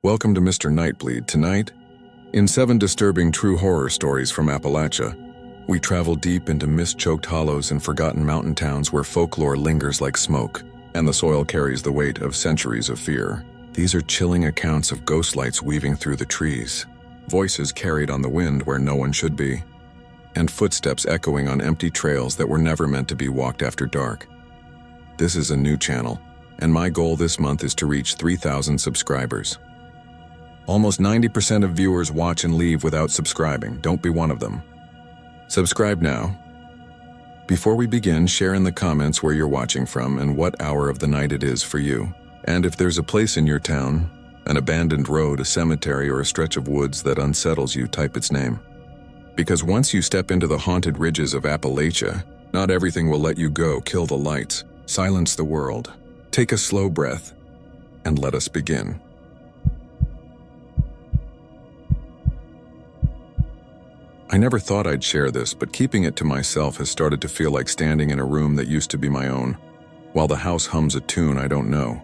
Welcome to Mr. Nightbleed. Tonight, in 7 disturbing true horror stories from Appalachia, we travel deep into mist-choked hollows and forgotten mountain towns where folklore lingers like smoke, and the soil carries the weight of centuries of fear. These are chilling accounts of ghost lights weaving through the trees, voices carried on the wind where no one should be, and footsteps echoing on empty trails that were never meant to be walked after dark. This is a new channel, and my goal this month is to reach 3,000 subscribers. Almost 90% of viewers watch and leave without subscribing. Don't be one of them. Subscribe now. Before we begin, share in the comments where you're watching from and what hour of the night it is for you. And if there's a place in your town, an abandoned road, a cemetery, or a stretch of woods that unsettles you, type its name. Because once you step into the haunted ridges of Appalachia, not everything will let you go. Kill the lights, silence the world, take a slow breath, and let us begin. I never thought I'd share this, but keeping it to myself has started to feel like standing in a room that used to be my own, while the house hums a tune I don't know.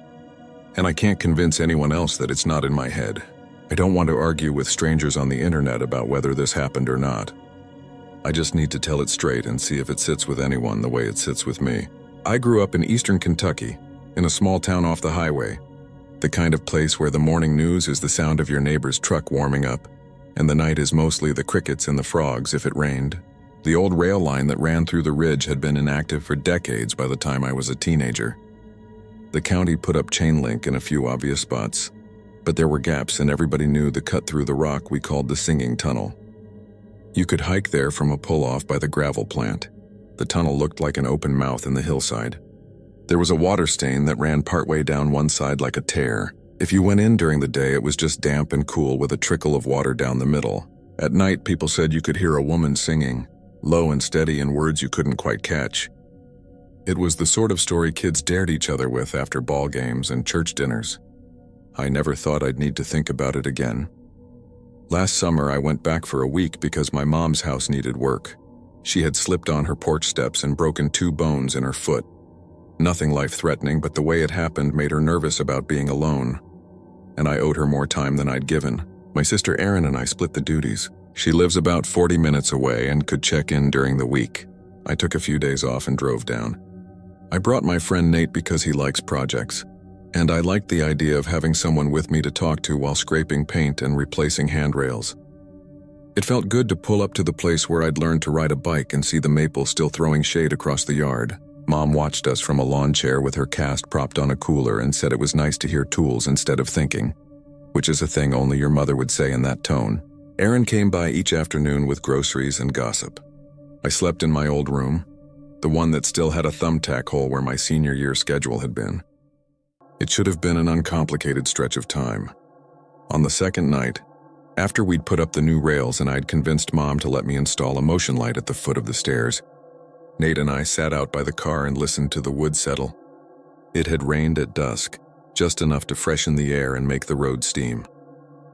And I can't convince anyone else that it's not in my head. I don't want to argue with strangers on the internet about whether this happened or not. I just need to tell it straight and see if it sits with anyone the way it sits with me. I grew up in eastern Kentucky, in a small town off the highway, the kind of place where the morning news is the sound of your neighbor's truck warming up, and the night is mostly the crickets and the frogs if it rained. The old rail line that ran through the ridge had been inactive for decades by the time I was a teenager. The county put up chain link in a few obvious spots, but there were gaps and everybody knew the cut through the rock we called the Singing Tunnel. You could hike there from a pull-off by the gravel plant. The tunnel looked like an open mouth in the hillside. There was a water stain that ran partway down one side like a tear. If you went in during the day, it was just damp and cool with a trickle of water down the middle. At night, people said you could hear a woman singing, low and steady in words you couldn't quite catch. It was the sort of story kids dared each other with after ball games and church dinners. I never thought I'd need to think about it again. Last summer, I went back for a week because my mom's house needed work. She had slipped on her porch steps and broken 2 bones in her foot. Nothing life-threatening, but the way it happened made her nervous about being alone. And I owed her more time than I'd given. My sister Erin and I split the duties. She lives about 40 minutes away and could check in during the week. I took a few days off and drove down. I brought my friend Nate because he likes projects, and I liked the idea of having someone with me to talk to while scraping paint and replacing handrails. It felt good to pull up to the place where I'd learned to ride a bike and see the maple still throwing shade across the yard. Mom watched us from a lawn chair with her cast propped on a cooler and said it was nice to hear tools instead of thinking, which is a thing only your mother would say in that tone. Erin came by each afternoon with groceries and gossip. I slept in my old room, the one that still had a thumbtack hole where my senior year schedule had been. It should have been an uncomplicated stretch of time. On the second night, after we'd put up the new rails and I'd convinced Mom to let me install a motion light at the foot of the stairs, Nate and I sat out by the car and listened to the wood settle. It had rained at dusk, just enough to freshen the air and make the road steam.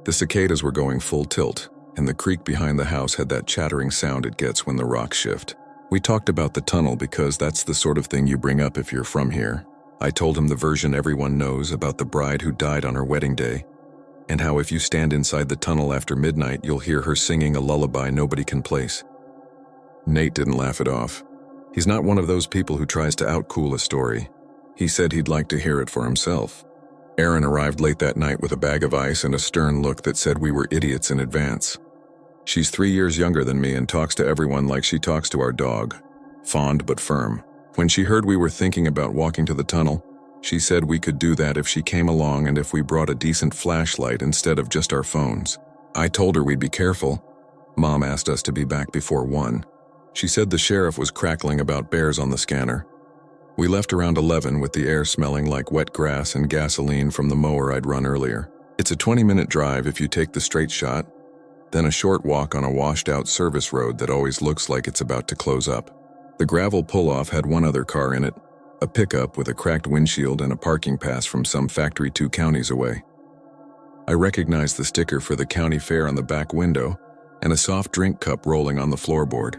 The cicadas were going full tilt, and the creek behind the house had that chattering sound it gets when the rocks shift. We talked about the tunnel because that's the sort of thing you bring up if you're from here. I told him the version everyone knows about the bride who died on her wedding day, and how if you stand inside the tunnel after midnight, you'll hear her singing a lullaby nobody can place. Nate didn't laugh it off. He's not one of those people who tries to outcool a story. He said he'd like to hear it for himself. Erin arrived late that night with a bag of ice and a stern look that said we were idiots in advance. She's 3 years younger than me and talks to everyone like she talks to our dog, fond but firm. When she heard we were thinking about walking to the tunnel, she said we could do that if she came along and if we brought a decent flashlight instead of just our phones. I told her we'd be careful. Mom asked us to be back before 1. She said the sheriff was crackling about bears on the scanner. We left around 11 with the air smelling like wet grass and gasoline from the mower I'd run earlier. It's a 20-minute drive if you take the straight shot, then a short walk on a washed-out service road that always looks like it's about to close up. The gravel pull-off had one other car in it, a pickup with a cracked windshield and a parking pass from some factory 2 counties away. I recognized the sticker for the county fair on the back window and a soft drink cup rolling on the floorboard.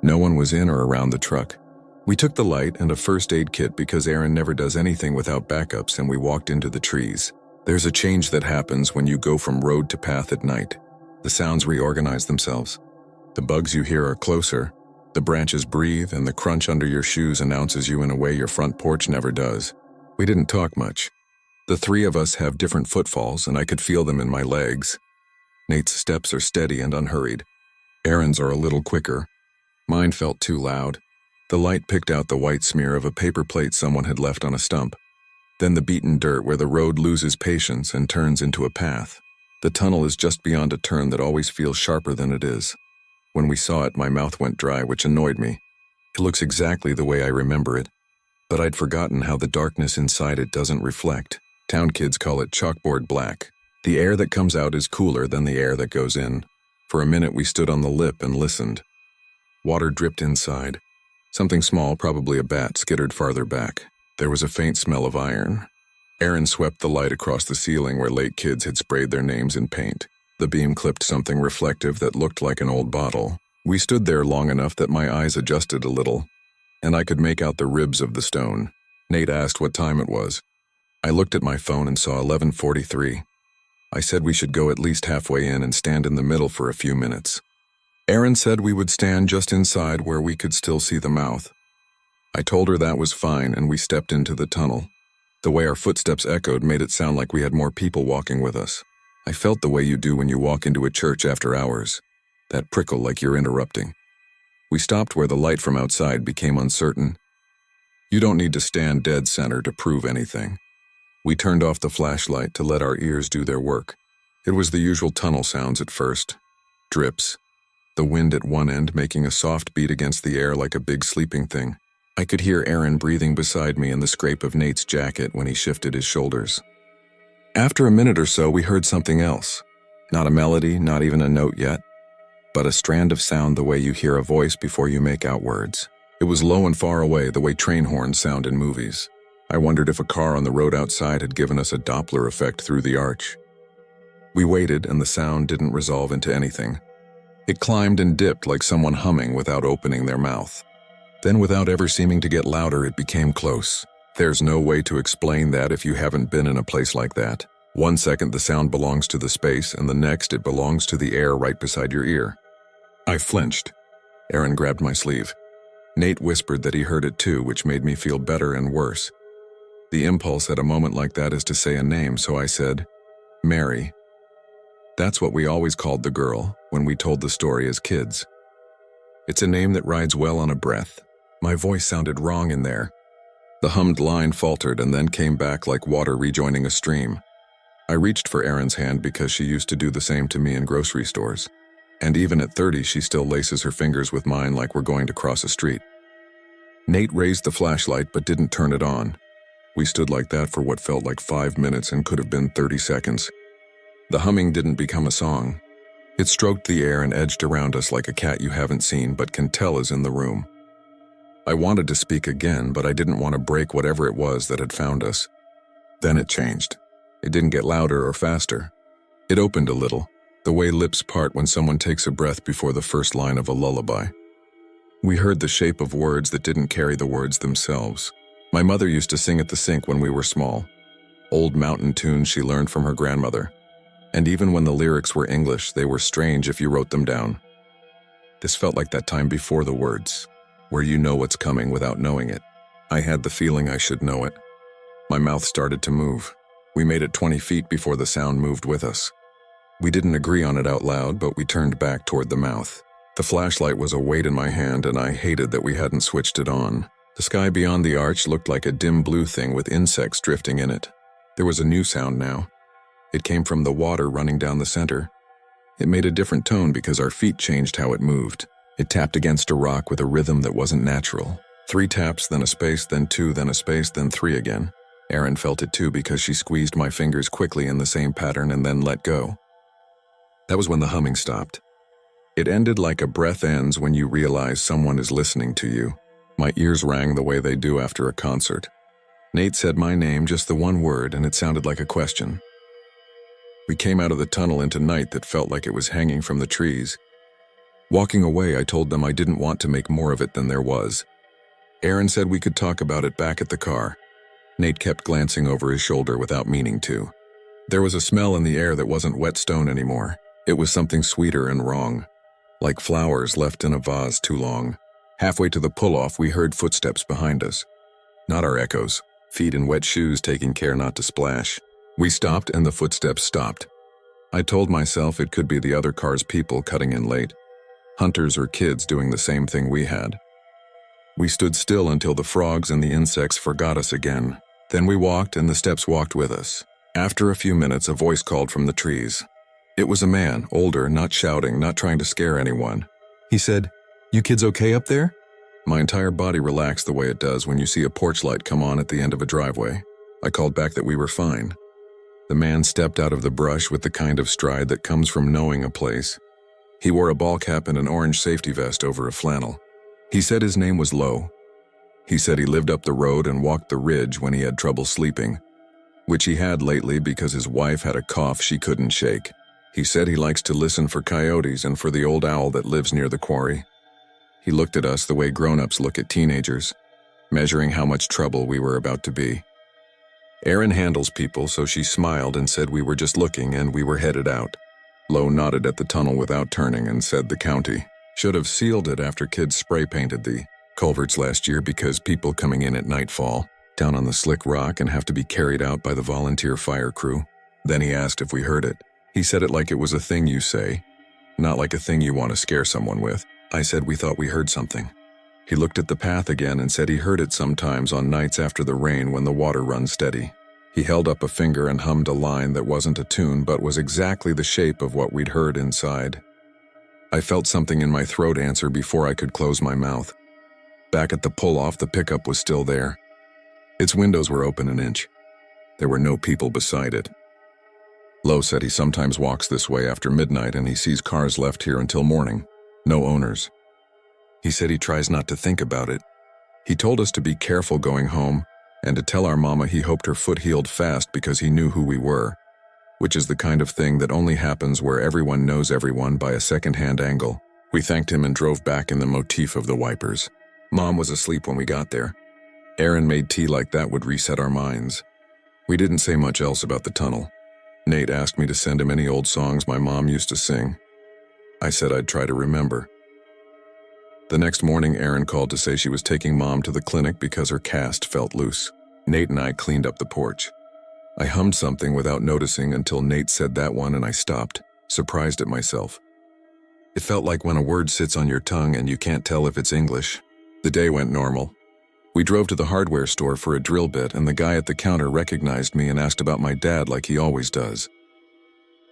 No one was in or around the truck. We took the light and a first aid kit because Erin never does anything without backups, and we walked into the trees. There's a change that happens when you go from road to path at night. The sounds reorganize themselves. The bugs you hear are closer, the branches breathe, and the crunch under your shoes announces you in a way your front porch never does. We didn't talk much. The three of us have different footfalls, and I could feel them in my legs. Nate's steps are steady and unhurried. Aaron's are a little quicker. Mine felt too loud. The light picked out the white smear of a paper plate someone had left on a stump. Then the beaten dirt where the road loses patience and turns into a path. The tunnel is just beyond a turn that always feels sharper than it is. When we saw it, my mouth went dry, which annoyed me. It looks exactly the way I remember it, but I'd forgotten how the darkness inside it doesn't reflect. Town kids call it chalkboard black. The air that comes out is cooler than the air that goes in. For a minute we stood on the lip and listened. Water dripped inside. Something small, probably a bat, skittered farther back. There was a faint smell of iron. Aaron swept the light across the ceiling where late kids had sprayed their names in paint. The beam clipped something reflective that looked like an old bottle. We stood there long enough that my eyes adjusted a little, and I could make out the ribs of the stone. Nate asked what time it was. I looked at my phone and saw 11:43. I said we should go at least halfway in and stand in the middle for a few minutes. Aaron said we would stand just inside where we could still see the mouth. I told her that was fine, and we stepped into the tunnel. The way our footsteps echoed made it sound like we had more people walking with us. I felt the way you do when you walk into a church after hours, that prickle like you're interrupting. We stopped where the light from outside became uncertain. You don't need to stand dead center to prove anything. We turned off the flashlight to let our ears do their work. It was the usual tunnel sounds at first. Drips. The wind at one end making a soft beat against the air like a big sleeping thing. I could hear Aaron breathing beside me and the scrape of Nate's jacket when he shifted his shoulders. After a minute or so, we heard something else. Not a melody, not even a note yet, but a strand of sound the way you hear a voice before you make out words. It was low and far away, the way train horns sound in movies. I wondered if a car on the road outside had given us a Doppler effect through the arch. We waited, and the sound didn't resolve into anything. It climbed and dipped like someone humming without opening their mouth. Then, without ever seeming to get louder, it became close. There's no way to explain that if you haven't been in a place like that. 1 second the sound belongs to the space, and the next it belongs to the air right beside your ear. I flinched. Aaron grabbed my sleeve. Nate whispered that he heard it too, which made me feel better and worse. The impulse at a moment like that is to say a name, so I said, Mary. That's what we always called the girl when we told the story as kids. It's a name that rides well on a breath. My voice sounded wrong in there. The hummed line faltered and then came back like water rejoining a stream. I reached for Erin's hand because she used to do the same to me in grocery stores. And even at 30, she still laces her fingers with mine like we're going to cross a street. Nate raised the flashlight but didn't turn it on. We stood like that for what felt like 5 minutes and could have been 30 seconds. The humming didn't become a song. It stroked the air and edged around us like a cat you haven't seen but can tell is in the room. I wanted to speak again, but I didn't want to break whatever it was that had found us. Then it changed. It didn't get louder or faster. It opened a little, the way lips part when someone takes a breath before the first line of a lullaby. We heard the shape of words that didn't carry the words themselves. My mother used to sing at the sink when we were small. Old mountain tunes she learned from her grandmother. And even when the lyrics were English, they were strange if you wrote them down. This felt like that time before the words, where you know what's coming without knowing it. I had the feeling I should know it. My mouth started to move. We made it 20 feet before the sound moved with us. We didn't agree on it out loud, but we turned back toward the mouth. The flashlight was a weight in my hand, and I hated that we hadn't switched it on. The sky beyond the arch looked like a dim blue thing with insects drifting in it. There was a new sound now. It came from the water running down the center. It made a different tone because our feet changed how it moved. It tapped against a rock with a rhythm that wasn't natural. 3 taps, then a space, then 2, then a space, then 3 again. Erin felt it too because she squeezed my fingers quickly in the same pattern and then let go. That was when the humming stopped. It ended like a breath ends when you realize someone is listening to you. My ears rang the way they do after a concert. Nate said my name, just the one word, and it sounded like a question. We came out of the tunnel into night that felt like it was hanging from the trees. Walking away, I told them I didn't want to make more of it than there was. Aaron said we could talk about it back at the car. Nate kept glancing over his shoulder without meaning to. There was a smell in the air that wasn't wet stone anymore. It was something sweeter and wrong, like flowers left in a vase too long. Halfway to the pull-off, we heard footsteps behind us. Not our echoes, feet in wet shoes taking care not to splash. We stopped and the footsteps stopped. I told myself it could be the other car's people cutting in late. Hunters or kids doing the same thing we had. We stood still until the frogs and the insects forgot us again. Then we walked and the steps walked with us. After a few minutes, a voice called from the trees. It was a man, older, not shouting, not trying to scare anyone. He said, "You kids okay up there?" My entire body relaxed the way it does when you see a porch light come on at the end of a driveway. I called back that we were fine. The man stepped out of the brush with the kind of stride that comes from knowing a place. He wore a ball cap and an orange safety vest over a flannel. He said his name was Lo. He said he lived up the road and walked the ridge when he had trouble sleeping, which he had lately because his wife had a cough she couldn't shake. He said he likes to listen for coyotes and for the old owl that lives near the quarry. He looked at us the way grown-ups look at teenagers, measuring how much trouble we were about to be. Erin handles people, so she smiled and said we were just looking and we were headed out. Lo nodded at the tunnel without turning and said the county should have sealed it after kids spray-painted the culverts last year because people coming in at nightfall down on the slick rock and have to be carried out by the volunteer fire crew. Then he asked if we heard it. He said it like it was a thing you say, not like a thing you want to scare someone with. I said we thought we heard something. He looked at the path again and said he heard it sometimes on nights after the rain when the water runs steady. He held up a finger and hummed a line that wasn't a tune but was exactly the shape of what we'd heard inside. I felt something in my throat answer before I could close my mouth. Back at the pull-off, the pickup was still there. Its windows were open an inch. There were no people beside it. Lo said he sometimes walks this way after midnight and he sees cars left here until morning. No owners. He said he tries not to think about it. He told us to be careful going home and to tell our mama he hoped her foot healed fast because he knew who we were, which is the kind of thing that only happens where everyone knows everyone by a second-hand angle. We thanked him and drove back in the motif of the wipers. Mom was asleep when we got there. Erin made tea like that would reset our minds. We didn't say much else about the tunnel. Nate asked me to send him any old songs my mom used to sing. I said I'd try to remember. The next morning, Erin called to say she was taking Mom to the clinic because her cast felt loose. Nate and I cleaned up the porch. I hummed something without noticing until Nate said that one and I stopped, surprised at myself. It felt like when a word sits on your tongue and you can't tell if it's English. The day went normal. We drove to the hardware store for a drill bit and the guy at the counter recognized me and asked about my dad like he always does.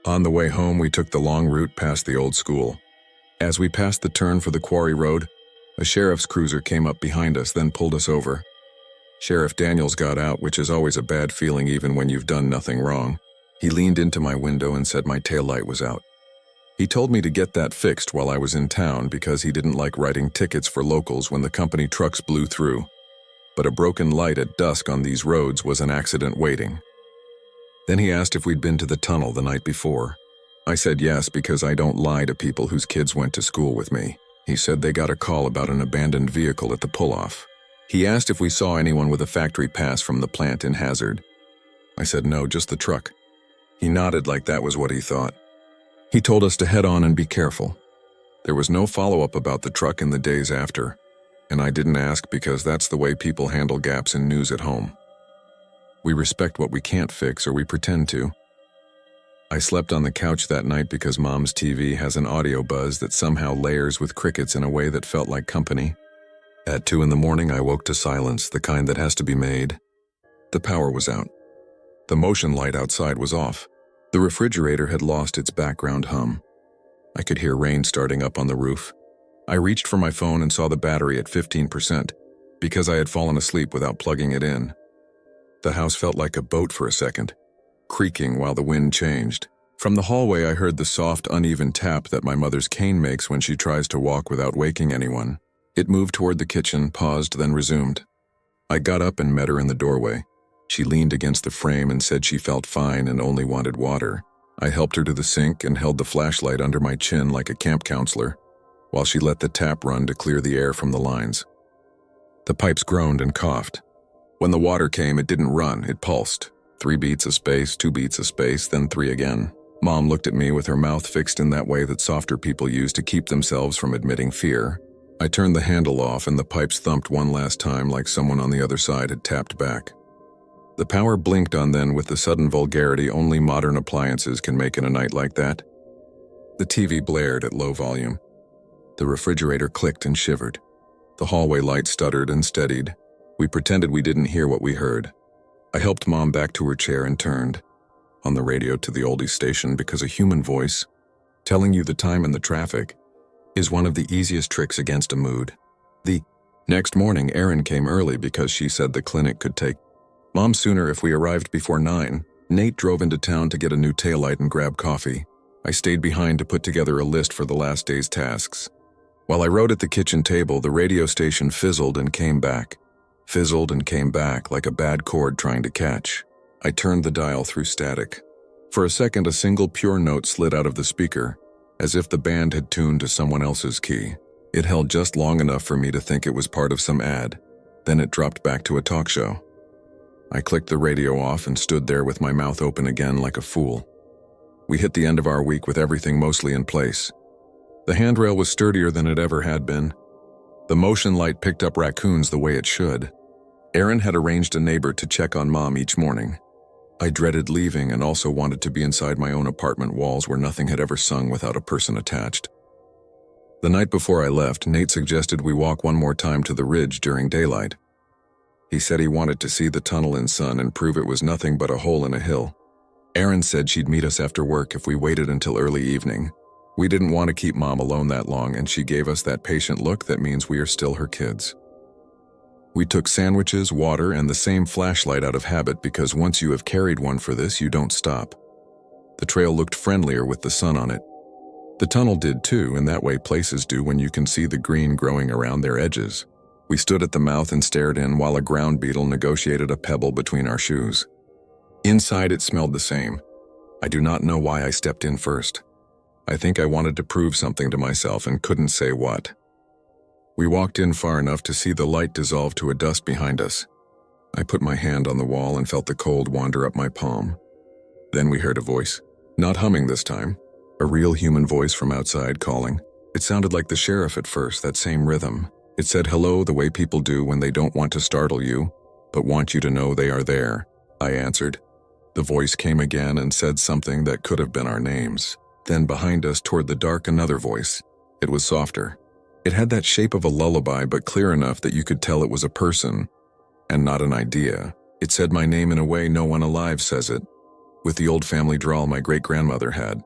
On the way home, we took the long route past the old school. As we passed the turn for the quarry road, a sheriff's cruiser came up behind us, then pulled us over. Sheriff Daniels got out, which is always a bad feeling even when you've done nothing wrong. He leaned into my window and said my taillight was out. He told me to get that fixed while I was in town because he didn't like writing tickets for locals when the company trucks blew through. But a broken light at dusk on these roads was an accident waiting. Then he asked if we'd been to the tunnel the night before. I said yes because I don't lie to people whose kids went to school with me. He said they got a call about an abandoned vehicle at the pull-off. He asked if we saw anyone with a factory pass from the plant in Hazard. I said no, just the truck. He nodded like that was what he thought. He told us to head on and be careful. There was no follow-up about the truck in the days after, and I didn't ask because that's the way people handle gaps in news at home. We respect what we can't fix or we pretend to. I slept on the couch that night because Mom's TV has an audio buzz that somehow layers with crickets in a way that felt like company. At 2 in the morning, I woke to silence, the kind that has to be made. The power was out. The motion light outside was off. The refrigerator had lost its background hum. I could hear rain starting up on the roof. I reached for my phone and saw the battery at 15% because I had fallen asleep without plugging it in. The house felt like a boat for a second, creaking while the wind changed. From the hallway, I heard the soft, uneven tap that my mother's cane makes when she tries to walk without waking anyone. It moved toward the kitchen, paused, then resumed. I got up and met her in the doorway. She leaned against the frame and said she felt fine and only wanted water. I helped her to the sink and held the flashlight under my chin like a camp counselor, while she let the tap run to clear the air from the lines. The pipes groaned and coughed. When the water came, it didn't run, it pulsed. 3 beats a space, 2 beats a space, then 3 again. Mom looked at me with her mouth fixed in that way that softer people use to keep themselves from admitting fear. I turned the handle off and the pipes thumped one last time like someone on the other side had tapped back. The power blinked on then with the sudden vulgarity only modern appliances can make in a night like that. The TV blared at low volume. The refrigerator clicked and shivered. The hallway light stuttered and steadied. We pretended we didn't hear what we heard. I helped Mom back to her chair and turned on the radio to the oldies station because a human voice, telling you the time and the traffic, is one of the easiest tricks against a mood. The next morning, Erin came early because she said the clinic could take Mom sooner if we arrived before 9. Nate drove into town to get a new taillight and grab coffee. I stayed behind to put together a list for the last day's tasks. While I wrote at the kitchen table, the radio station fizzled and came back. Fizzled and came back like a bad chord trying to catch. I turned the dial through static. For a second, a single pure note slid out of the speaker, as if the band had tuned to someone else's key. It held just long enough for me to think it was part of some ad. Then it dropped back to a talk show. I clicked the radio off and stood there with my mouth open again like a fool. We hit the end of our week with everything mostly in place. The handrail was sturdier than it ever had been. The motion light picked up raccoons the way it should. Erin had arranged a neighbor to check on Mom each morning. I dreaded leaving and also wanted to be inside my own apartment walls where nothing had ever sung without a person attached. The night before I left, Nate suggested we walk one more time to the ridge during daylight. He said he wanted to see the tunnel in sun and prove it was nothing but a hole in a hill. Erin said she'd meet us after work if we waited until early evening. We didn't want to keep Mom alone that long, and she gave us that patient look that means we are still her kids. We took sandwiches, water, and the same flashlight out of habit because once you have carried one for this, you don't stop. The trail looked friendlier with the sun on it. The tunnel did too, and that way places do when you can see the green growing around their edges. We stood at the mouth and stared in while a ground beetle negotiated a pebble between our shoes. Inside it smelled the same. I do not know why I stepped in first. I think I wanted to prove something to myself and couldn't say what. We walked in far enough to see the light dissolve to a dust behind us. I put my hand on the wall and felt the cold wander up my palm. Then we heard a voice, not humming this time, a real human voice from outside calling. It sounded like the sheriff at first, that same rhythm. It said hello the way people do when they don't want to startle you, but want you to know they are there. I answered. The voice came again and said something that could have been our names. Then behind us toward the dark, another voice. It was softer. It had that shape of a lullaby, but clear enough that you could tell it was a person, and not an idea. It said my name in a way no one alive says it, with the old family drawl my great-grandmother had,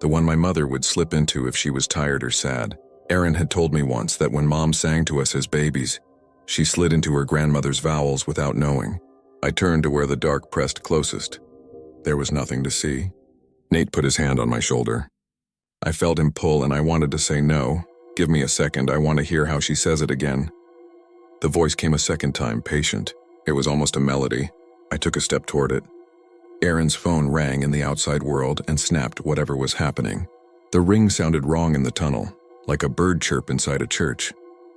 the one my mother would slip into if she was tired or sad. Erin had told me once that when Mom sang to us as babies, she slid into her grandmother's vowels without knowing. I turned to where the dark pressed closest. There was nothing to see. Nate put his hand on my shoulder. I felt him pull and I wanted to say no. Give me a second, I want to hear how she says it again. The voice came a second time, patient. It was almost a melody. I took a step toward it. Erin's phone rang in the outside world and snapped whatever was happening. The ring sounded wrong in the tunnel, like a bird chirp inside a church.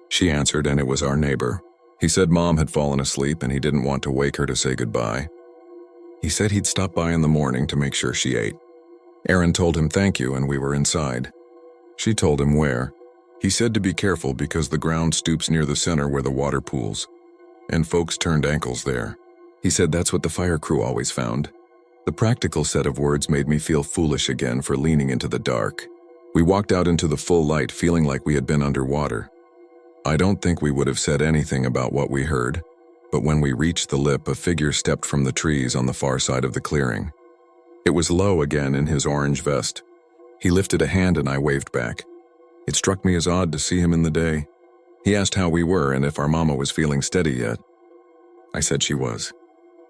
She answered and it was our neighbor. He said Mom had fallen asleep and he didn't want to wake her to say goodbye. He said he'd stop by in the morning to make sure she ate. Erin told him thank you and we were inside. She told him where. He said to be careful because the ground stoops near the center where the water pools, and folks turned ankles there. He said that's what the fire crew always found. The practical set of words made me feel foolish again for leaning into the dark. We walked out into the full light feeling like we had been underwater. I don't think we would have said anything about what we heard, but when we reached the lip, a figure stepped from the trees on the far side of the clearing. It was Lowe again in his orange vest. He lifted a hand and I waved back. It struck me as odd to see him in the day. He asked how we were and if our mama was feeling steady yet. I said she was.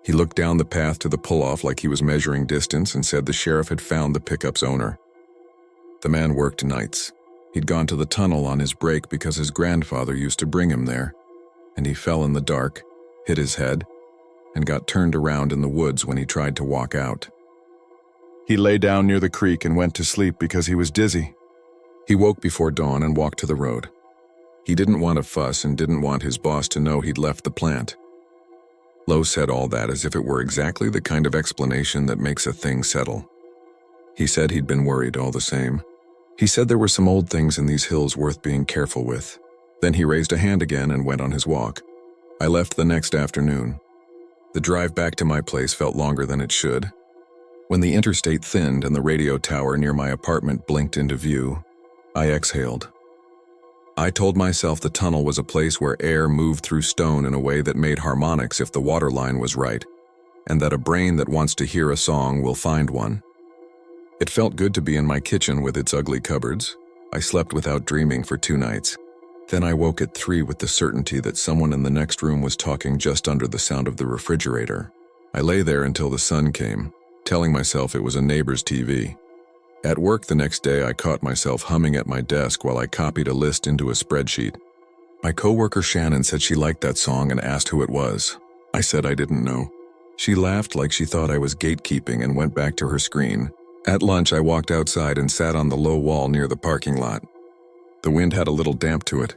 He looked down the path to the pull-off like he was measuring distance and said the sheriff had found the pickup's owner. The man worked nights. He'd gone to the tunnel on his break because his grandfather used to bring him there, and he fell in the dark, hit his head, and got turned around in the woods when he tried to walk out. He lay down near the creek and went to sleep because he was dizzy. He woke before dawn and walked to the road. He didn't want a fuss and didn't want his boss to know he'd left the plant. Lowe said all that as if it were exactly the kind of explanation that makes a thing settle. He said he'd been worried all the same. He said there were some old things in these hills worth being careful with. Then he raised a hand again and went on his walk. I left the next afternoon. The drive back to my place felt longer than it should. When the interstate thinned and the radio tower near my apartment blinked into view, I exhaled. I told myself the tunnel was a place where air moved through stone in a way that made harmonics if the water line was right, and that a brain that wants to hear a song will find one. It felt good to be in my kitchen with its ugly cupboards. I slept without dreaming for 2 nights. Then I woke at 3 with the certainty that someone in the next room was talking just under the sound of the refrigerator. I lay there until the sun came, telling myself it was a neighbor's TV. At work the next day, I caught myself humming at my desk while I copied a list into a spreadsheet. My coworker Shannon said she liked that song and asked who it was. I said I didn't know. She laughed like she thought I was gatekeeping and went back to her screen. At lunch, I walked outside and sat on the low wall near the parking lot. The wind had a little damp to it,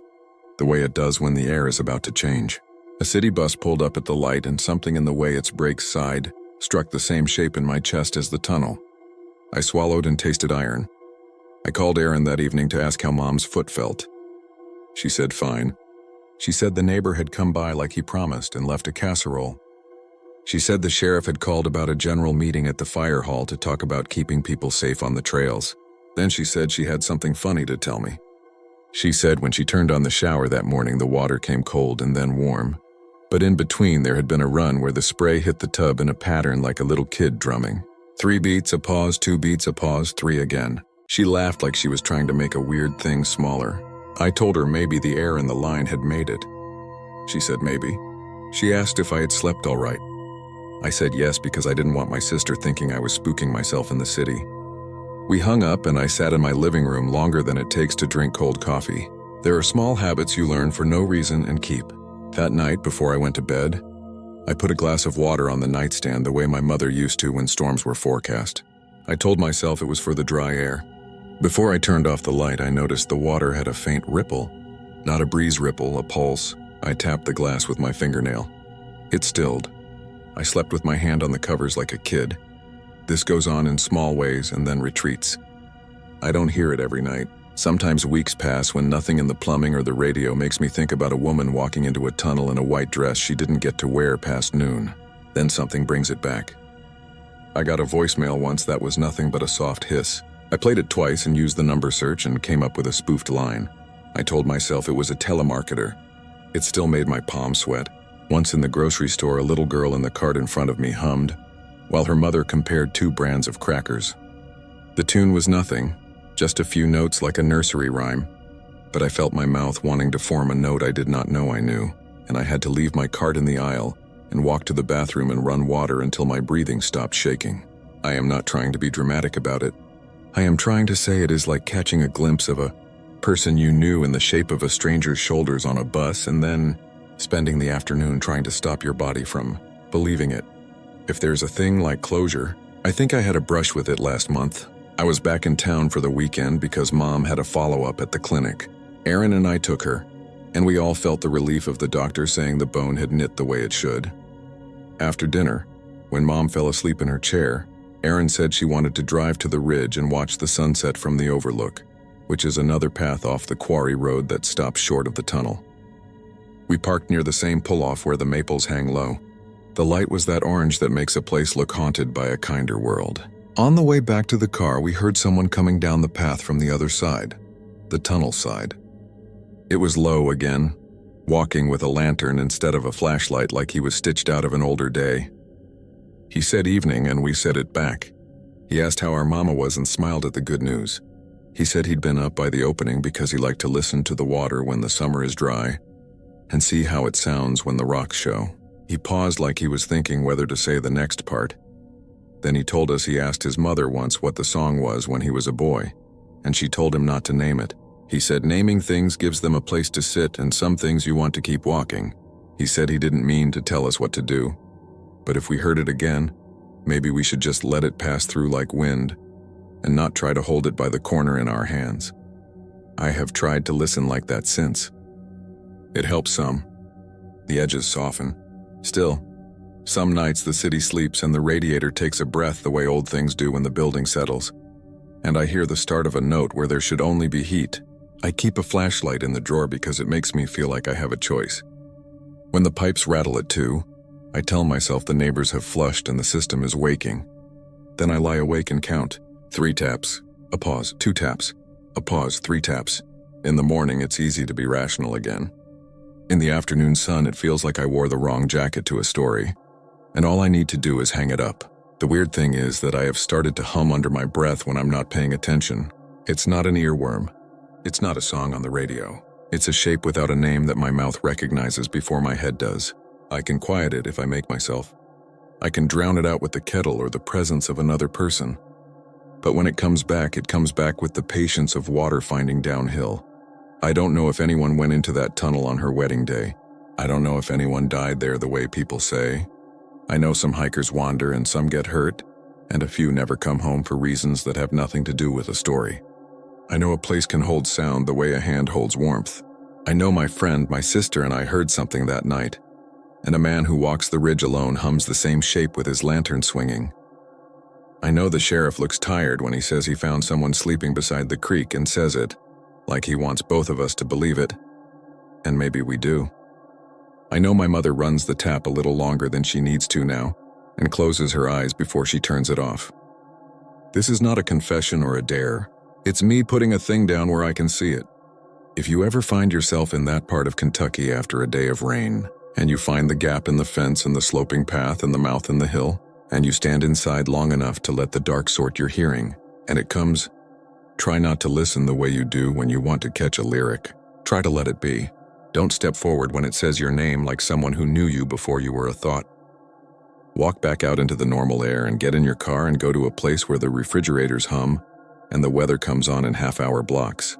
the way it does when the air is about to change. A city bus pulled up at the light, and something in the way its brakes sighed struck the same shape in my chest as the tunnel. I swallowed and tasted iron. I called Erin that evening to ask how Mom's foot felt. She said fine. She said the neighbor had come by like he promised and left a casserole. She said the sheriff had called about a general meeting at the fire hall to talk about keeping people safe on the trails. Then she said she had something funny to tell me. She said when she turned on the shower that morning, the water came cold and then warm. But in between, there had been a run where the spray hit the tub in a pattern like a little kid drumming. 3 beats, a pause, 2 beats, a pause, 3 again. She laughed like she was trying to make a weird thing smaller. I told her maybe the air in the line had made it. She said maybe. She asked if I had slept all right. I said yes because I didn't want my sister thinking I was spooking myself in the city. We hung up and I sat in my living room longer than it takes to drink cold coffee. There are small habits you learn for no reason and keep. That night, before I went to bed, I put a glass of water on the nightstand the way my mother used to when storms were forecast. I told myself it was for the dry air. Before I turned off the light, I noticed the water had a faint ripple. Not a breeze ripple, a pulse. I tapped the glass with my fingernail. It stilled. I slept with my hand on the covers like a kid. This goes on in small ways and then retreats. I don't hear it every night. Sometimes weeks pass when nothing in the plumbing or the radio makes me think about a woman walking into a tunnel in a white dress she didn't get to wear past noon. Then something brings it back. I got a voicemail once that was nothing but a soft hiss. I played it twice and used the number search and came up with a spoofed line. I told myself it was a telemarketer. It still made my palms sweat. Once in the grocery store, a little girl in the cart in front of me hummed, while her mother compared 2 brands of crackers. The tune was nothing, just a few notes like a nursery rhyme, but I felt my mouth wanting to form a note I did not know I knew, and I had to leave my cart in the aisle and walk to the bathroom and run water until my breathing stopped shaking. I am not trying to be dramatic about it. I am trying to say it is like catching a glimpse of a person you knew in the shape of a stranger's shoulders on a bus and then spending the afternoon trying to stop your body from believing it. If there's a thing like closure, I think I had a brush with it last month. I was back in town for the weekend because Mom had a follow-up at the clinic. Erin and I took her, and we all felt the relief of the doctor saying the bone had knit the way it should. After dinner, when Mom fell asleep in her chair, Erin said she wanted to drive to the ridge and watch the sunset from the overlook, which is another path off the quarry road that stops short of the tunnel. We parked near the same pull-off where the maples hang low. The light was that orange that makes a place look haunted by a kinder world. On the way back to the car, we heard someone coming down the path from the other side, the tunnel side. It was Lowe again, walking with a lantern instead of a flashlight like he was stitched out of an older day. He said evening, and we said it back. He asked how our mama was and smiled at the good news. He said he'd been up by the opening because he liked to listen to the water when the summer is dry and see how it sounds when the rocks show. He paused like he was thinking whether to say the next part. Then he told us he asked his mother once what the song was when he was a boy, and she told him not to name it. He said naming things gives them a place to sit, and some things you want to keep walking. He said he didn't mean to tell us what to do, but if we heard it again, maybe we should just let it pass through like wind and not try to hold it by the corner in our hands. I have tried to listen like that since. It helps some. The edges soften. Still, Some nights the city sleeps and the radiator takes a breath the way old things do when the building settles. And I hear the start of a note where there should only be heat. I keep a flashlight in the drawer because it makes me feel like I have a choice. When the pipes rattle at 2, I tell myself the neighbors have flushed and the system is waking. Then I lie awake and count. 3 taps, a pause, 2 taps, a pause, 3 taps. In the morning, it's easy to be rational again. In the afternoon sun, it feels like I wore the wrong jacket to a story. And all I need to do is hang it up. The weird thing is that I have started to hum under my breath when I'm not paying attention. It's not an earworm. It's not a song on the radio. It's a shape without a name that my mouth recognizes before my head does. I can quiet it if I make myself. I can drown it out with the kettle or the presence of another person. But when it comes back with the patience of water finding downhill. I don't know if anyone went into that tunnel on her wedding day. I don't know if anyone died there the way people say. I know some hikers wander and some get hurt, and a few never come home for reasons that have nothing to do with a story. I know a place can hold sound the way a hand holds warmth. I know my friend, my sister, and I heard something that night. And a man who walks the ridge alone hums the same shape with his lantern swinging. I know the sheriff looks tired when he says he found someone sleeping beside the creek and says it, like he wants both of us to believe it. And maybe we do. I know my mother runs the tap a little longer than she needs to now, and closes her eyes before she turns it off. This is not a confession or a dare. It's me putting a thing down where I can see it. If you ever find yourself in that part of Kentucky after a day of rain, and you find the gap in the fence and the sloping path and the mouth in the hill, and you stand inside long enough to let the dark sort your hearing, and it comes, try not to listen the way you do when you want to catch a lyric. Try to let it be. Don't step forward when it says your name like someone who knew you before you were a thought. Walk back out into the normal air and get in your car and go to a place where the refrigerators hum and the weather comes on in half-hour blocks.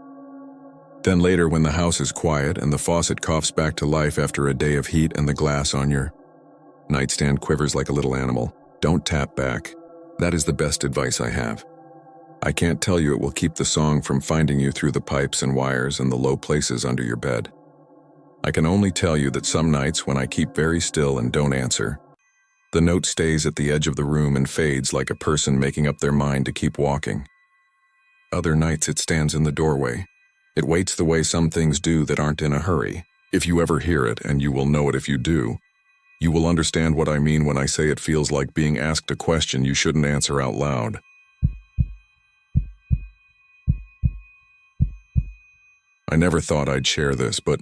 Then later, when the house is quiet and the faucet coughs back to life after a day of heat and the glass on your nightstand quivers like a little animal, don't tap back. That is the best advice I have. I can't tell you it will keep the song from finding you through the pipes and wires and the low places under your bed. I can only tell you that some nights when I keep very still and don't answer, the note stays at the edge of the room and fades like a person making up their mind to keep walking. Other nights it stands in the doorway. It waits the way some things do that aren't in a hurry. If you ever hear it, and you will know it if you do, you will understand what I mean when I say it feels like being asked a question you shouldn't answer out loud. I never thought I'd share this, but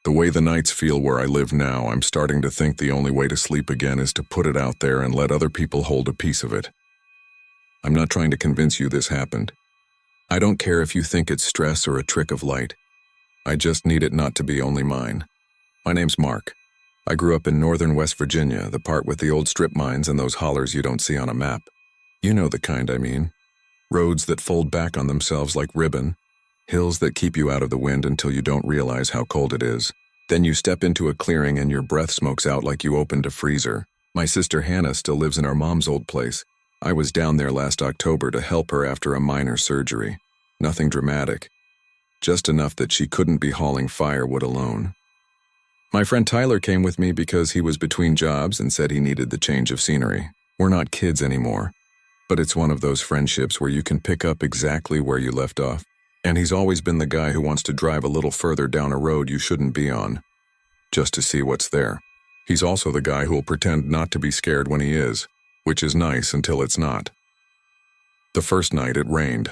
the way the nights feel where I live now, I'm starting to think the only way to sleep again is to put it out there and let other people hold a piece of it. I'm not trying to convince you this happened. I don't care if you think it's stress or a trick of light. I just need it not to be only mine. My name's Mark. I grew up in northern West Virginia, the part with the old strip mines and those hollers you don't see on a map. You know the kind I mean. Roads that fold back on themselves like ribbon. Hills that keep you out of the wind until you don't realize how cold it is. Then you step into a clearing and your breath smokes out like you opened a freezer. My sister Hannah still lives in our mom's old place. I was down there last October to help her after a minor surgery. Nothing dramatic. Just enough that she couldn't be hauling firewood alone. My friend Tyler came with me because he was between jobs and said he needed the change of scenery. We're not kids anymore, but it's one of those friendships where you can pick up exactly where you left off. And he's always been the guy who wants to drive a little further down a road you shouldn't be on, just to see what's there. He's also the guy who'll pretend not to be scared when he is, which is nice until it's not. The first night it rained,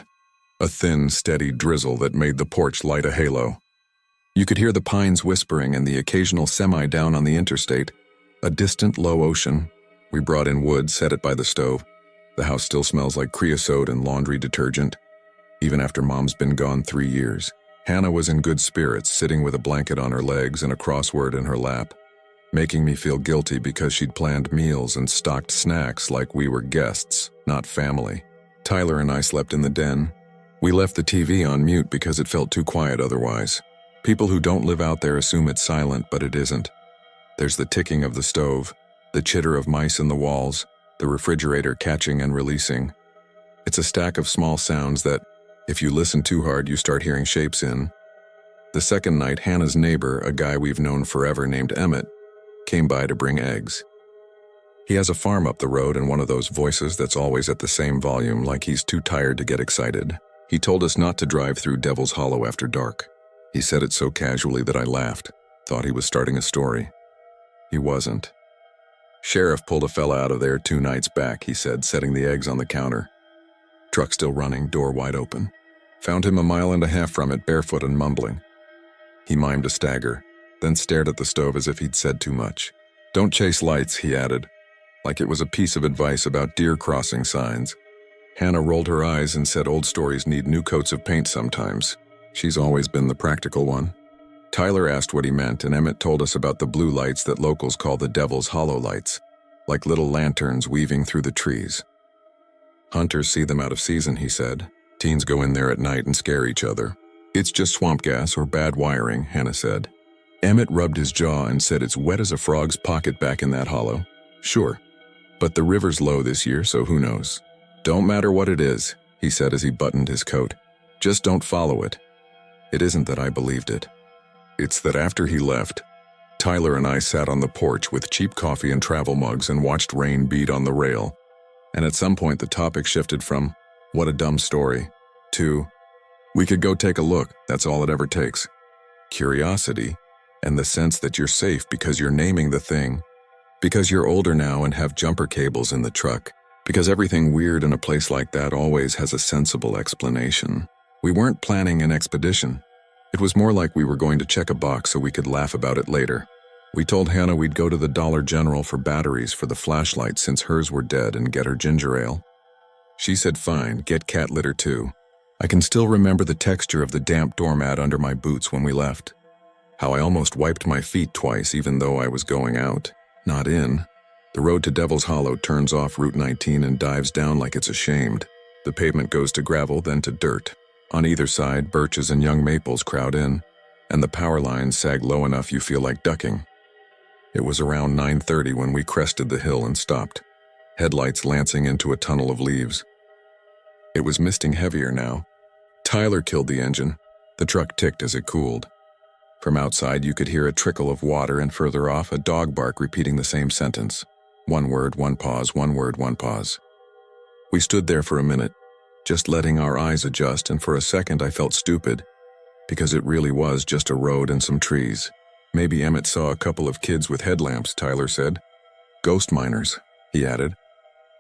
a thin, steady drizzle that made the porch light a halo. You could hear the pines whispering and the occasional semi down on the interstate, a distant low ocean. We brought in wood, set it by the stove. The house still smells like creosote and laundry detergent, even after Mom's been gone 3 years. Hannah was in good spirits, sitting with a blanket on her legs and a crossword in her lap, making me feel guilty because she'd planned meals and stocked snacks like we were guests, not family. Tyler and I slept in the den. We left the TV on mute because it felt too quiet otherwise. People who don't live out there assume it's silent, but it isn't. There's the ticking of the stove, the chitter of mice in the walls, the refrigerator catching and releasing. It's a stack of small sounds that, if you listen too hard, you start hearing shapes in. The second night, Hannah's neighbor, a guy we've known forever named Emmett, came by to bring eggs. He has a farm up the road and one of those voices that's always at the same volume like he's too tired to get excited. He told us not to drive through Devil's Hollow after dark. He said it so casually that I laughed, thought he was starting a story. He wasn't. Sheriff pulled a fella out of there 2 nights back, he said, setting the eggs on the counter. Truck still running, door wide open. Found him 1.5 miles from it, barefoot and mumbling. He mimed a stagger, then stared at the stove as if he'd said too much. Don't chase lights, he added, like it was a piece of advice about deer crossing signs. Hannah rolled her eyes and said old stories need new coats of paint sometimes. She's always been the practical one. Tyler asked what he meant, and Emmett told us about the blue lights that locals call the Devil's Hollow lights, like little lanterns weaving through the trees. Hunters see them out of season, he said. Teens go in there at night and scare each other. It's just swamp gas or bad wiring, Hannah said. Emmett rubbed his jaw and said it's wet as a frog's pocket back in that hollow. Sure, but the river's low this year, so who knows? Don't matter what it is, he said as he buttoned his coat. Just don't follow it. It isn't that I believed it. It's that after he left, Tyler and I sat on the porch with cheap coffee and travel mugs and watched rain beat on the rail. And at some point the topic shifted from, what a dumb story, to, we could go take a look, that's all it ever takes. Curiosity, and the sense that you're safe because you're naming the thing, because you're older now and have jumper cables in the truck, because everything weird in a place like that always has a sensible explanation. We weren't planning an expedition. It was more like we were going to check a box so we could laugh about it later. We told Hannah we'd go to the Dollar General for batteries for the flashlight since hers were dead and get her ginger ale. She said fine, get cat litter too. I can still remember the texture of the damp doormat under my boots when we left. How I almost wiped my feet twice even though I was going out, not in. The road to Devil's Hollow turns off Route 19 and dives down like it's ashamed. The pavement goes to gravel, then to dirt. On either side, birches and young maples crowd in, and the power lines sag low enough you feel like ducking. It was around 9:30 when we crested the hill and stopped, headlights lancing into a tunnel of leaves. It was misting heavier now. Tyler killed the engine. The truck ticked as it cooled. From outside you could hear a trickle of water and further off a dog bark repeating the same sentence. One word, one pause, one word, one pause. We stood there for a minute, just letting our eyes adjust, and for a second I felt stupid, because it really was just a road and some trees. Maybe Emmett saw a couple of kids with headlamps, Tyler said. Ghost miners, he added,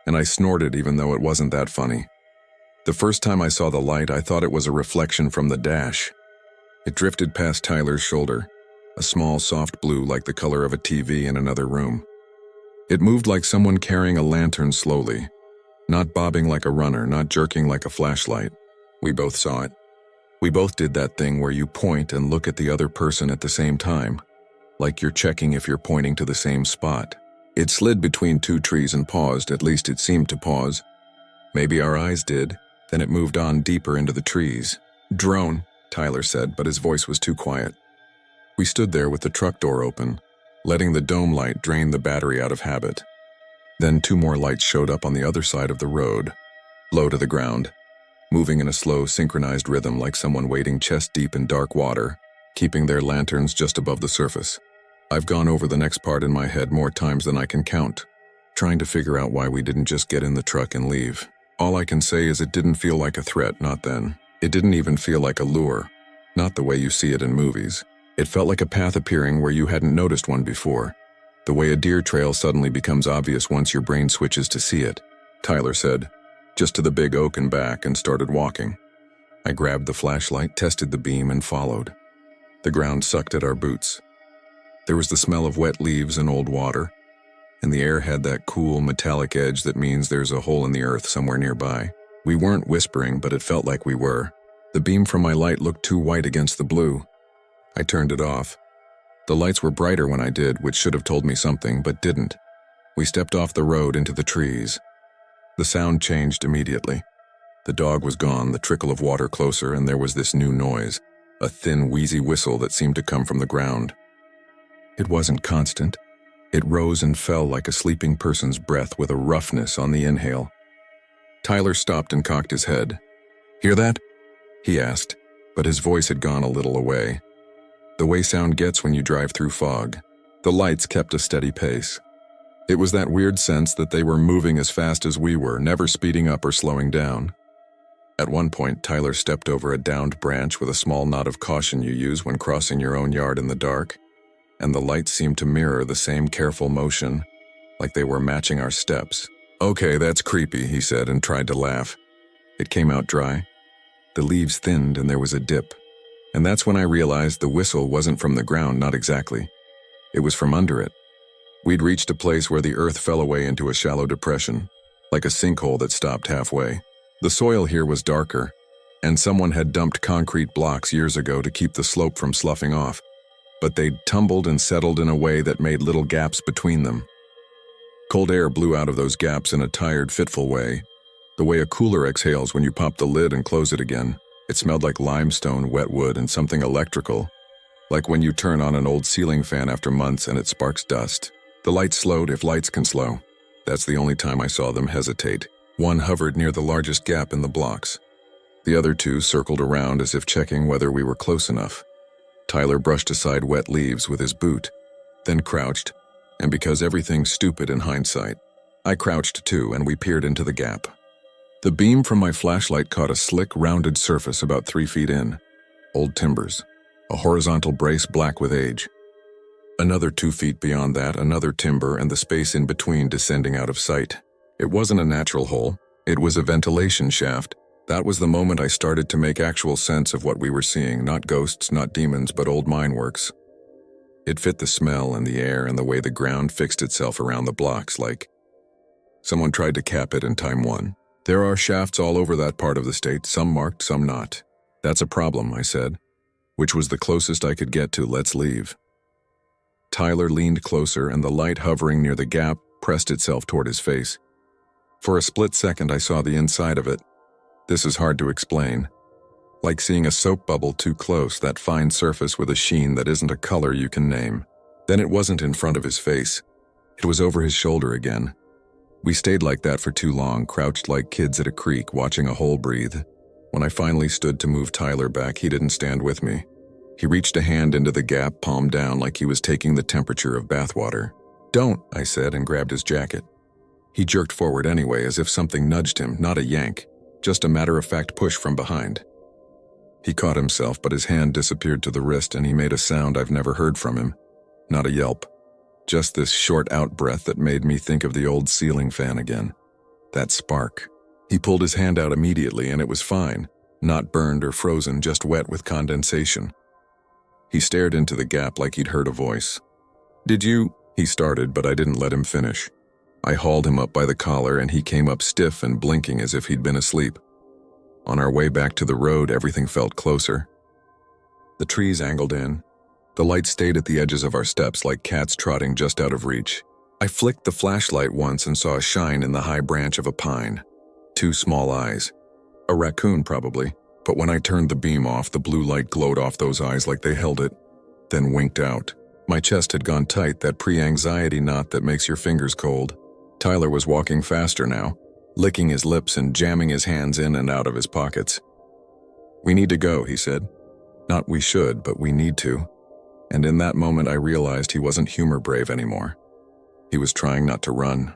and I snorted even though it wasn't that funny. The first time I saw the light, I thought it was a reflection from the dash. It drifted past Tyler's shoulder, a small soft blue like the color of a TV in another room. It moved like someone carrying a lantern slowly, not bobbing like a runner, not jerking like a flashlight. We both saw it. We both did that thing where you point and look at the other person at the same time, like you're checking if you're pointing to the same spot. It slid between 2 trees and paused, at least it seemed to pause. Maybe our eyes did, then it moved on deeper into the trees. Drone, Tyler said, but his voice was too quiet. We stood there with the truck door open, letting the dome light drain the battery out of habit. Then 2 more lights showed up on the other side of the road, low to the ground, moving in a slow, synchronized rhythm like someone wading chest-deep in dark water, keeping their lanterns just above the surface. I've gone over the next part in my head more times than I can count, trying to figure out why we didn't just get in the truck and leave. All I can say is it didn't feel like a threat, not then. It didn't even feel like a lure, not the way you see it in movies. It felt like a path appearing where you hadn't noticed one before. The way a deer trail suddenly becomes obvious once your brain switches to see it, Tyler said, just to the big oak and back, and started walking. I grabbed the flashlight, tested the beam, and followed. The ground sucked at our boots. There was the smell of wet leaves and old water, and the air had that cool, metallic edge that means there's a hole in the earth somewhere nearby. We weren't whispering, but it felt like we were. The beam from my light looked too white against the blue. I turned it off. The lights were brighter when I did, which should have told me something, but didn't. We stepped off the road into the trees. The sound changed immediately. The dog was gone, the trickle of water closer, and there was this new noise, a thin, wheezy whistle that seemed to come from the ground. It wasn't constant. It rose and fell like a sleeping person's breath with a roughness on the inhale. Tyler stopped and cocked his head. "Hear that?" he asked, but his voice had gone a little away. The way sound gets when you drive through fog. The lights kept a steady pace. It was that weird sense that they were moving as fast as we were, never speeding up or slowing down. At one point, Tyler stepped over a downed branch with a small nod of caution you use when crossing your own yard in the dark, and the lights seemed to mirror the same careful motion, like they were matching our steps. "Okay, that's creepy," he said and tried to laugh. It came out dry. The leaves thinned and there was a dip. And that's when I realized the whistle wasn't from the ground, not exactly. It was from under it. We'd reached a place where the earth fell away into a shallow depression, like a sinkhole that stopped halfway. The soil here was darker, and someone had dumped concrete blocks years ago to keep the slope from sloughing off, but they'd tumbled and settled in a way that made little gaps between them. Cold air blew out of those gaps in a tired, fitful way, the way a cooler exhales when you pop the lid and close it again. It smelled like limestone, wet wood, and something electrical, like when you turn on an old ceiling fan after months and it sparks dust. The lights slowed, if lights can slow. That's the only time I saw them hesitate. One hovered near the largest gap in the blocks. The other two circled around as if checking whether we were close enough. Tyler brushed aside wet leaves with his boot, then crouched, and because everything's stupid in hindsight, I crouched too and we peered into the gap. The beam from my flashlight caught a slick, rounded surface about 3 feet in. Old timbers. A horizontal brace black with age. Another 2 feet beyond that, another timber and the space in between descending out of sight. It wasn't a natural hole. It was a ventilation shaft. That was the moment I started to make actual sense of what we were seeing. Not ghosts, not demons, but old mine works. It fit the smell and the air and the way the ground fixed itself around the blocks, like someone tried to cap it in time one. There are shafts all over that part of the state, some marked, some not. That's a problem, I said, which was the closest I could get to "let's leave." Tyler leaned closer and the light hovering near the gap pressed itself toward his face. For a split second I saw the inside of it. This is hard to explain. Like seeing a soap bubble too close, that fine surface with a sheen that isn't a color you can name. Then it wasn't in front of his face. It was over his shoulder again. We stayed like that for too long, crouched like kids at a creek, watching a hole breathe. When I finally stood to move Tyler back, he didn't stand with me. He reached a hand into the gap, palm down, like he was taking the temperature of bathwater. "Don't," I said, and grabbed his jacket. He jerked forward anyway, as if something nudged him, not a yank, just a matter-of-fact push from behind. He caught himself, but his hand disappeared to the wrist and he made a sound I've never heard from him. Not a yelp. Just this short out-breath that made me think of the old ceiling fan again. That spark. He pulled his hand out immediately and it was fine. Not burned or frozen, just wet with condensation. He stared into the gap like he'd heard a voice. "Did you?" he started, but I didn't let him finish. I hauled him up by the collar and he came up stiff and blinking as if he'd been asleep. On our way back to the road, everything felt closer. The trees angled in. The light stayed at the edges of our steps like cats trotting just out of reach. I flicked the flashlight once and saw a shine in the high branch of a pine. 2 small eyes. A raccoon, probably. But when I turned the beam off, the blue light glowed off those eyes like they held it, then winked out. My chest had gone tight, that pre-anxiety knot that makes your fingers cold. Tyler was walking faster now, licking his lips and jamming his hands in and out of his pockets. "We need to go," he said. Not we should, but we need to. And in that moment I realized he wasn't humor brave anymore. He was trying not to run.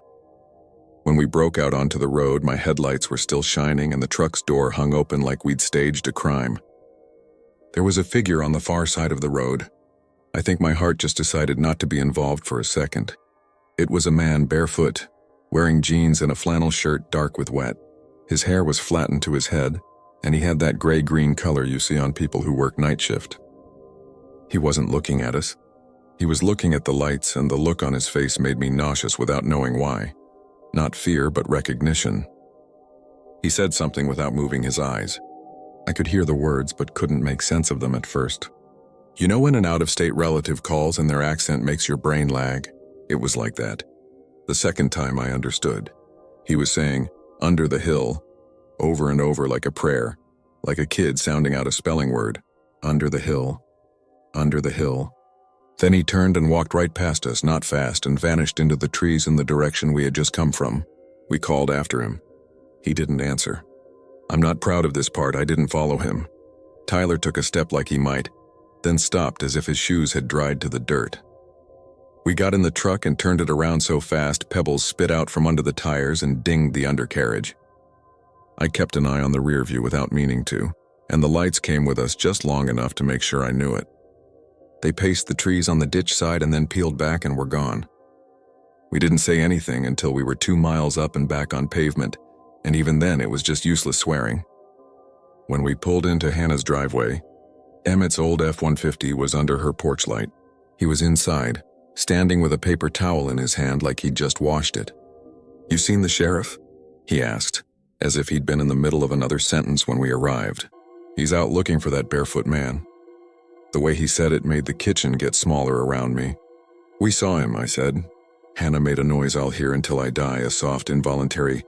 When we broke out onto the road, my headlights were still shining and the truck's door hung open like we'd staged a crime. There was a figure on the far side of the road. I think my heart just decided not to be involved for a second. It was a man barefoot, wearing jeans and a flannel shirt dark with wet. His hair was flattened to his head, and he had that gray-green color you see on people who work night shift. He wasn't looking at us. He was looking at the lights, and the look on his face made me nauseous without knowing why. Not fear, but recognition. He said something without moving his eyes. I could hear the words, but couldn't make sense of them at first. You know when an out-of-state relative calls and their accent makes your brain lag? It was like that. The second time I understood. He was saying, "under the hill," over and over like a prayer, like a kid sounding out a spelling word. Under the hill. Under the hill. Then he turned and walked right past us, not fast, and vanished into the trees in the direction we had just come from. We called after him. He didn't answer. I'm not proud of this part, I didn't follow him. Tyler took a step like he might, then stopped as if his shoes had dried to the dirt. We got in the truck and turned it around so fast pebbles spit out from under the tires and dinged the undercarriage. I kept an eye on the rear view without meaning to, and the lights came with us just long enough to make sure I knew it. They paced the trees on the ditch side and then peeled back and were gone. We didn't say anything until we were 2 miles up and back on pavement, and even then it was just useless swearing. When we pulled into Hannah's driveway, Emmett's old F-150 was under her porch light. He was inside, standing with a paper towel in his hand like he'd just washed it. "You seen the sheriff?" he asked, as if he'd been in the middle of another sentence when we arrived. "He's out looking for that barefoot man." The way he said it made the kitchen get smaller around me. "We saw him," I said. Hannah made a noise I'll hear until I die, a soft, involuntary,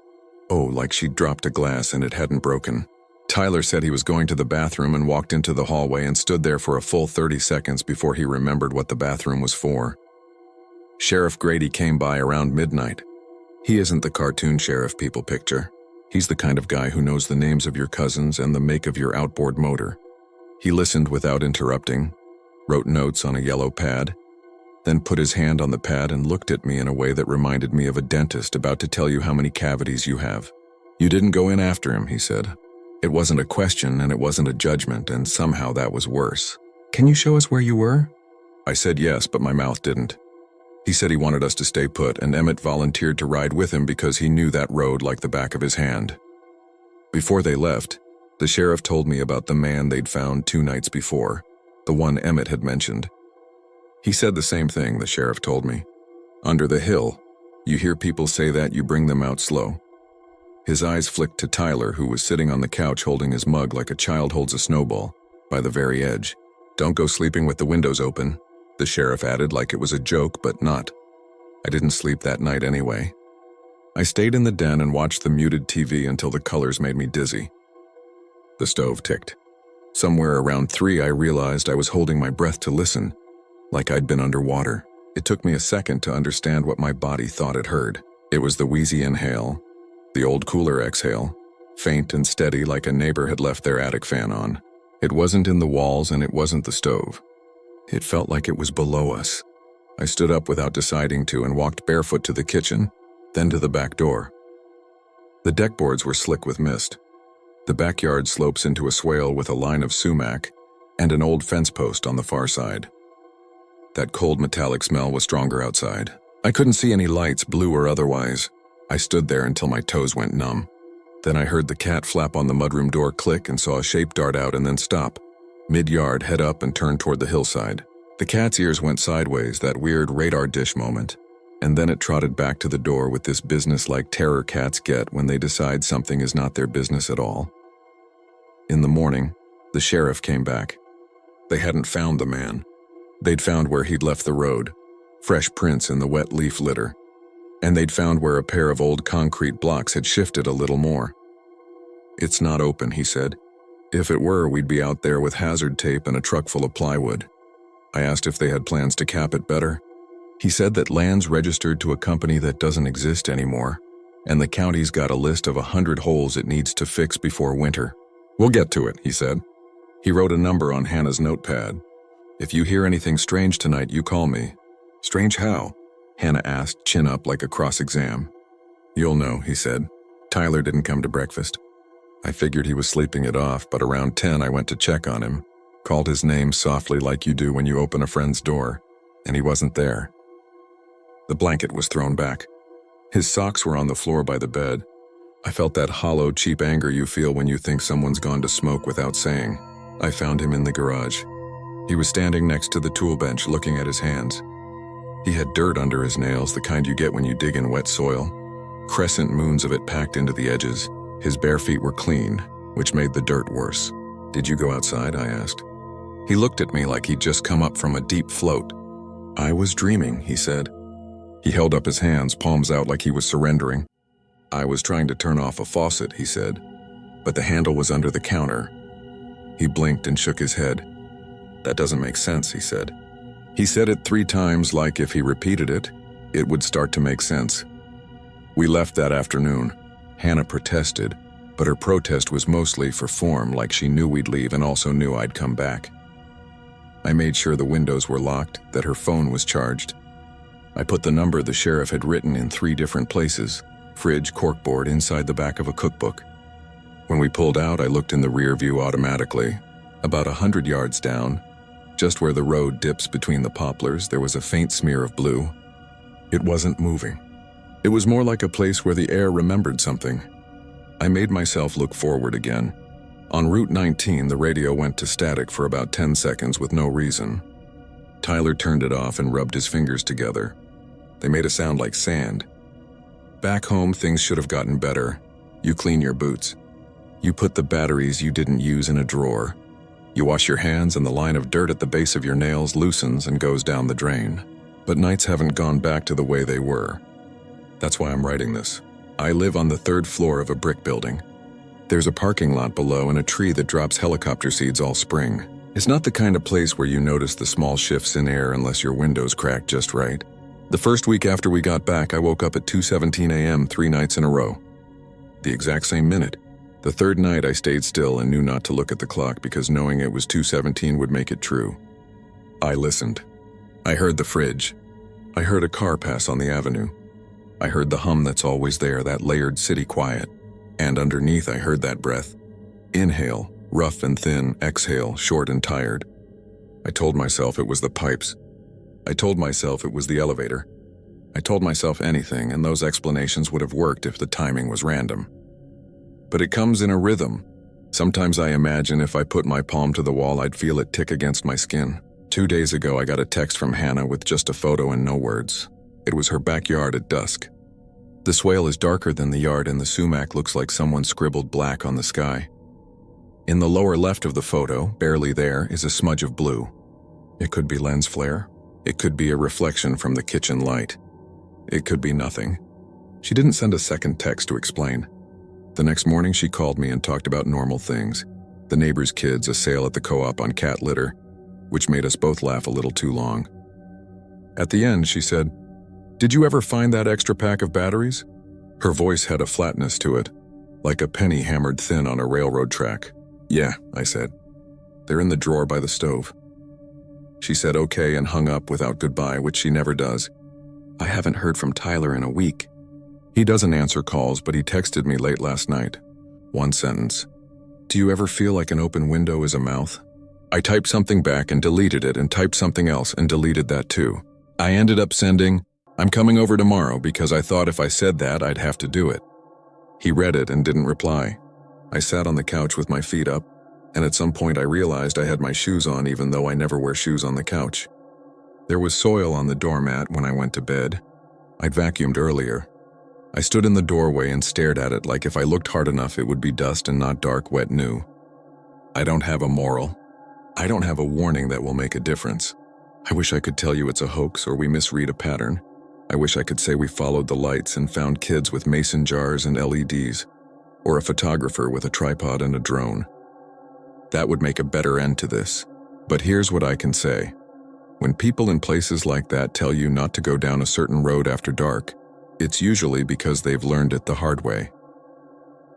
"oh," like she'd dropped a glass and it hadn't broken. Tyler said he was going to the bathroom and walked into the hallway and stood there for a full 30 seconds before he remembered what the bathroom was for. Sheriff Grady came by around midnight. He isn't the cartoon sheriff people picture. He's the kind of guy who knows the names of your cousins and the make of your outboard motor. He listened without interrupting, wrote notes on a yellow pad, then put his hand on the pad and looked at me in a way that reminded me of a dentist about to tell you how many cavities you have. "You didn't go in after him," he said. It wasn't a question and it wasn't a judgment, and somehow that was worse. "Can you show us where you were?" I said yes, but my mouth didn't. He said he wanted us to stay put, and Emmett volunteered to ride with him because he knew that road like the back of his hand. Before they left, the sheriff told me about the man they'd found 2 nights before, the one Emmett had mentioned. He said the same thing, the sheriff told me. "Under the hill, you hear people say that you bring them out slow." His eyes flicked to Tyler, who was sitting on the couch holding his mug like a child holds a snowball, by the very edge. "Don't go sleeping with the windows open," the sheriff added like it was a joke, but not. I didn't sleep that night anyway. I stayed in the den and watched the muted TV until the colors made me dizzy. The stove ticked. Somewhere around 3, I realized I was holding my breath to listen, like I'd been underwater. It took me a second to understand what my body thought it heard. It was the wheezy inhale, the old cooler exhale, faint and steady like a neighbor had left their attic fan on. It wasn't in the walls and it wasn't the stove. It felt like it was below us. I stood up without deciding to and walked barefoot to the kitchen, then to the back door. The deck boards were slick with mist. The backyard slopes into a swale with a line of sumac and an old fence post on the far side. That cold metallic smell was stronger outside. I couldn't see any lights, blue or otherwise. I stood there until my toes went numb. Then I heard the cat flap on the mudroom door click and saw a shape dart out and then stop, mid-yard, head up and turn toward the hillside. The cat's ears went sideways, that weird radar dish moment, and then it trotted back to the door with this business-like terror cats get when they decide something is not their business at all. In the morning, the sheriff came back. They hadn't found the man. They'd found where he'd left the road, fresh prints in the wet leaf litter, and they'd found where a pair of old concrete blocks had shifted a little more. "It's not open," he said. "If it were, we'd be out there with hazard tape and a truck full of plywood." I asked if they had plans to cap it better. He said that land's registered to a company that doesn't exist anymore, and the county's got a list of 100 holes it needs to fix before winter. "We'll get to it," he said. He wrote a number on Hannah's notepad. "If you hear anything strange tonight, you call me." "Strange how?" Hannah asked, chin up like a cross-exam. "You'll know," he said. "Tyler didn't come to breakfast." I figured he was sleeping it off, but around 10 I went to check on him, called his name softly like you do when you open a friend's door, and he wasn't there. The blanket was thrown back. His socks were on the floor by the bed. I felt that hollow, cheap anger you feel when you think someone's gone to smoke without saying. I found him in the garage. He was standing next to the tool bench looking at his hands. He had dirt under his nails, the kind you get when you dig in wet soil. Crescent moons of it packed into the edges. His bare feet were clean, which made the dirt worse. "Did you go outside?" I asked. He looked at me like he'd just come up from a deep float. "I was dreaming," he said. He held up his hands, palms out like he was surrendering. "I was trying to turn off a faucet," he said, "but the handle was under the counter." He blinked and shook his head. "That doesn't make sense," he said. He said it 3 times like if he repeated it, it would start to make sense. We left that afternoon. Hannah protested, but her protest was mostly for form, like she knew we'd leave and also knew I'd come back. I made sure the windows were locked, that her phone was charged. I put the number the sheriff had written in 3 different places: fridge, corkboard, inside the back of a cookbook. When we pulled out, I looked in the rear view automatically. About 100 yards down, just where the road dips between the poplars, there was a faint smear of blue. It wasn't moving. It was more like a place where the air remembered something. I made myself look forward again. On Route 19, the radio went to static for about 10 seconds with no reason. Tyler turned it off and rubbed his fingers together. They made a sound like sand. Back home, things should have gotten better. You clean your boots. You put the batteries you didn't use in a drawer. You wash your hands and the line of dirt at the base of your nails loosens and goes down the drain. But nights haven't gone back to the way they were. That's why I'm writing this. I live on the 3rd floor of a brick building. There's a parking lot below and a tree that drops helicopter seeds all spring. It's not the kind of place where you notice the small shifts in air unless your window's cracked just right. The first week after we got back, I woke up at 2:17 a.m. 3 nights in a row. The exact same minute. The 3rd night I stayed still and knew not to look at the clock because knowing it was 2:17 would make it true. I listened. I heard the fridge. I heard a car pass on the avenue. I heard the hum that's always there, that layered city quiet. And underneath I heard that breath. Inhale, rough and thin, exhale, short and tired. I told myself it was the pipes. I told myself it was the elevator. I told myself anything, and those explanations would have worked if the timing was random. But it comes in a rhythm. Sometimes I imagine if I put my palm to the wall, I'd feel it tick against my skin. 2 days ago, I got a text from Hannah with just a photo and no words. It was her backyard at dusk. The swale is darker than the yard and the sumac looks like someone scribbled black on the sky. In the lower left of the photo, barely there, is a smudge of blue. It could be lens flare. It could be a reflection from the kitchen light. It could be nothing. She didn't send a second text to explain. The next morning she called me and talked about normal things. The neighbor's kids, a sale at the co-op on cat litter, which made us both laugh a little too long. At the end, she said, "Did you ever find that extra pack of batteries?" Her voice had a flatness to it, like a penny hammered thin on a railroad track. "Yeah," I said. "They're in the drawer by the stove." She said okay and hung up without goodbye, which she never does. I haven't heard from Tyler in a week. He doesn't answer calls, but he texted me late last night. One sentence. "Do you ever feel like an open window is a mouth?" I typed something back and deleted it and typed something else and deleted that too. I ended up sending, "I'm coming over tomorrow," because I thought if I said that, I'd have to do it. He read it and didn't reply. I sat on the couch with my feet up, and at some point I realized I had my shoes on even though I never wear shoes on the couch. There was soil on the doormat when I went to bed. I'd vacuumed earlier. I stood in the doorway and stared at it like if I looked hard enough it would be dust and not dark, wet new. I don't have a moral. I don't have a warning that will make a difference. I wish I could tell you it's a hoax or we misread a pattern. I wish I could say we followed the lights and found kids with mason jars and LEDs, or a photographer with a tripod and a drone. That would make a better end to this. But here's what I can say. When people in places like that tell you not to go down a certain road after dark, it's usually because they've learned it the hard way.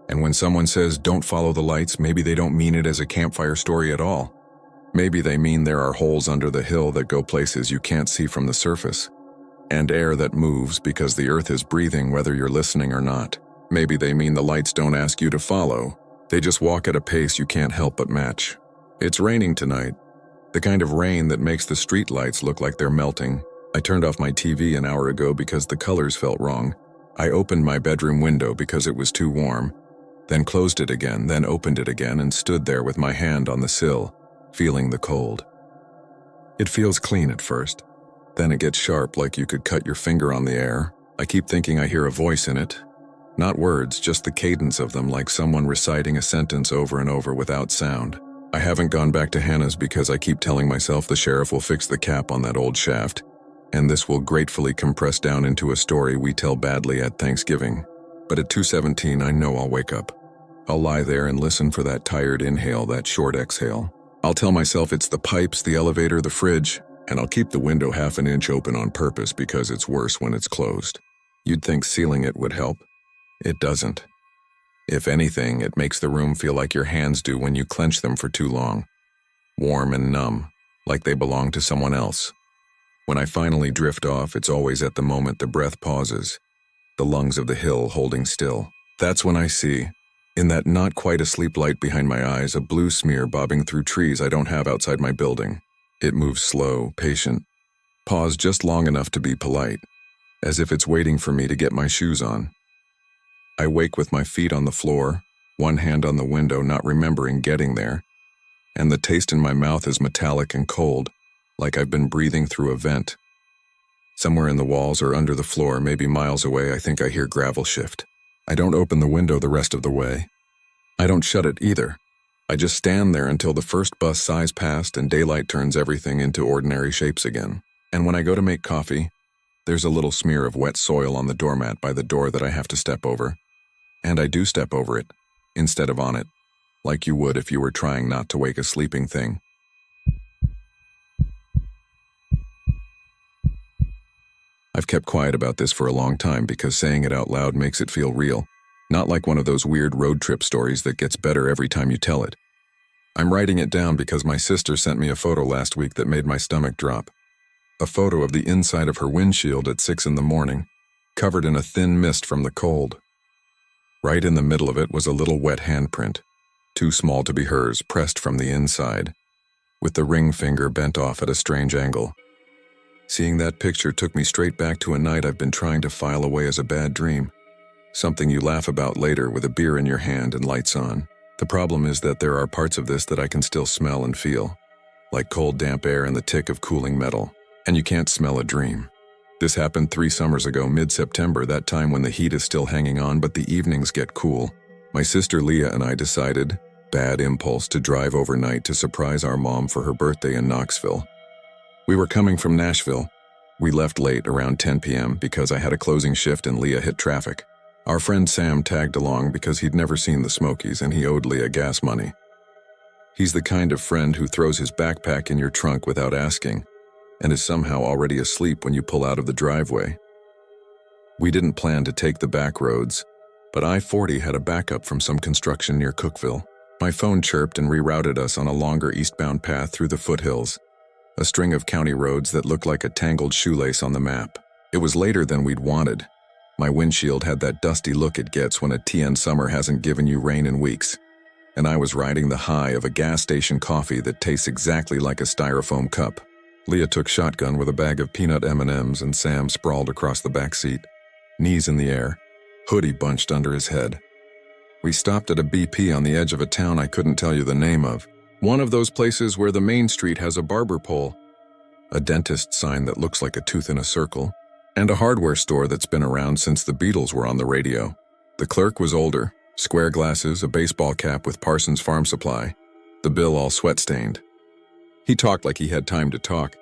And when someone says don't follow the lights, maybe they don't mean it as a campfire story at all. Maybe they mean there are holes under the hill that go places you can't see from the surface, and air that moves because the earth is breathing whether you're listening or not. Maybe they mean the lights don't ask you to follow. They just walk at a pace you can't help but match. It's raining tonight. The kind of rain that makes the street lights look like they're melting. I turned off my TV an hour ago because the colors felt wrong. I opened my bedroom window because it was too warm, then closed it again, then opened it again and stood there with my hand on the sill, feeling the cold. It feels clean at first. Then it gets sharp like you could cut your finger on the air. I keep thinking I hear a voice in it. Not words, just the cadence of them, like someone reciting a sentence over and over without sound. I haven't gone back to Hannah's because I keep telling myself the sheriff will fix the cap on that old shaft, and this will gratefully compress down into a story we tell badly at Thanksgiving. But at 2:17, I know I'll wake up. I'll lie there and listen for that tired inhale, that short exhale. I'll tell myself it's the pipes, the elevator, the fridge, and I'll keep the window half an inch open on purpose because it's worse when it's closed. You'd think sealing it would help. It doesn't. If anything, it makes the room feel like your hands do when you clench them for too long. Warm and numb, like they belong to someone else. When I finally drift off, it's always at the moment the breath pauses, the lungs of the hill holding still. That's when I see, in that not quite asleep light behind my eyes, a blue smear bobbing through trees I don't have outside my building. It moves slow, patient, pause just long enough to be polite, as if it's waiting for me to get my shoes on. I wake with my feet on the floor, one hand on the window, not remembering getting there, and the taste in my mouth is metallic and cold, like I've been breathing through a vent. Somewhere in the walls or under the floor, maybe miles away, I think I hear gravel shift. I don't open the window the rest of the way. I don't shut it either. I just stand there until the first bus sighs past and daylight turns everything into ordinary shapes again. And when I go to make coffee, there's a little smear of wet soil on the doormat by the door that I have to step over. And I do step over it, instead of on it, like you would if you were trying not to wake a sleeping thing. I've kept quiet about this for a long time because saying it out loud makes it feel real, not like one of those weird road trip stories that gets better every time you tell it. I'm writing it down because my sister sent me a photo last week that made my stomach drop. A photo of the inside of her windshield at 6 in the morning, covered in a thin mist from the cold. Right in the middle of it was a little wet handprint, too small to be hers, pressed from the inside, with the ring finger bent off at a strange angle. Seeing that picture took me straight back to a night I've been trying to file away as a bad dream. Something you laugh about later with a beer in your hand and lights on. The problem is that there are parts of this that I can still smell and feel, like cold damp air and the tick of cooling metal. And you can't smell a dream. This happened 3 summers ago, mid-September, that time when the heat is still hanging on but the evenings get cool. My sister Leah and I decided, bad impulse, to drive overnight to surprise our mom for her birthday in Knoxville. We were coming from Nashville. We left late, around 10 p.m., because I had a closing shift and Leah hit traffic. Our friend Sam tagged along because he'd never seen the Smokies and he owed Leah gas money. He's the kind of friend who throws his backpack in your trunk without asking, and is somehow already asleep when you pull out of the driveway. We didn't plan to take the back roads, but I-40 had a backup from some construction near Cookeville. My phone chirped and rerouted us on a longer eastbound path through the foothills, a string of county roads that looked like a tangled shoelace on the map. It was later than we'd wanted. My windshield had that dusty look it gets when a TN summer hasn't given you rain in weeks, and I was riding the high of a gas station coffee that tastes exactly like a styrofoam cup. Leah took shotgun with a bag of peanut M&Ms and Sam sprawled across the back seat, knees in the air, hoodie bunched under his head. We stopped at a BP on the edge of a town I couldn't tell you the name of. One of those places where the main street has a barber pole, a dentist sign that looks like a tooth in a circle, and a hardware store that's been around since the Beatles were on the radio. The clerk was older, square glasses, a baseball cap with Parsons Farm Supply, the bill all sweat-stained. He talked like he had time to talk.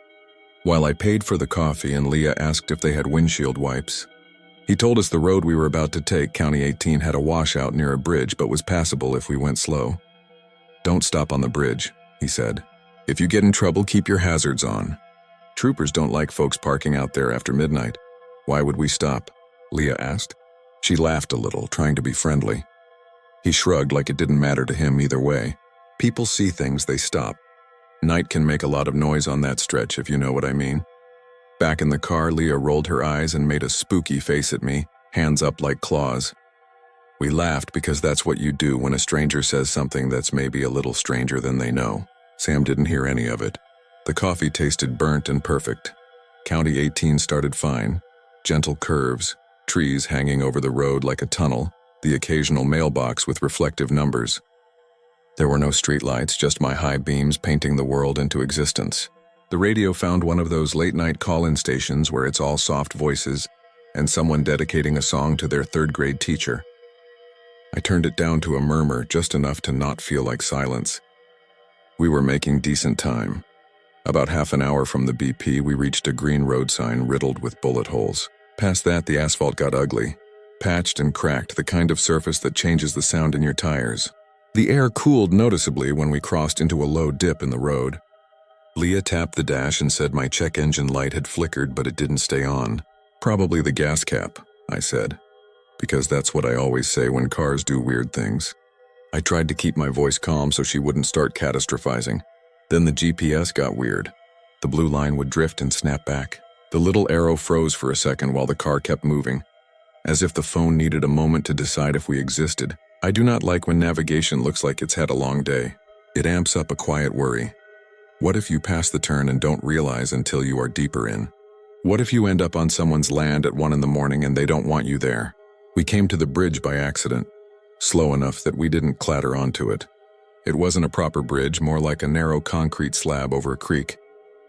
While I paid for the coffee and Leah asked if they had windshield wipes, he told us the road we were about to take, County 18, had a washout near a bridge but was passable if we went slow. "Don't stop on the bridge," he said. "If you get in trouble, keep your hazards on. Troopers don't like folks parking out there after midnight." "Why would we stop?" Leah asked. She laughed a little, trying to be friendly. He shrugged like it didn't matter to him either way. People see things, they stop. Night can make a lot of noise on that stretch, if you know what I mean. Back in the car, Leah rolled her eyes and made a spooky face at me, hands up like claws. We laughed because that's what you do when a stranger says something that's maybe a little stranger than they know. Sam didn't hear any of it. The coffee tasted burnt and perfect. County 18 started fine. Gentle curves, trees hanging over the road like a tunnel, the occasional mailbox with reflective numbers. There were no streetlights, just my high beams painting the world into existence. The radio found one of those late-night call-in stations where it's all soft voices and someone dedicating a song to their third-grade teacher. I turned it down to a murmur, just enough to not feel like silence. We were making decent time. About half an hour from the BP, we reached a green road sign riddled with bullet holes. Past that, the asphalt got ugly, patched and cracked, the kind of surface that changes the sound in your tires. The air cooled noticeably when we crossed into a low dip in the road. Leah tapped the dash and said my check engine light had flickered, but it didn't stay on. "Probably the gas cap," I said, because that's what I always say when cars do weird things. I tried to keep my voice calm so she wouldn't start catastrophizing. Then the GPS got weird. The blue line would drift and snap back. The little arrow froze for a second while the car kept moving, as if the phone needed a moment to decide if we existed. I do not like when navigation looks like it's had a long day. It amps up a quiet worry. What if you pass the turn and don't realize until you are deeper in? What if you end up on someone's land at 1 a.m. and they don't want you there? We came to the bridge by accident, slow enough that we didn't clatter onto it. It wasn't a proper bridge, more like a narrow concrete slab over a creek,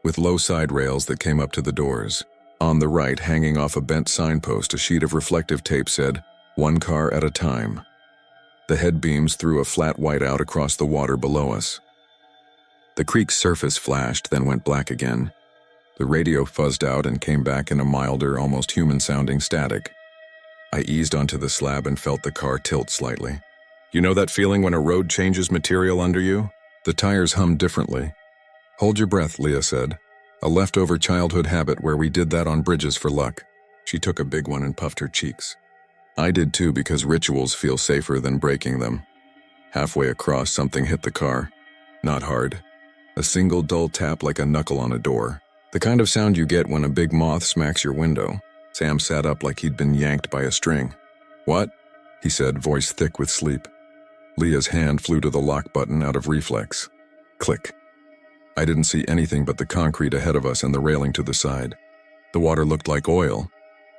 with low side rails that came up to the doors. On the right, hanging off a bent signpost, a sheet of reflective tape said, "One car at a time." The head beams threw a flat whiteout across the water below us. The creek's surface flashed, then went black again. The radio fuzzed out and came back in a milder, almost human-sounding static. I eased onto the slab and felt the car tilt slightly. You know that feeling when a road changes material under you? The tires hummed differently. Hold your breath, Leah said. A leftover childhood habit where we did that on bridges for luck. She took a big one and puffed her cheeks. I did too, because rituals feel safer than breaking them. Halfway across, something hit the car. Not hard. A single dull tap like a knuckle on a door. The kind of sound you get when a big moth smacks your window. Sam sat up like he'd been yanked by a string. What? He said, voice thick with sleep. Leah's hand flew to the lock button out of reflex. Click. I didn't see anything but the concrete ahead of us and the railing to the side. The water looked like oil.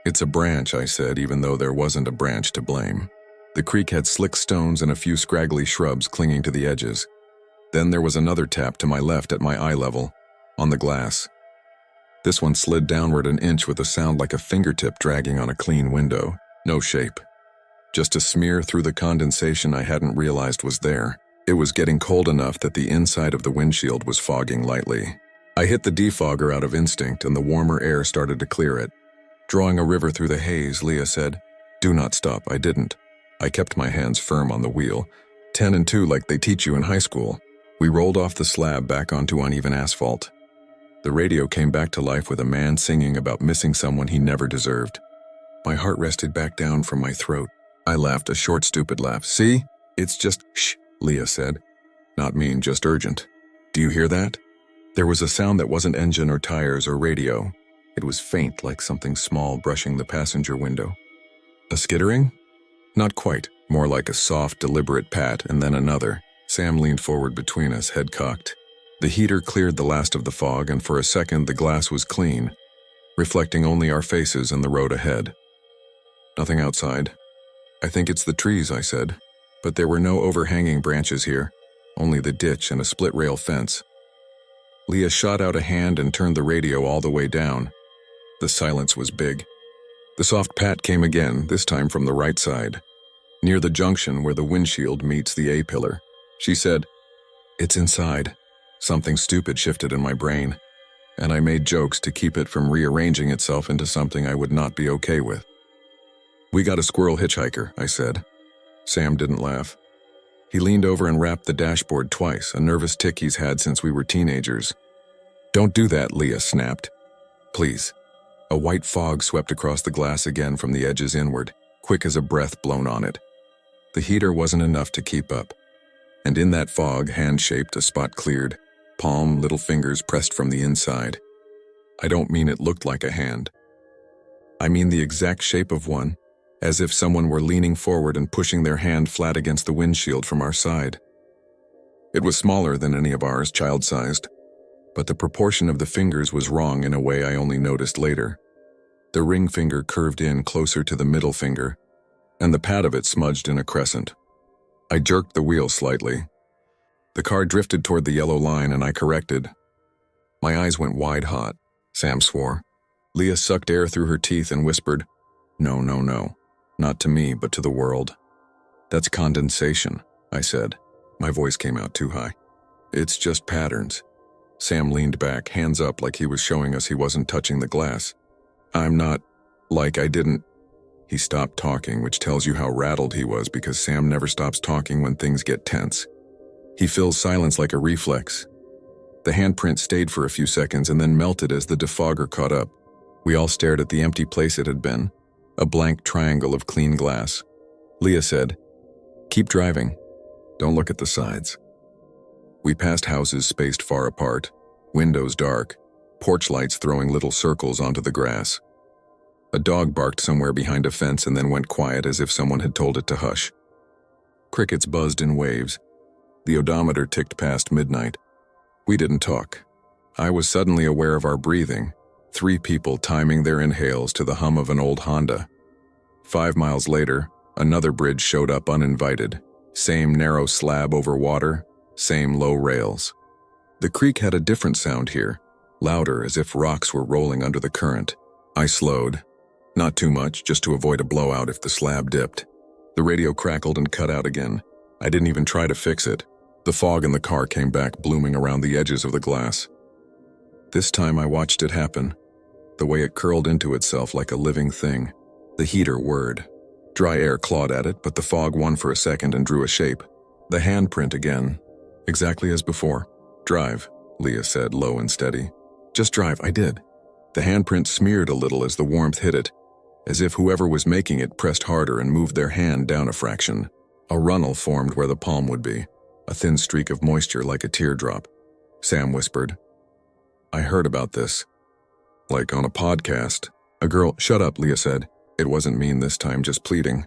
It's a branch, I said, even though there wasn't a branch to blame. The creek had slick stones and a few scraggly shrubs clinging to the edges. Then there was another tap to my left at my eye level, on the glass. This one slid downward an inch with a sound like a fingertip dragging on a clean window. No shape. Just a smear through the condensation I hadn't realized was there. It was getting cold enough that the inside of the windshield was fogging lightly. I hit the defogger out of instinct and the warmer air started to clear it. Drawing a river through the haze, Leah said, "Do not stop." I didn't. I kept my hands firm on the wheel. 10 and 2 like they teach you in high school. We rolled off the slab back onto uneven asphalt. The radio came back to life with a man singing about missing someone he never deserved. My heart rested back down from my throat. I laughed a short, stupid laugh. "See? It's just shh," Leah said. Not mean, just urgent. Do you hear that? There was a sound that wasn't engine or tires or radio. It was faint, like something small brushing the passenger window. A skittering? Not quite. More like a soft, deliberate pat, and then another. Sam leaned forward between us, head cocked. The heater cleared the last of the fog, and for a second the glass was clean, reflecting only our faces and the road ahead. Nothing outside. "I think it's the trees," I said. But there were no overhanging branches here, only the ditch and a split-rail fence. Leah shot out a hand and turned the radio all the way down. The silence was big. The soft pat came again, this time from the right side, near the junction where the windshield meets the A-pillar. She said, "It's inside." Something stupid shifted in my brain, and I made jokes to keep it from rearranging itself into something I would not be okay with. "We got a squirrel hitchhiker," I said. Sam didn't laugh. He leaned over and rapped the dashboard twice, a nervous tic he's had since we were teenagers. "Don't do that," Leah snapped. "Please." A white fog swept across the glass again from the edges inward, quick as a breath blown on it. The heater wasn't enough to keep up, and in that fog, hand-shaped, a spot cleared, palm, little fingers pressed from the inside. I don't mean it looked like a hand. I mean the exact shape of one, as if someone were leaning forward and pushing their hand flat against the windshield from our side. It was smaller than any of ours, child-sized, but the proportion of the fingers was wrong in a way I only noticed later. The ring finger curved in closer to the middle finger, and the pad of it smudged in a crescent. I jerked the wheel slightly. The car drifted toward the yellow line, and I corrected. My eyes went wide-hot. Sam swore. Leah sucked air through her teeth and whispered, "No, no, no. Not to me, but to the world." "That's condensation," I said. My voice came out too high. "It's just patterns." Sam leaned back, hands up like he was showing us he wasn't touching the glass. "I'm not, like I didn't." He stopped talking, which tells you how rattled he was because Sam never stops talking when things get tense. He fills silence like a reflex. The handprint stayed for a few seconds and then melted as the defogger caught up. We all stared at the empty place it had been, a blank triangle of clean glass. Leah said, "Keep driving. Don't look at the sides." We passed houses spaced far apart, windows dark, porch lights throwing little circles onto the grass. A dog barked somewhere behind a fence and then went quiet as if someone had told it to hush. Crickets buzzed in waves. The odometer ticked past midnight. We didn't talk. I was suddenly aware of our breathing, 3 people timing their inhales to the hum of an old Honda. 5 miles later, another bridge showed up uninvited. Same narrow slab over water, same low rails. The creek had a different sound here, louder as if rocks were rolling under the current. I slowed. Not too much, just to avoid a blowout if the slab dipped. The radio crackled and cut out again. I didn't even try to fix it. The fog in the car came back blooming around the edges of the glass. This time I watched it happen, the way it curled into itself like a living thing. The heater whirred. Dry air clawed at it, but the fog won for a second and drew a shape. The handprint again, exactly as before. "Drive," Leah said, low and steady. "Just drive," I did. The handprint smeared a little as the warmth hit it, as if whoever was making it pressed harder and moved their hand down a fraction. A runnel formed where the palm would be, a thin streak of moisture like a teardrop. Sam whispered. "I heard about this. Like on a podcast." A girl, "Shut up," Leah said. It wasn't mean this time, just pleading.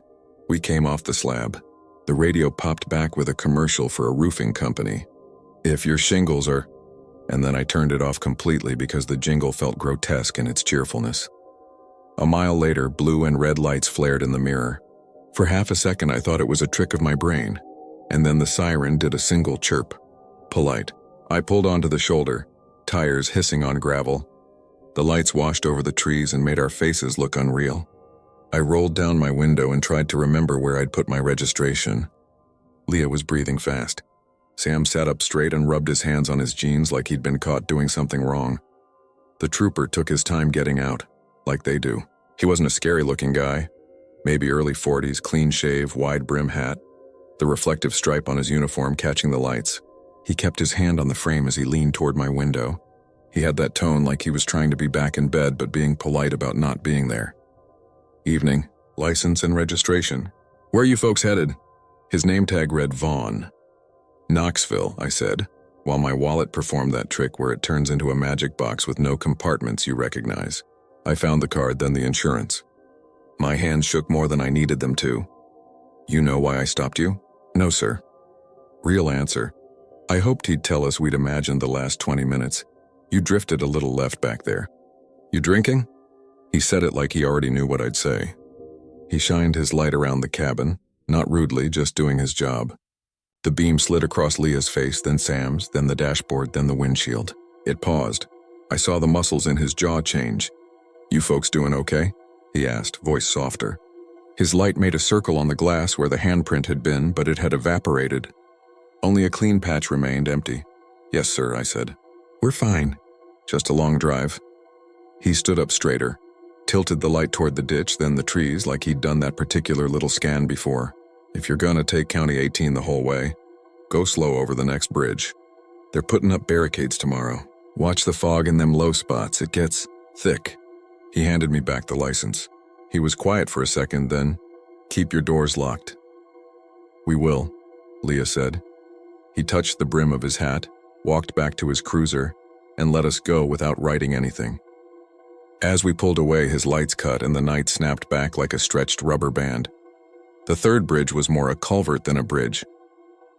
We came off the slab. The radio popped back with a commercial for a roofing company. "If your shingles are..." And then I turned it off completely because the jingle felt grotesque in its cheerfulness. A mile later, blue and red lights flared in the mirror. For half a second I thought it was a trick of my brain, and then the siren did a single chirp. Polite. I pulled onto the shoulder, tires hissing on gravel. The lights washed over the trees and made our faces look unreal. I rolled down my window and tried to remember where I'd put my registration. Leah was breathing fast. Sam sat up straight and rubbed his hands on his jeans like he'd been caught doing something wrong. The trooper took his time getting out, like they do. He wasn't a scary-looking guy. Maybe early 40s, clean shave, wide brim hat, the reflective stripe on his uniform catching the lights. He kept his hand on the frame as he leaned toward my window. He had that tone like he was trying to be back in bed but being polite about not being there. "Evening. License and registration. Where are you folks headed?" His name tag read Vaughn. "Knoxville," I said, while my wallet performed that trick where it turns into a magic box with no compartments you recognize. I found the card, then the insurance. My hands shook more than I needed them to. "You know why I stopped you?" "No, sir." Real answer. I hoped he'd tell us we'd imagined the last 20 minutes. "You drifted a little left back there." "You drinking?" He said it like he already knew what I'd say. He shined his light around the cabin, not rudely, just doing his job. The beam slid across Leah's face, then Sam's, then the dashboard, then the windshield. It paused. I saw the muscles in his jaw change. "You folks doing okay?" he asked, voice softer. His light made a circle on the glass where the handprint had been, but it had evaporated. Only a clean patch remained empty. "Yes, sir," I said. "We're fine. Just a long drive." He stood up straighter, tilted the light toward the ditch, then the trees, like he'd done that particular little scan before. "If you're gonna take County 18 the whole way, go slow over the next bridge. They're putting up barricades tomorrow. Watch the fog in them low spots. It gets thick." He handed me back the license. He was quiet for a second, then, "Keep your doors locked." "We will," Leah said. He touched the brim of his hat, walked back to his cruiser, and let us go without writing anything. As we pulled away, his lights cut and the night snapped back like a stretched rubber band. The third bridge was more a culvert than a bridge.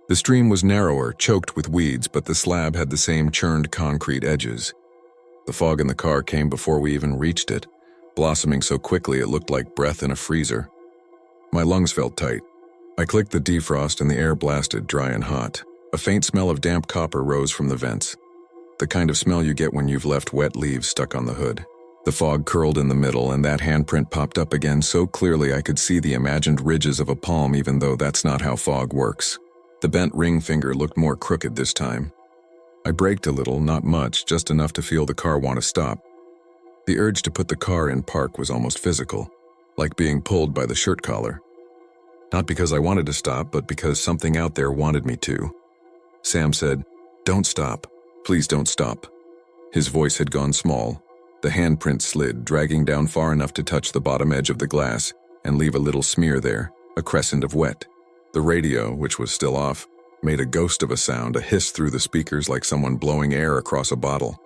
The stream was narrower, choked with weeds, but the slab had the same churned concrete edges. The fog in the car came before we even reached it, blossoming so quickly it looked like breath in a freezer. My lungs felt tight. I clicked the defrost and the air blasted, dry and hot. A faint smell of damp copper rose from the vents, the kind of smell you get when you've left wet leaves stuck on the hood. The fog curled in the middle, and that handprint popped up again so clearly I could see the imagined ridges of a palm, even though that's not how fog works. The bent ring finger looked more crooked this time. I braked a little, not much, just enough to feel the car want to stop. The urge to put the car in park was almost physical, like being pulled by the shirt collar. Not because I wanted to stop, but because something out there wanted me to. Sam said, "Don't stop. Please don't stop." His voice had gone small. The handprint slid, dragging down far enough to touch the bottom edge of the glass and leave a little smear there, a crescent of wet. The radio, which was still off, made a ghost of a sound, a hiss through the speakers like someone blowing air across a bottle.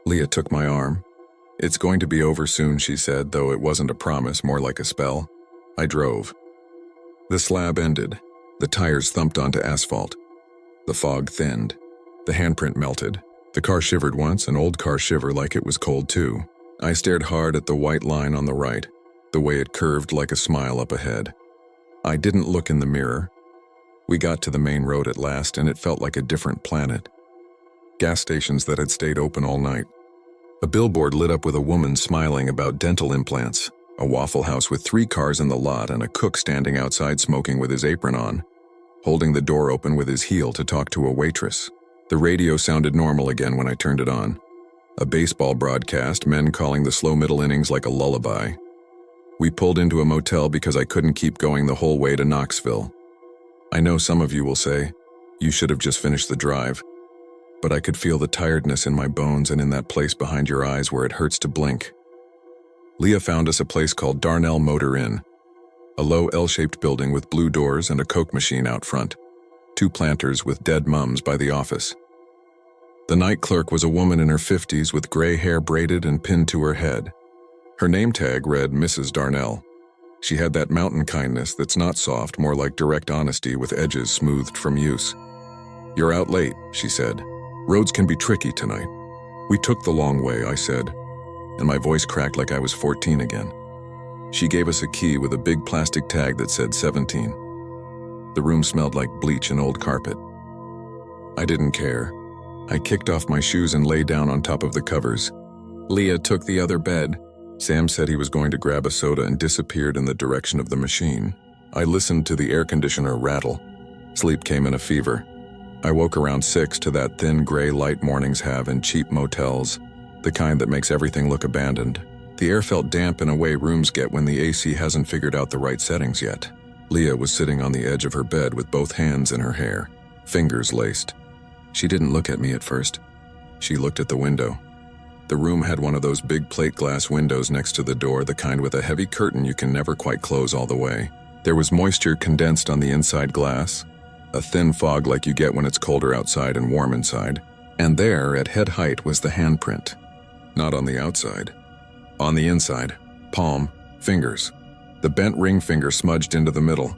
Leah took my arm. "It's going to be over soon," she said, though it wasn't a promise, more like a spell. I drove. The slab ended. The tires thumped onto asphalt. The fog thinned. The handprint melted. The car shivered once, an old car shiver like it was cold too. I stared hard at the white line on the right, the way it curved like a smile up ahead. I didn't look in the mirror. We got to the main road at last, and it felt like a different planet. Gas stations that had stayed open all night. A billboard lit up with a woman smiling about dental implants, a Waffle House with 3 cars in the lot, and a cook standing outside smoking with his apron on, holding the door open with his heel to talk to a waitress. The radio sounded normal again when I turned it on. A baseball broadcast, men calling the slow middle innings like a lullaby. We pulled into a motel because I couldn't keep going the whole way to Knoxville. I know some of you will say, "You should have just finished the drive." But I could feel the tiredness in my bones and in that place behind your eyes where it hurts to blink. Leah found us a place called Darnell Motor Inn, a low L-shaped building with blue doors and a Coke machine out front. 2 planters with dead mums by the office. The night clerk was a woman in her 50s with gray hair braided and pinned to her head. Her name tag read Mrs. Darnell. She had that mountain kindness that's not soft, more like direct honesty with edges smoothed from use. "You're out late," she said. "Roads can be tricky tonight." "We took the long way," I said, and my voice cracked like I was 14 again. She gave us a key with a big plastic tag that said 17. The room smelled like bleach and old carpet. I didn't care. I kicked off my shoes and lay down on top of the covers. Leah took the other bed. Sam said he was going to grab a soda and disappeared in the direction of the machine. I listened to the air conditioner rattle. Sleep came in a fever. I woke around 6 to that thin gray light mornings have in cheap motels, the kind that makes everything look abandoned. The air felt damp in a way rooms get when the AC hasn't figured out the right settings yet. Leah was sitting on the edge of her bed with both hands in her hair, fingers laced. She didn't look at me at first. She looked at the window. The room had one of those big plate glass windows next to the door, the kind with a heavy curtain you can never quite close all the way. There was moisture condensed on the inside glass, a thin fog like you get when it's colder outside and warm inside. And there, at head height, was the handprint. Not on the outside. On the inside. Palm, fingers. The bent ring finger smudged into the middle.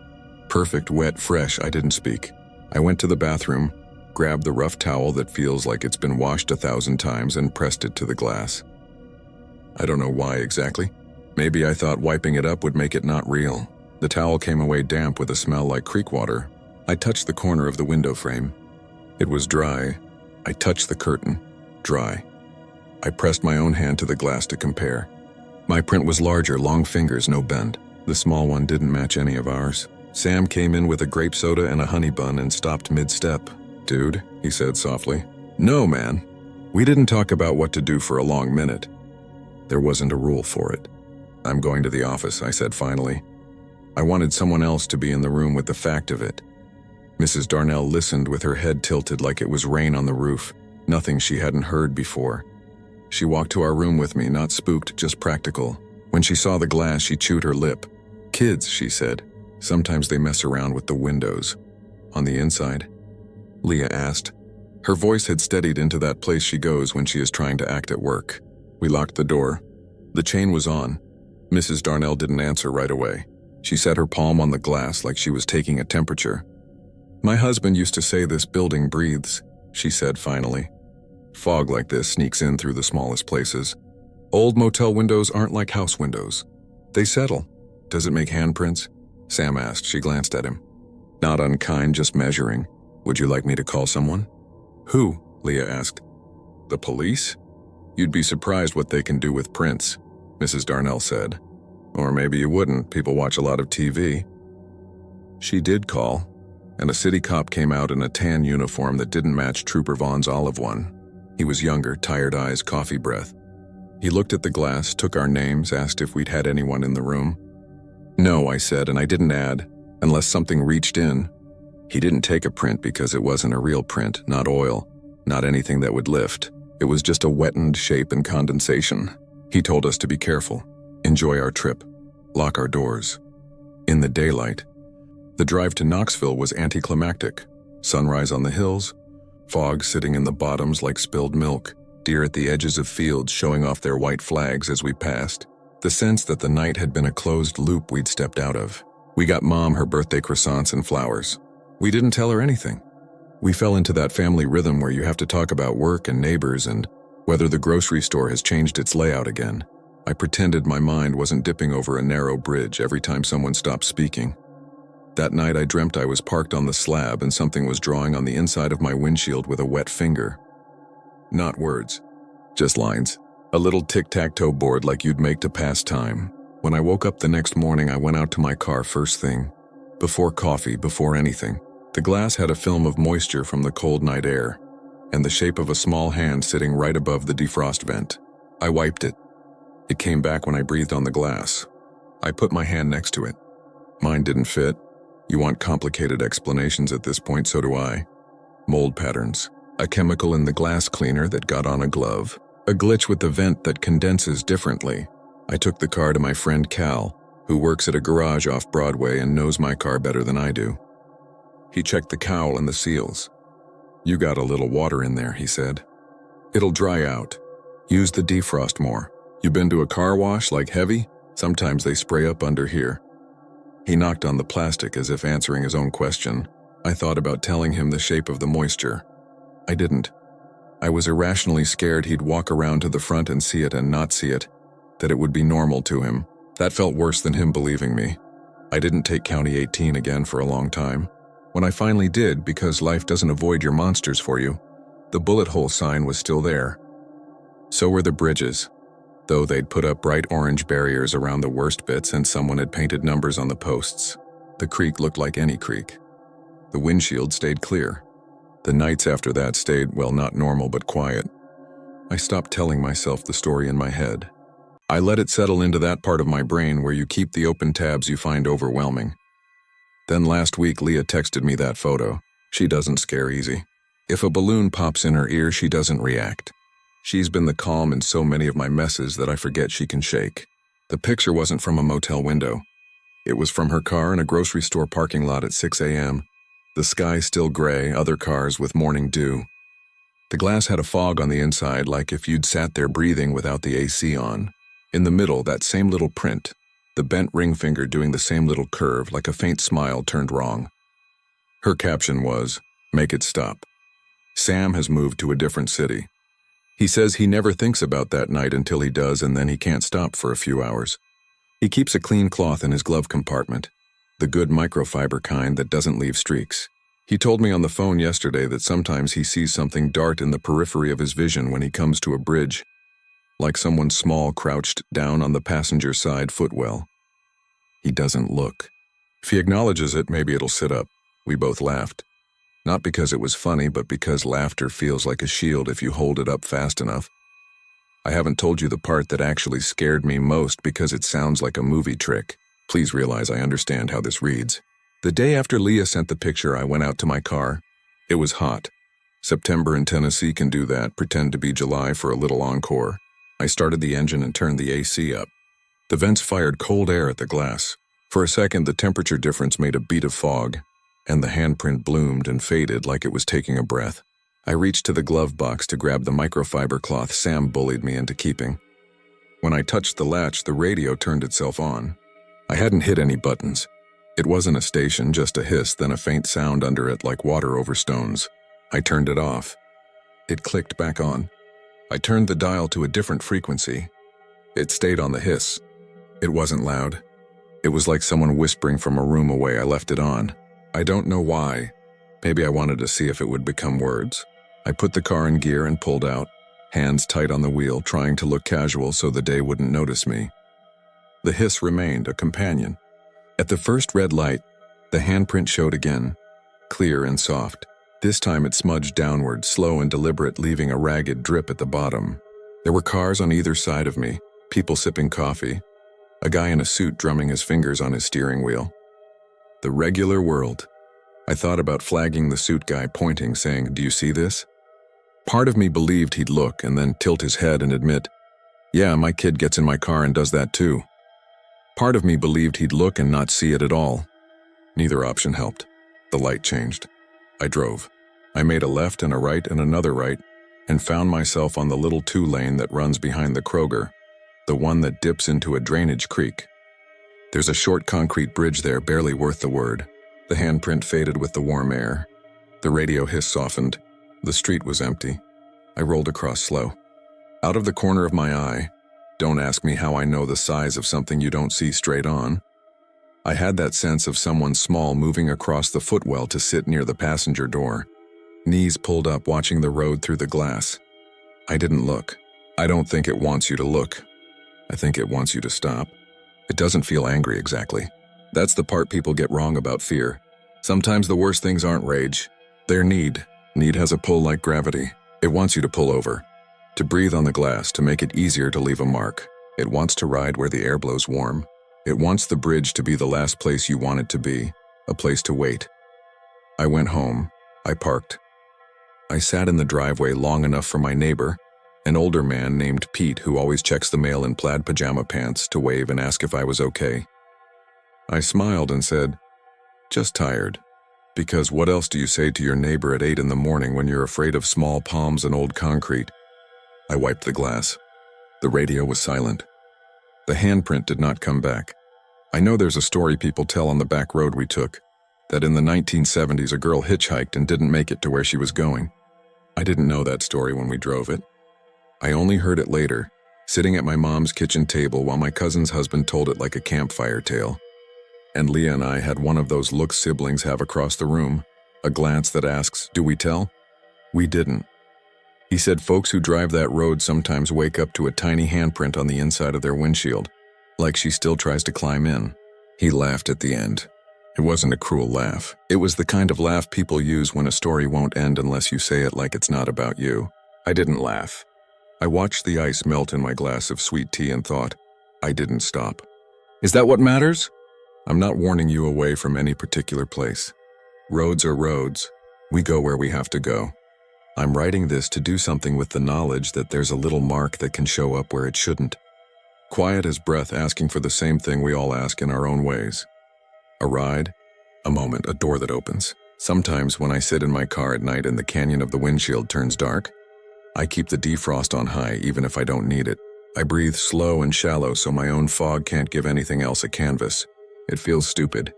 Perfect, wet, fresh. I didn't speak. I went to the bathroom, grabbed the rough towel that feels like it's been washed 1,000 times and pressed it to the glass. I don't know why exactly. Maybe I thought wiping it up would make it not real. The towel came away damp with a smell like creek water. I touched the corner of the window frame. It was dry. I touched the curtain. Dry. I pressed my own hand to the glass to compare. My print was larger, long fingers, no bend. The small one didn't match any of ours. Sam came in with a grape soda and a honey bun and stopped mid-step. "Dude," he said softly. "No, man. We didn't talk about what to do for a long minute. There wasn't a rule for it. I'm going to the office," I said finally. I wanted someone else to be in the room with the fact of it. Mrs. Darnell listened with her head tilted like it was rain on the roof, nothing she hadn't heard before. She walked to our room with me, not spooked, just practical. When she saw the glass, she chewed her lip. "Kids," she said. "Sometimes they mess around with the windows." "On the inside?" Leah asked. Her voice had steadied into that place she goes when she is trying to act at work. We locked the door. The chain was on. Mrs. Darnell didn't answer right away. She set her palm on the glass like she was taking a temperature. "My husband used to say this building breathes," she said finally. "Fog like this sneaks in through the smallest places. Old motel windows aren't like house windows. They settle." "Does it make handprints?" Sam asked. She glanced at him. "Not unkind, just measuring. Would you like me to call someone?" "Who?" Leah asked. "The police? You'd be surprised what they can do with prints," Mrs. Darnell said. "Or maybe you wouldn't. People watch a lot of TV." She did call, and a city cop came out in a tan uniform that didn't match Trooper Vaughn's olive one. He was younger, tired eyes, coffee breath. He looked at the glass, took our names, asked if we'd had anyone in the room. "No," I said, and I didn't add, "unless something reached in." He didn't take a print because it wasn't a real print, not oil, not anything that would lift. It was just a wettened shape and condensation. He told us to be careful, enjoy our trip, lock our doors. In the daylight, the drive to Knoxville was anticlimactic. Sunrise on the hills, fog sitting in the bottoms like spilled milk, deer at the edges of fields showing off their white flags as we passed. The sense that the night had been a closed loop we'd stepped out of. We got Mom her birthday croissants and flowers. We didn't tell her anything. We fell into that family rhythm where you have to talk about work and neighbors and whether the grocery store has changed its layout again. I pretended my mind wasn't dipping over a narrow bridge every time someone stopped speaking. That night I dreamt I was parked on the slab and something was drawing on the inside of my windshield with a wet finger. Not words, just lines. A little tic-tac-toe board like you'd make to pass time. When I woke up the next morning, I went out to my car first thing. Before coffee, before anything. The glass had a film of moisture from the cold night air, and the shape of a small hand sitting right above the defrost vent. I wiped it. It came back when I breathed on the glass. I put my hand next to it. Mine didn't fit. You want complicated explanations at this point, so do I. Mold patterns. A chemical in the glass cleaner that got on a glove. A glitch with the vent that condenses differently. I took the car to my friend Cal, who works at a garage off Broadway and knows my car better than I do. He checked the cowl and the seals. "You got a little water in there," he said. "It'll dry out. Use the defrost more. You been to a car wash like Heavy? Sometimes they spray up under here." He knocked on the plastic as if answering his own question. I thought about telling him the shape of the moisture. I didn't. I was irrationally scared he'd walk around to the front and see it and not see it, that it would be normal to him. That felt worse than him believing me. I didn't take County 18 again for a long time. When I finally did, because life doesn't avoid your monsters for you, the bullet hole sign was still there. So were the bridges, though they'd put up bright orange barriers around the worst bits and someone had painted numbers on the posts. The creek looked like any creek. The windshield stayed clear. The nights after that stayed, well, not normal but quiet. I stopped telling myself the story in my head. I let it settle into that part of my brain where you keep the open tabs you find overwhelming. Then last week Leah texted me that photo. She doesn't scare easy. If a balloon pops in her ear, she doesn't react. She's been the calm in so many of my messes that I forget she can shake. The picture wasn't from a motel window. It was from her car in a grocery store parking lot at 6 a.m. The sky still gray, other cars with morning dew. The glass had a fog on the inside, like if you'd sat there breathing without the AC on. In the middle, that same little print, the bent ring finger doing the same little curve, like a faint smile turned wrong. Her caption was, "Make it stop. Sam has moved to a different city. He says he never thinks about that night until he does, and then he can't stop for a few hours. He keeps a clean cloth in his glove compartment, the good microfiber kind that doesn't leave streaks. He told me on the phone yesterday that sometimes he sees something dart in the periphery of his vision when he comes to a bridge, like someone small crouched down on the passenger side footwell. He doesn't look. If he acknowledges it, maybe it'll sit up." We both laughed. Not because it was funny, but because laughter feels like a shield if you hold it up fast enough. I haven't told you the part that actually scared me most because it sounds like a movie trick. Please realize I understand how this reads. The day after Leah sent the picture, I went out to my car. It was hot. September in Tennessee can do that, pretend to be July for a little encore. I started the engine and turned the AC up. The vents fired cold air at the glass. For a second, the temperature difference made a bead of fog, and the handprint bloomed and faded like it was taking a breath. I reached to the glove box to grab the microfiber cloth Sam bullied me into keeping. When I touched the latch, the radio turned itself on. I hadn't hit any buttons. It wasn't a station, just a hiss, then a faint sound under it like water over stones. I turned it off. It clicked back on. I turned the dial to a different frequency. It stayed on the hiss. It wasn't loud. It was like someone whispering from a room away. I left it on. I don't know why. Maybe I wanted to see if it would become words. I put the car in gear and pulled out, hands tight on the wheel, trying to look casual so the day wouldn't notice me. The hiss remained, a companion. At the first red light, the handprint showed again, clear and soft. This time it smudged downward, slow and deliberate, leaving a ragged drip at the bottom. There were cars on either side of me, people sipping coffee, a guy in a suit drumming his fingers on his steering wheel. The regular world. I thought about flagging the suit guy, pointing, saying, "Do you see this?" Part of me believed he'd look and then tilt his head and admit, "Yeah, my kid gets in my car and does that too." Part of me believed he'd look and not see it at all. Neither option helped. The light changed. I drove. I made a left and a right and another right, and found myself on the little two-lane that runs behind the Kroger, the one that dips into a drainage creek. There's a short concrete bridge there, barely worth the word. The handprint faded with the warm air. The radio hiss softened. The street was empty. I rolled across slow. Out of the corner of my eye, don't ask me how I know the size of something you don't see straight on. I had that sense of someone small moving across the footwell to sit near the passenger door, knees pulled up watching the road through the glass. I didn't look. I don't think it wants you to look. I think it wants you to stop. It doesn't feel angry exactly. That's the part people get wrong about fear. Sometimes the worst things aren't rage. They're need. Need has a pull like gravity. It wants you to pull over, to breathe on the glass, to make it easier to leave a mark. It wants to ride where the air blows warm. It wants the bridge to be the last place you want it to be, a place to wait. I went home. I parked. I sat in the driveway long enough for my neighbor, an older man named Pete who always checks the mail in plaid pajama pants, to wave and ask if I was okay. I smiled and said, "Just tired." Because what else do you say to your neighbor at 8 in the morning when you're afraid of small palms and old concrete? I wiped the glass. The radio was silent. The handprint did not come back. I know there's a story people tell on the back road we took, that in the 1970s a girl hitchhiked and didn't make it to where she was going. I didn't know that story when we drove it. I only heard it later, sitting at my mom's kitchen table while my cousin's husband told it like a campfire tale. And Leah and I had one of those looks siblings have across the room, a glance that asks, "Do we tell?" We didn't. He said folks who drive that road sometimes wake up to a tiny handprint on the inside of their windshield, like she still tries to climb in. He laughed at the end. It wasn't a cruel laugh. It was the kind of laugh people use when a story won't end unless you say it like it's not about you. I didn't laugh. I watched the ice melt in my glass of sweet tea and thought, I didn't stop. Is that what matters? I'm not warning you away from any particular place. Roads are roads. We go where we have to go. I'm writing this to do something with the knowledge that there's a little mark that can show up where it shouldn't. Quiet as breath, asking for the same thing we all ask in our own ways. A ride, a moment, a door that opens. Sometimes when I sit in my car at night and the canyon of the windshield turns dark, I keep the defrost on high even if I don't need it. I breathe slow and shallow so my own fog can't give anything else a canvas. It feels stupid.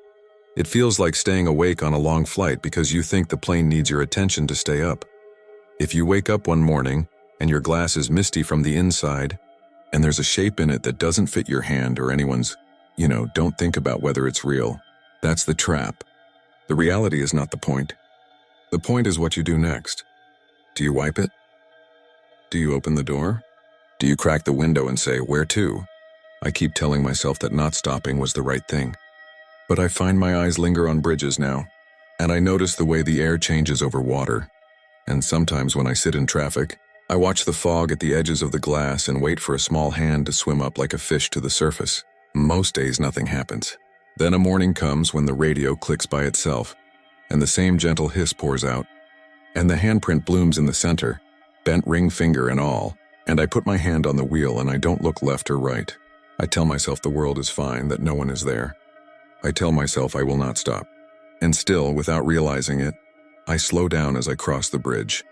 It feels like staying awake on a long flight because you think the plane needs your attention to stay up. If you wake up one morning and your glass is misty from the inside and there's a shape in it that doesn't fit your hand or anyone's, don't think about whether it's real. That's the trap. The reality is not the point. The point is what you do next. Do you wipe it? Do you open the door? Do you crack the window and say, "Where to?" I keep telling myself that not stopping was the right thing. But I find my eyes linger on bridges now, and I notice the way the air changes over water. And sometimes when I sit in traffic, I watch the fog at the edges of the glass and wait for a small hand to swim up like a fish to the surface. Most days nothing happens. Then a morning comes when the radio clicks by itself, and the same gentle hiss pours out, and the handprint blooms in the center, bent ring finger and all, and I put my hand on the wheel and I don't look left or right. I tell myself the world is fine, that no one is there. I tell myself I will not stop. And still, without realizing it, I slow down as I cross the bridge.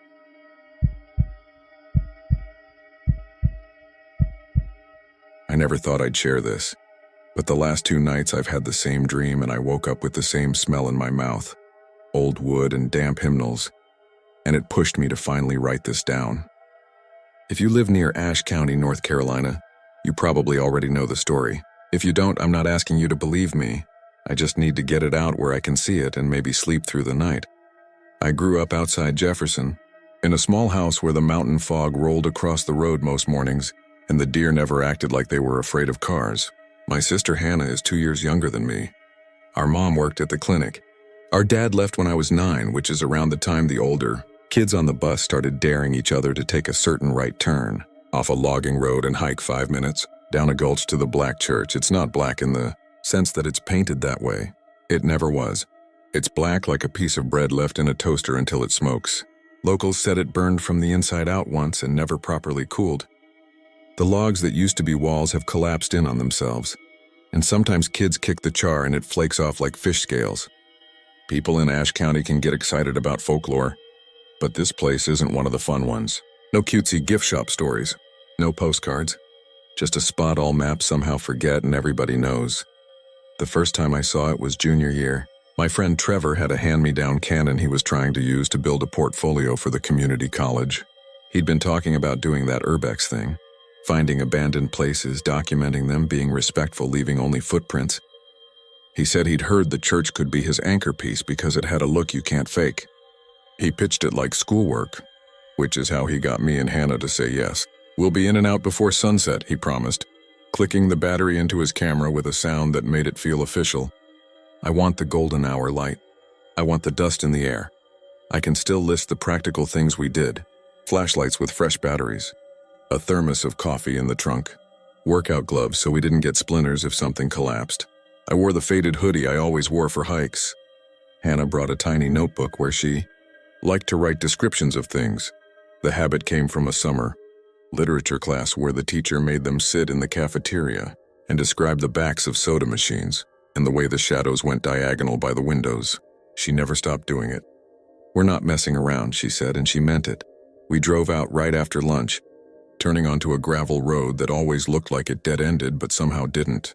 I never thought I'd share this, but the last 2 nights I've had the same dream and I woke up with the same smell in my mouth, old wood and damp hymnals, and it pushed me to finally write this down. If you live near Ashe County, North Carolina, you probably already know the story. If you don't, I'm not asking you to believe me. I just need to get it out where I can see it and maybe sleep through the night. I grew up outside Jefferson, in a small house where the mountain fog rolled across the road most mornings, and the deer never acted like they were afraid of cars. My sister Hannah is 2 years younger than me. Our mom worked at the clinic. Our dad left when I was 9, which is around the time the older kids on the bus started daring each other to take a certain right turn, off a logging road and hike 5 minutes, down a gulch to the black church. It's not black in the sense that it's painted that way. It never was. It's black like a piece of bread left in a toaster until it smokes. Locals said it burned from the inside out once and never properly cooled. The logs that used to be walls have collapsed in on themselves, and sometimes kids kick the char and it flakes off like fish scales. People in Ashe County can get excited about folklore, but this place isn't one of the fun ones. No cutesy gift shop stories. No postcards. Just a spot all maps somehow forget and everybody knows. The first time I saw it was junior year. My friend Trevor had a hand-me-down Canon he was trying to use to build a portfolio for the community college. He'd been talking about doing that urbex thing, finding abandoned places, documenting them, being respectful, leaving only footprints. He said he'd heard the church could be his anchor piece because it had a look you can't fake. He pitched it like schoolwork, which is how he got me and Hannah to say yes. "We'll be in and out before sunset," he promised, clicking the battery into his camera with a sound that made it feel official. "I want the golden hour light. I want the dust in the air. I can still list the practical things we did. Flashlights with fresh batteries. A thermos of coffee in the trunk. Workout gloves so we didn't get splinters if something collapsed. I wore the faded hoodie I always wore for hikes." Hannah brought a tiny notebook where she liked to write descriptions of things. The habit came from a summer literature class where the teacher made them sit in the cafeteria and describe the backs of soda machines and the way the shadows went diagonal by the windows. She never stopped doing it. "We're not messing around," she said, and she meant it. We drove out right after lunch, turning onto a gravel road that always looked like it dead-ended but somehow didn't.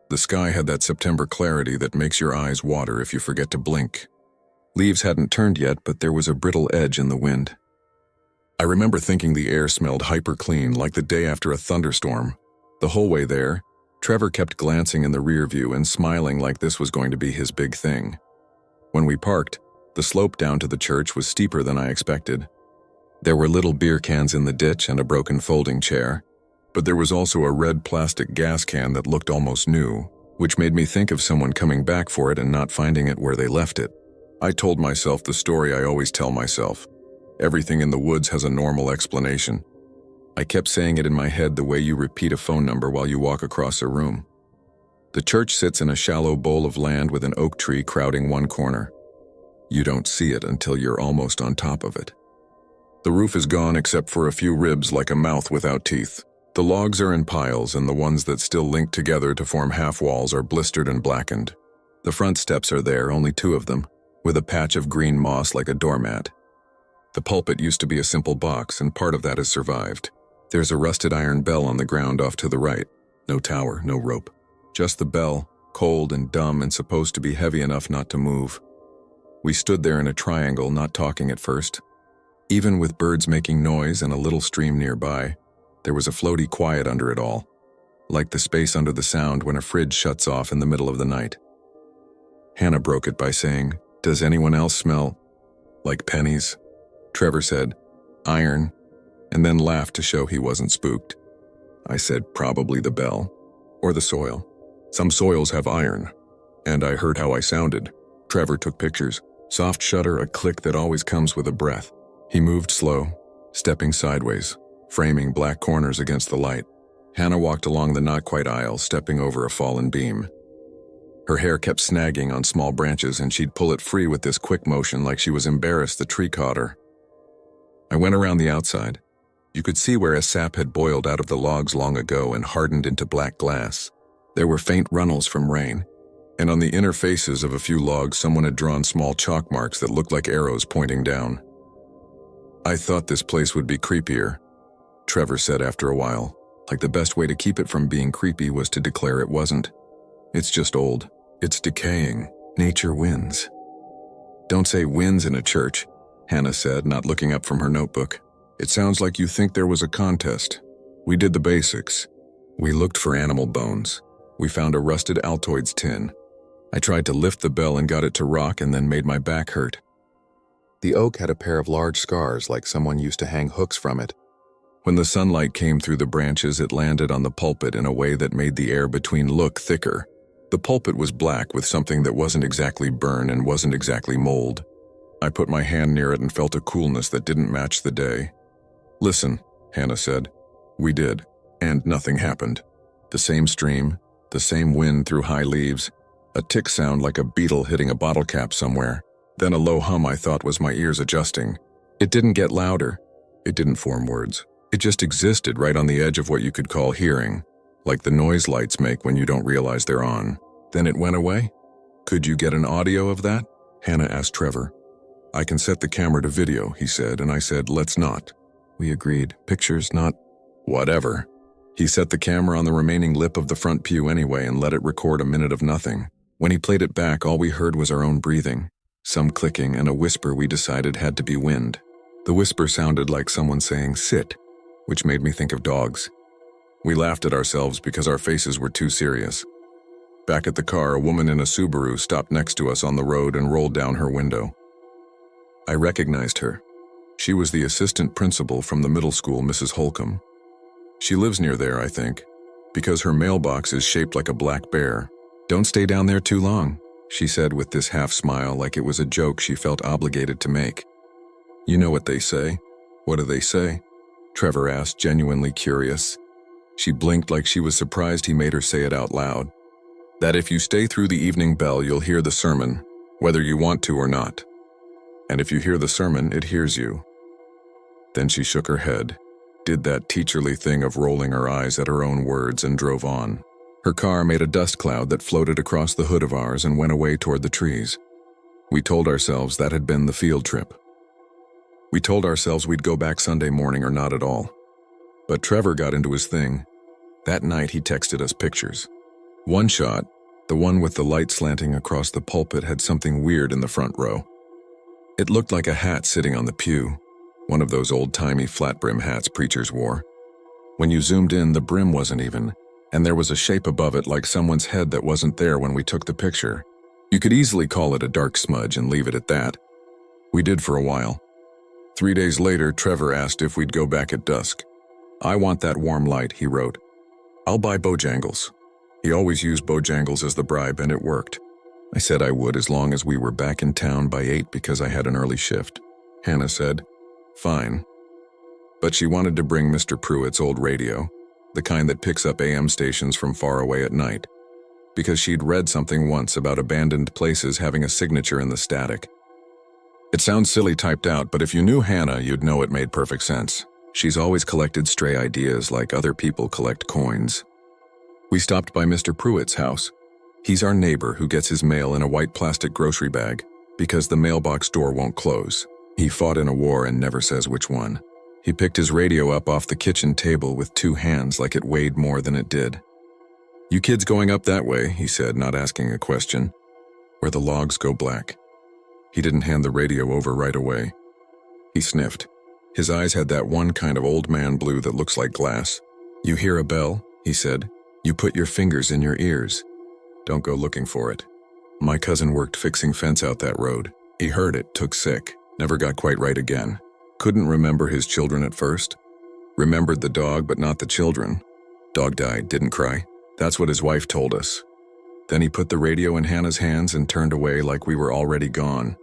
The sky had that September clarity that makes your eyes water if you forget to blink. Leaves hadn't turned yet, but there was a brittle edge in the wind. I remember thinking the air smelled hyper-clean, like the day after a thunderstorm. The whole way there, Trevor kept glancing in the rear view and smiling like this was going to be his big thing. When we parked, the slope down to the church was steeper than I expected. There were little beer cans in the ditch and a broken folding chair, but there was also a red plastic gas can that looked almost new, which made me think of someone coming back for it and not finding it where they left it. I told myself the story I always tell myself. Everything in the woods has a normal explanation. I kept saying it in my head the way you repeat a phone number while you walk across a room. The church sits in a shallow bowl of land with an oak tree crowding one corner. You don't see it until you're almost on top of it. The roof is gone except for a few ribs like a mouth without teeth. The logs are in piles, and the ones that still link together to form half walls are blistered and blackened. The front steps are there, only 2 of them, with a patch of green moss like a doormat. The pulpit used to be a simple box, and part of that has survived. There's a rusted iron bell on the ground off to the right. No tower, no rope. Just the bell, cold and dumb and supposed to be heavy enough not to move. We stood there in a triangle, not talking at first. Even with birds making noise and a little stream nearby, there was a floaty quiet under it all, like the space under the sound when a fridge shuts off in the middle of the night. Hannah broke it by saying, "Does anyone else smell like pennies?" Trevor said, "Iron," and then laughed to show he wasn't spooked. I said, "Probably the bell, or the soil. Some soils have iron." And I heard how I sounded. Trevor took pictures. Soft shudder, a click that always comes with a breath. He moved slow, stepping sideways, framing black corners against the light. Hannah walked along the not-quite aisle, stepping over a fallen beam. Her hair kept snagging on small branches, and she'd pull it free with this quick motion like she was embarrassed the tree caught her. I went around the outside. You could see where a sap had boiled out of the logs long ago and hardened into black glass. There were faint runnels from rain, and on the inner faces of a few logs someone had drawn small chalk marks that looked like arrows pointing down. "I thought this place would be creepier," Trevor said after a while, like the best way to keep it from being creepy was to declare it wasn't. "It's just old. It's decaying. Nature wins." "Don't say wins in a church," Hannah said, not looking up from her notebook. "It sounds like you think there was a contest. We did the basics. We looked for animal bones. We found a rusted Altoids tin. I tried to lift the bell and got it to rock and then made my back hurt. The oak had a pair of large scars like someone used to hang hooks from it. When the sunlight came through the branches, it landed on the pulpit in a way that made the air between look thicker. The pulpit was black with something that wasn't exactly burn and wasn't exactly mold. I put my hand near it and felt a coolness that didn't match the day. "Listen," Hannah said. "We did, and nothing happened. The same stream, the same wind through high leaves, a tick sound like a beetle hitting a bottle cap somewhere, then a low hum I thought was my ears adjusting. It didn't get louder. It didn't form words. It just existed right on the edge of what you could call hearing, like the noise lights make when you don't realize they're on. Then it went away." "Could you get an audio of that?" Hannah asked Trevor. "I can set the camera to video," he said, and I said, "Let's not." we agreed. Pictures, not whatever. He set the camera on the remaining lip of the front pew anyway and let it record a minute of nothing. When he played it back, all we heard was our own breathing, some clicking, and a whisper we decided had to be wind. The whisper sounded like someone saying, "Sit," which made me think of dogs. We laughed at ourselves because our faces were too serious. Back at the car, a woman in a Subaru stopped next to us on the road and rolled down her window. I recognized her. She was the assistant principal from the middle school, Mrs. Holcomb. She lives near there, I think, because her mailbox is shaped like a black bear. "Don't stay down there too long," she said with this half smile, like it was a joke she felt obligated to make. "You know what they say?" "What do they say?" Trevor asked, genuinely curious. She blinked like she was surprised he made her say it out loud. "That if you stay through the evening bell, you'll hear the sermon, whether you want to or not. And if you hear the sermon, it hears you." Then she shook her head, did that teacherly thing of rolling her eyes at her own words, and drove on. Her car made a dust cloud that floated across the hood of ours and went away toward the trees. We told ourselves that had been the field trip. We told ourselves we'd go back Sunday morning or not at all. But Trevor got into his thing. That night he texted us pictures. One shot, the one with the light slanting across the pulpit, had something weird in the front row. It looked like a hat sitting on the pew, one of those old-timey flat-brim hats preachers wore. When you zoomed in, the brim wasn't even, and there was a shape above it like someone's head that wasn't there when we took the picture. You could easily call it a dark smudge and leave it at that. We did for a while. 3 days later, Trevor asked if we'd go back at dusk. "I want that warm light," he wrote. "I'll buy Bojangles." He always used Bojangles as the bribe, and it worked. I said I would as long as we were back in town by 8 because I had an early shift. Hannah said, "Fine." But she wanted to bring Mr. Pruitt's old radio, the kind that picks up AM stations from far away at night, because she'd read something once about abandoned places having a signature in the static. It sounds silly typed out, but if you knew Hannah, you'd know it made perfect sense. She's always collected stray ideas like other people collect coins. We stopped by Mr. Pruitt's house. He's our neighbor who gets his mail in a white plastic grocery bag because the mailbox door won't close. He fought in a war and never says which one. He picked his radio up off the kitchen table with 2 hands like it weighed more than it did. "You kids going up that way," he said, not asking a question. "Where the logs go black." He didn't hand the radio over right away. He sniffed. His eyes had that one kind of old man blue that looks like glass. "You hear a bell?" he said. "You put your fingers in your ears. Don't go looking for it." My cousin worked fixing fence out that road. He heard it, took sick, never got quite right again. Couldn't remember his children at first. Remembered the dog, but not the children. Dog died, didn't cry. That's what his wife told us. Then he put the radio in Hannah's hands and turned away like we were already gone.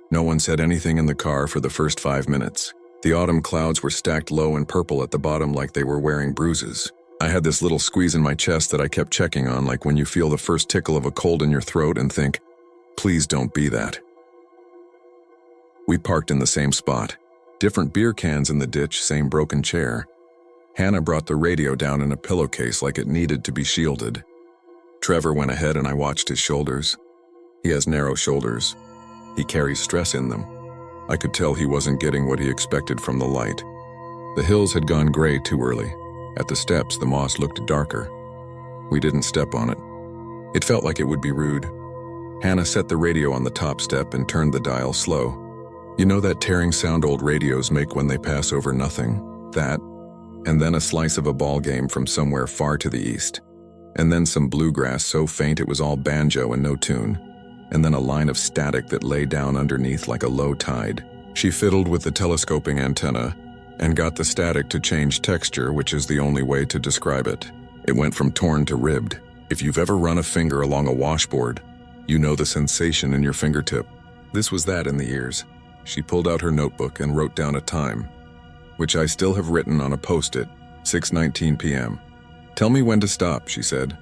No one said anything in the car for the first 5 minutes. The autumn clouds were stacked low and purple at the bottom like they were wearing bruises. I had this little squeeze in my chest that I kept checking on, like when you feel the first tickle of a cold in your throat and think, please don't be that. We parked in the same spot. Different beer cans in the ditch, same broken chair. Hannah brought the radio down in a pillowcase like it needed to be shielded. Trevor went ahead and I watched his shoulders. He has narrow shoulders. He carries stress in them. I could tell he wasn't getting what he expected from the light. The hills had gone gray too early. At the steps, the moss looked darker. We didn't step on it. It felt like it would be rude. Hannah set the radio on the top step and turned the dial slow. You know that tearing sound old radios make when they pass over nothing? That, and then a slice of a ball game from somewhere far to the east. And then some bluegrass so faint it was all banjo and no tune. And then a line of static that lay down underneath like a low tide. She fiddled with the telescoping antenna and got the static to change texture, which is the only way to describe it. It went from torn to ribbed. If you've ever run a finger along a washboard, you know the sensation in your fingertip. This was that in the ears. She pulled out her notebook and wrote down a time, which I still have written on a post-it, 6:19 p.m. Tell me when to stop, she said,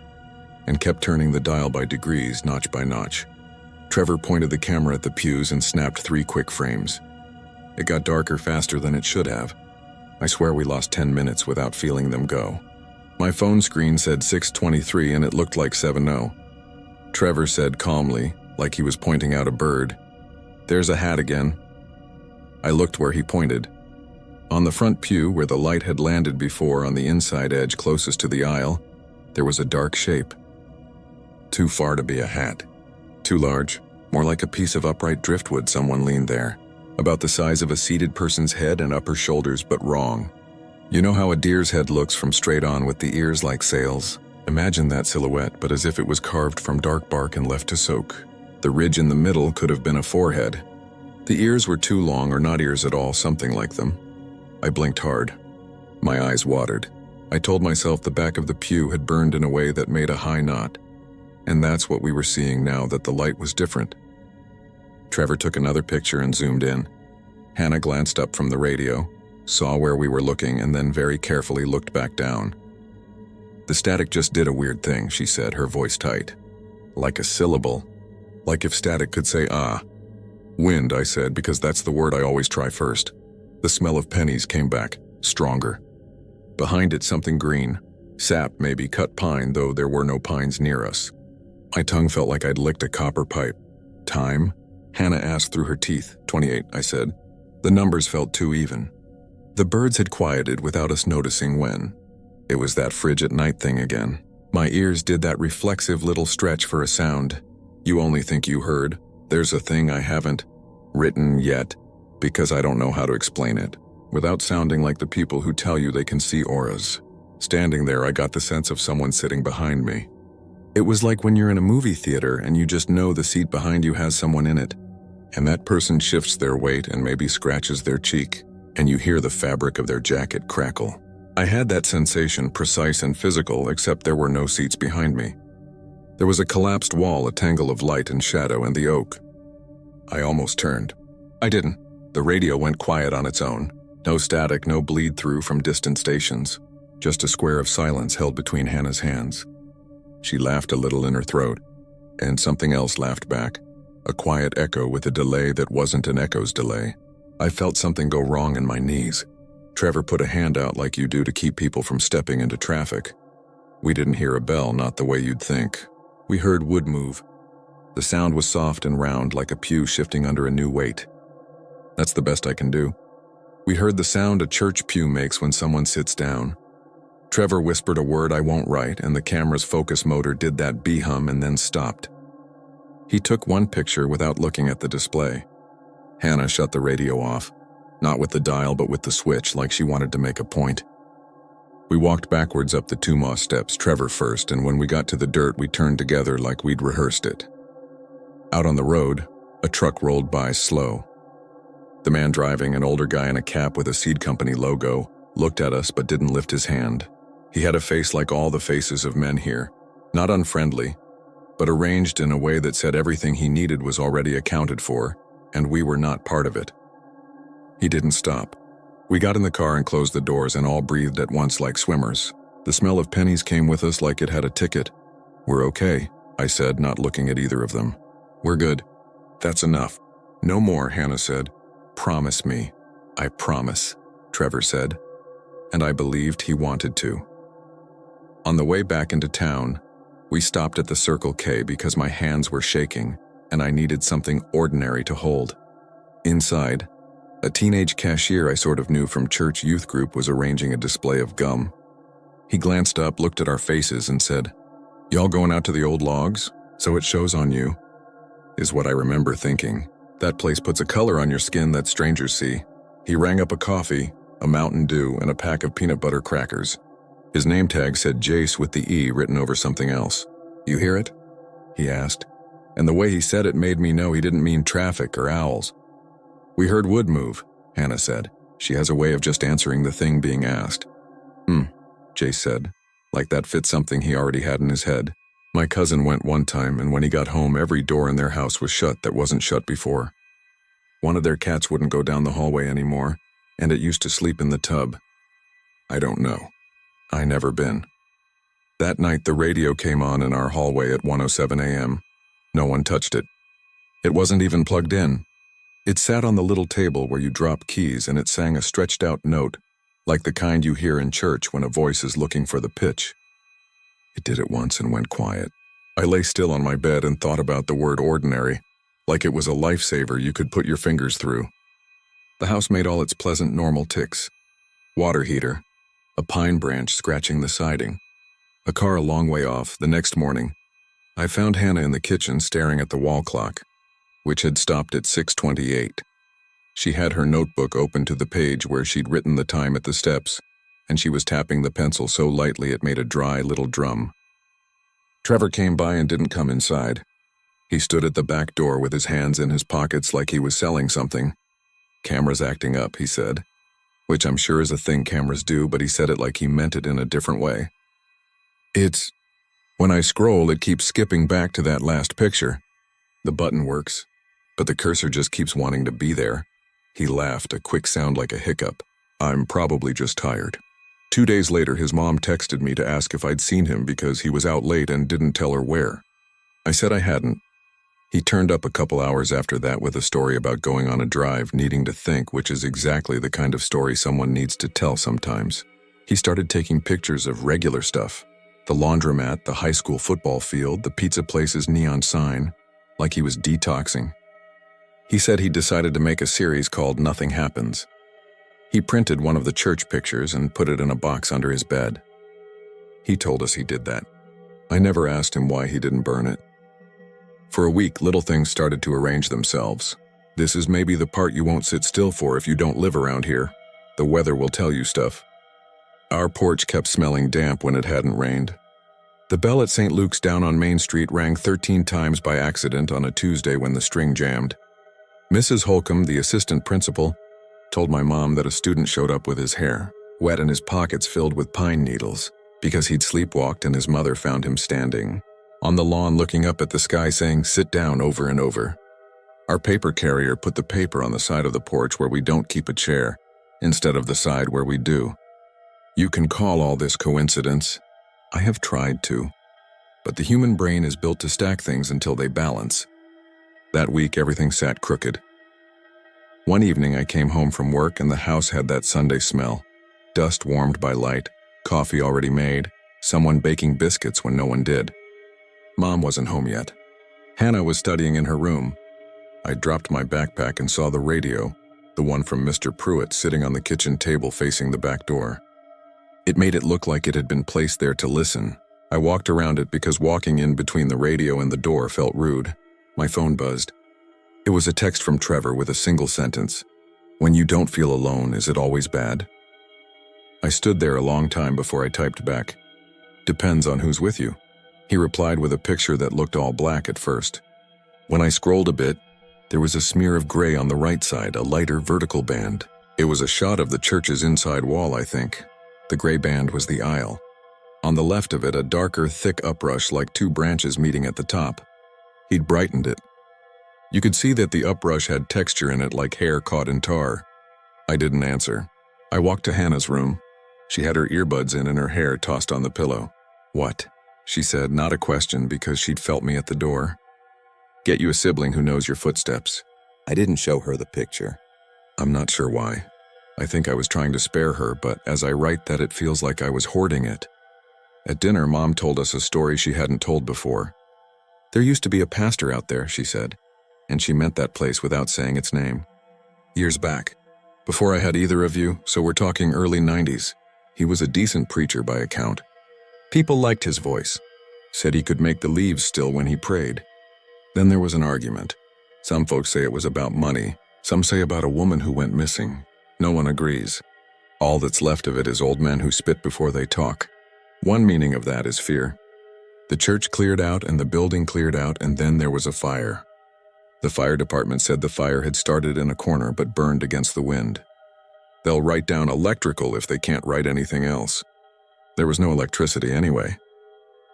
and kept turning the dial by degrees, notch by notch. Trevor pointed the camera at the pews and snapped 3 quick frames. It got darker faster than it should have. I swear we lost 10 minutes without feeling them go. My phone screen said 6:23 and it looked like 7:0. Trevor said calmly, like he was pointing out a bird, "There's a hat again." I looked where he pointed. On the front pew, where the light had landed before on the inside edge closest to the aisle, there was a dark shape. Too far to be a hat. Too large, more like a piece of upright driftwood. Someone leaned there, about the size of a seated person's head and upper shoulders, but wrong. You know how a deer's head looks from straight on with the ears like sails? Imagine that silhouette, but as if it was carved from dark bark and left to soak. The ridge in the middle could have been a forehead. The ears were too long, or not ears at all, something like them. I blinked hard. My eyes watered. I told myself the back of the pew had burned in a way that made a high knot. And that's what we were seeing now that the light was different. Trevor took another picture and zoomed in. Hannah glanced up from the radio, saw where we were looking, and then very carefully looked back down. The static just did a weird thing, she said, her voice tight. Like a syllable. Like if static could say ah. Wind, I said, because that's the word I always try first. The smell of pennies came back, stronger. Behind it, something green. Sap, maybe, cut pine, though there were no pines near us. My tongue felt like I'd licked a copper pipe. Time? Hannah asked through her teeth. 28, I said. The numbers felt too even. The birds had quieted without us noticing when. It was that frigid night thing again. My ears did that reflexive little stretch for a sound. You only think you heard. There's a thing I haven't written yet, because I don't know how to explain it, without sounding like the people who tell you they can see auras. Standing there, I got the sense of someone sitting behind me. It was like when you're in a movie theater and you just know the seat behind you has someone in it, and that person shifts their weight and maybe scratches their cheek, and you hear the fabric of their jacket crackle. I had that sensation, precise and physical, except there were no seats behind me. There was a collapsed wall, a tangle of light and shadow, and the oak. I almost turned. I didn't. The radio went quiet on its own. No static, no bleed-through from distant stations. Just a square of silence held between Hannah's hands. She laughed a little in her throat, and something else laughed back. A quiet echo with a delay that wasn't an echo's delay. I felt something go wrong in my knees. Trevor put a hand out like you do to keep people from stepping into traffic. We didn't hear a bell, not the way you'd think. We heard wood move. The sound was soft and round, like a pew shifting under a new weight. That's the best I can do. We heard the sound a church pew makes when someone sits down. Trevor whispered a word I won't write, and the camera's focus motor did that bee hum and then stopped. He took one picture without looking at the display. Hannah shut the radio off, not with the dial but with the switch, like she wanted to make a point. We walked backwards up the 2 moss steps, Trevor first, and when we got to the dirt, we turned together like we'd rehearsed it. Out on the road, a truck rolled by slow. The man driving, an older guy in a cap with a seed company logo, looked at us but didn't lift his hand. He had a face like all the faces of men here, not unfriendly, but arranged in a way that said everything he needed was already accounted for, and we were not part of it. He didn't stop. We got in the car and closed the doors and all breathed at once like swimmers. The smell of pennies came with us like it had a ticket. We're okay, I said, not looking at either of them. We're good. That's enough. No more, Hannah said. Promise me. I promise, Trevor said. And I believed he wanted to. On the way back into town, we stopped at the Circle K because my hands were shaking and I needed something ordinary to hold. Inside, a teenage cashier I sort of knew from church youth group was arranging a display of gum. He glanced up, looked at our faces, and said, "Y'all going out to the old logs? So it shows on you," is what I remember thinking. That place puts a color on your skin that strangers see. He rang up a coffee, a Mountain Dew, and a pack of peanut butter crackers. His name tag said Jace with the E written over something else. "You hear it?" he asked. And the way he said it made me know he didn't mean traffic or owls. "We heard wood move," Hannah said. She has a way of just answering the thing being asked. Jace said, like that fit something he already had in his head. My cousin went one time, and when he got home, every door in their house was shut that wasn't shut before. One of their cats wouldn't go down the hallway anymore, and it used to sleep in the tub. I don't know. I never been. That night, the radio came on in our hallway at 1:07 a.m. No one touched it. It wasn't even plugged in. It sat on the little table where you drop keys, and it sang a stretched-out note, like the kind you hear in church when a voice is looking for the pitch. It did it once and went quiet. I lay still on my bed and thought about the word ordinary, like it was a lifesaver you could put your fingers through. The house made all its pleasant, normal ticks, Water heater. A pine branch scratching the siding. A car a long way off. The next morning, I found Hannah in the kitchen staring at the wall clock, which had stopped at 6:28. She had her notebook open to the page where she'd written the time at the steps, and she was tapping the pencil so lightly it made a dry little drum. Trevor came by and didn't come inside. He stood at the back door with his hands in his pockets like he was selling something. "Camera's acting up," he said, which I'm sure is a thing cameras do, but he said it like he meant it in a different way. When I scroll, it keeps skipping back to that last picture. The button works, but the cursor just keeps wanting to be there." He laughed, a quick sound like a hiccup. "I'm probably just tired." 2 days later, his mom texted me to ask if I'd seen him because he was out late and didn't tell her where. I said I hadn't. He turned up a couple hours after that with a story about going on a drive, needing to think, which is exactly the kind of story someone needs to tell sometimes. He started taking pictures of regular stuff. The laundromat, the high school football field, the pizza place's neon sign, like he was detoxing. He said he decided to make a series called Nothing Happens. He printed one of the church pictures and put it in a box under his bed. He told us he did that. I never asked him why he didn't burn it. For a week, little things started to arrange themselves. This is maybe the part you won't sit still for if you don't live around here. The weather will tell you stuff. Our porch kept smelling damp when it hadn't rained. The bell at St. Luke's down on Main Street rang 13 times by accident on a Tuesday when the string jammed. Mrs. Holcomb, the assistant principal, told my mom that a student showed up with his hair wet and his pockets filled with pine needles because he'd sleepwalked, and his mother found him standing on the lawn looking up at the sky saying, "Sit down," over and over. Our paper carrier put the paper on the side of the porch where we don't keep a chair, instead of the side where we do. You can call all this coincidence. I have tried to. But the human brain is built to stack things until they balance. That week, everything sat crooked. One evening, I came home from work and the house had that Sunday smell. Dust warmed by light, coffee already made, someone baking biscuits when no one did. Mom wasn't home yet. Hannah was studying in her room. I dropped my backpack and saw the radio, the one from Mr. Pruitt, sitting on the kitchen table facing the back door. It made it look like it had been placed there to listen. I walked around it because walking in between the radio and the door felt rude. My phone buzzed. It was a text from Trevor with a single sentence. "When you don't feel alone, is it always bad?" I stood there a long time before I typed back. "Depends on who's with you." He replied with a picture that looked all black at first. When I scrolled a bit, there was a smear of gray on the right side, a lighter vertical band. It was a shot of the church's inside wall, I think. The gray band was the aisle. On the left of it, a darker, thick uprush like two branches meeting at the top. He'd brightened it. You could see that the uprush had texture in it like hair caught in tar. I didn't answer. I walked to Hannah's room. She had her earbuds in and her hair tossed on the pillow. "What?" she said, not a question because she'd felt me at the door. "Get you a sibling who knows your footsteps." I didn't show her the picture. I'm not sure why. I think I was trying to spare her, but as I write that, it feels like I was hoarding it. At dinner, Mom told us a story she hadn't told before. "There used to be a pastor out there," she said, and she meant that place without saying its name. "Years back, before I had either of you, so we're talking early 90s. He was a decent preacher by account. People liked his voice, said he could make the leaves still when he prayed. Then there was an argument. Some folks say it was about money, some say about a woman who went missing. No one agrees. All that's left of it is old men who spit before they talk. One meaning of that is fear. The church cleared out and the building cleared out, and then there was a fire. The fire department said the fire had started in a corner but burned against the wind. They'll write down electrical if they can't write anything else. There was no electricity anyway."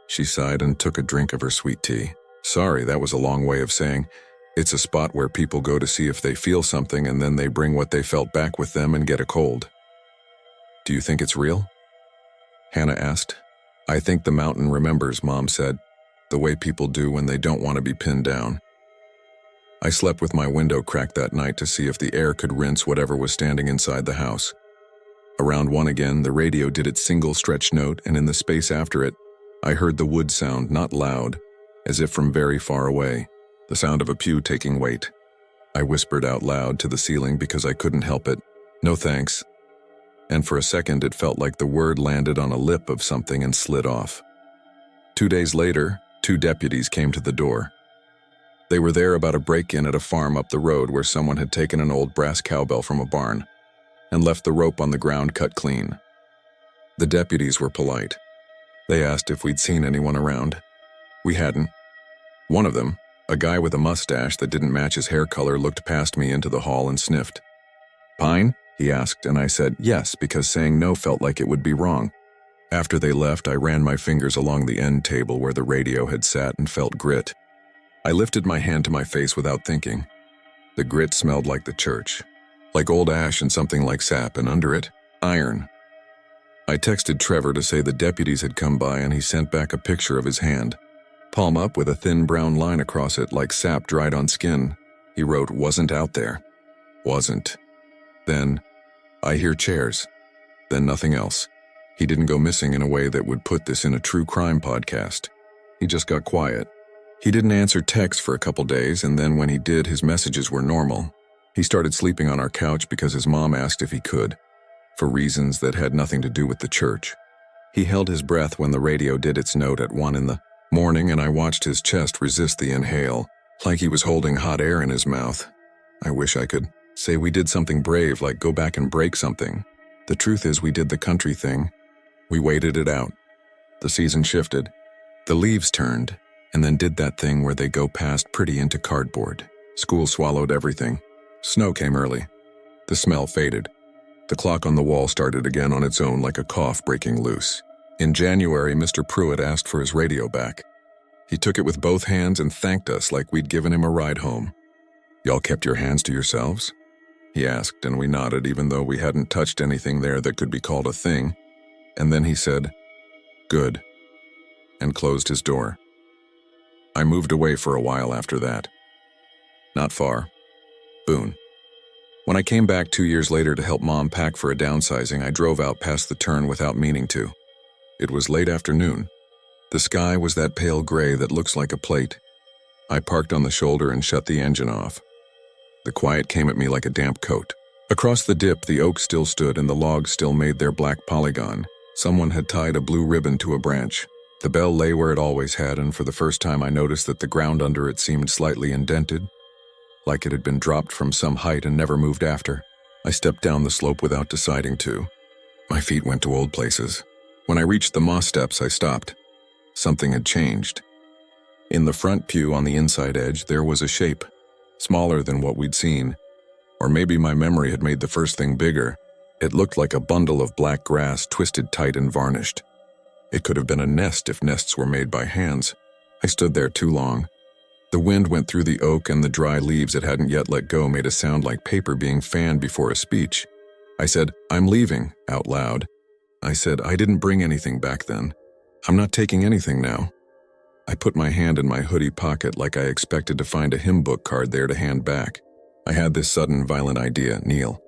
She sighed and took a drink of her sweet tea. "Sorry, that was a long way of saying it's a spot where people go to see if they feel something, and then they bring what they felt back with them and get a cold." "Do you think it's real?" Hannah asked. "I think the mountain remembers," Mom said, "the way people do when they don't want to be pinned down." I slept with my window cracked that night to see if the air could rinse whatever was standing inside the house. Around 1 again, the radio did its single stretch note, and in the space after it, I heard the wood sound, not loud, as if from very far away, the sound of a pew taking weight. I whispered out loud to the ceiling because I couldn't help it, "No thanks." and for a second it felt like the word landed on a lip of something and slid off. 2 days later, 2 deputies came to the door. They were there about a break-in at a farm up the road where someone had taken an old brass cowbell from a barn and left the rope on the ground cut clean. The deputies were polite. They asked if we'd seen anyone around. We hadn't. One of them, a guy with a mustache that didn't match his hair color, looked past me into the hall and sniffed. "Pine?" he asked, and I said yes because saying no felt like it would be wrong. After they left, I ran my fingers along the end table where the radio had sat and felt grit. I lifted my hand to my face without thinking. The grit smelled like the church, like old ash and something like sap, and under it, iron. I texted Trevor to say the deputies had come by, and he sent back a picture of his hand, palm up with a thin brown line across it like sap dried on skin. He wrote, "Wasn't out there." Wasn't. Then, "I hear chairs." Then nothing else. He didn't go missing in a way that would put this in a true crime podcast. He just got quiet. He didn't answer texts for a couple days, and then when he did, his messages were normal. He started sleeping on our couch because his mom asked if he could, for reasons that had nothing to do with the church. He held his breath when the radio did its note at 1 in the morning, and I watched his chest resist the inhale, like he was holding hot air in his mouth. I wish I could say we did something brave, like go back and break something. The truth is we did the country thing. We waited it out. The season shifted. The leaves turned, and then did that thing where they go past pretty into cardboard. School swallowed everything. Snow came early. The smell faded. The clock on the wall started again on its own like a cough breaking loose. In January, Mr. Pruitt asked for his radio back. He took it with both hands and thanked us like we'd given him a ride home. "Y'all kept your hands to yourselves?" he asked, and we nodded even though we hadn't touched anything there that could be called a thing. And then he said, "Good," and closed his door. I moved away for a while after that. Not far. Boone. When I came back 2 years later to help Mom pack for a downsizing, I drove out past the turn without meaning to. It was late afternoon. The sky was that pale gray that looks like a plate. I parked on the shoulder and shut the engine off. The quiet came at me like a damp coat. Across the dip, the oak still stood and the logs still made their black polygon. Someone had tied a blue ribbon to a branch. The bell lay where it always had, and for the first time I noticed that the ground under it seemed slightly indented, like it had been dropped from some height and never moved after. I stepped down the slope without deciding to. My feet went to old places. When I reached the moss steps, I stopped. Something had changed. In the front pew on the inside edge, there was a shape, smaller than what we'd seen. Or maybe my memory had made the first thing bigger. It looked like a bundle of black grass twisted tight and varnished. It could have been a nest if nests were made by hands. I stood there too long. The wind went through the oak, and the dry leaves it hadn't yet let go made a sound like paper being fanned before a speech. I said, "I'm leaving," out loud. I said, "I didn't bring anything back then. I'm not taking anything now." I put my hand in my hoodie pocket like I expected to find a hymn book card there to hand back. I had this sudden, violent idea, kneel.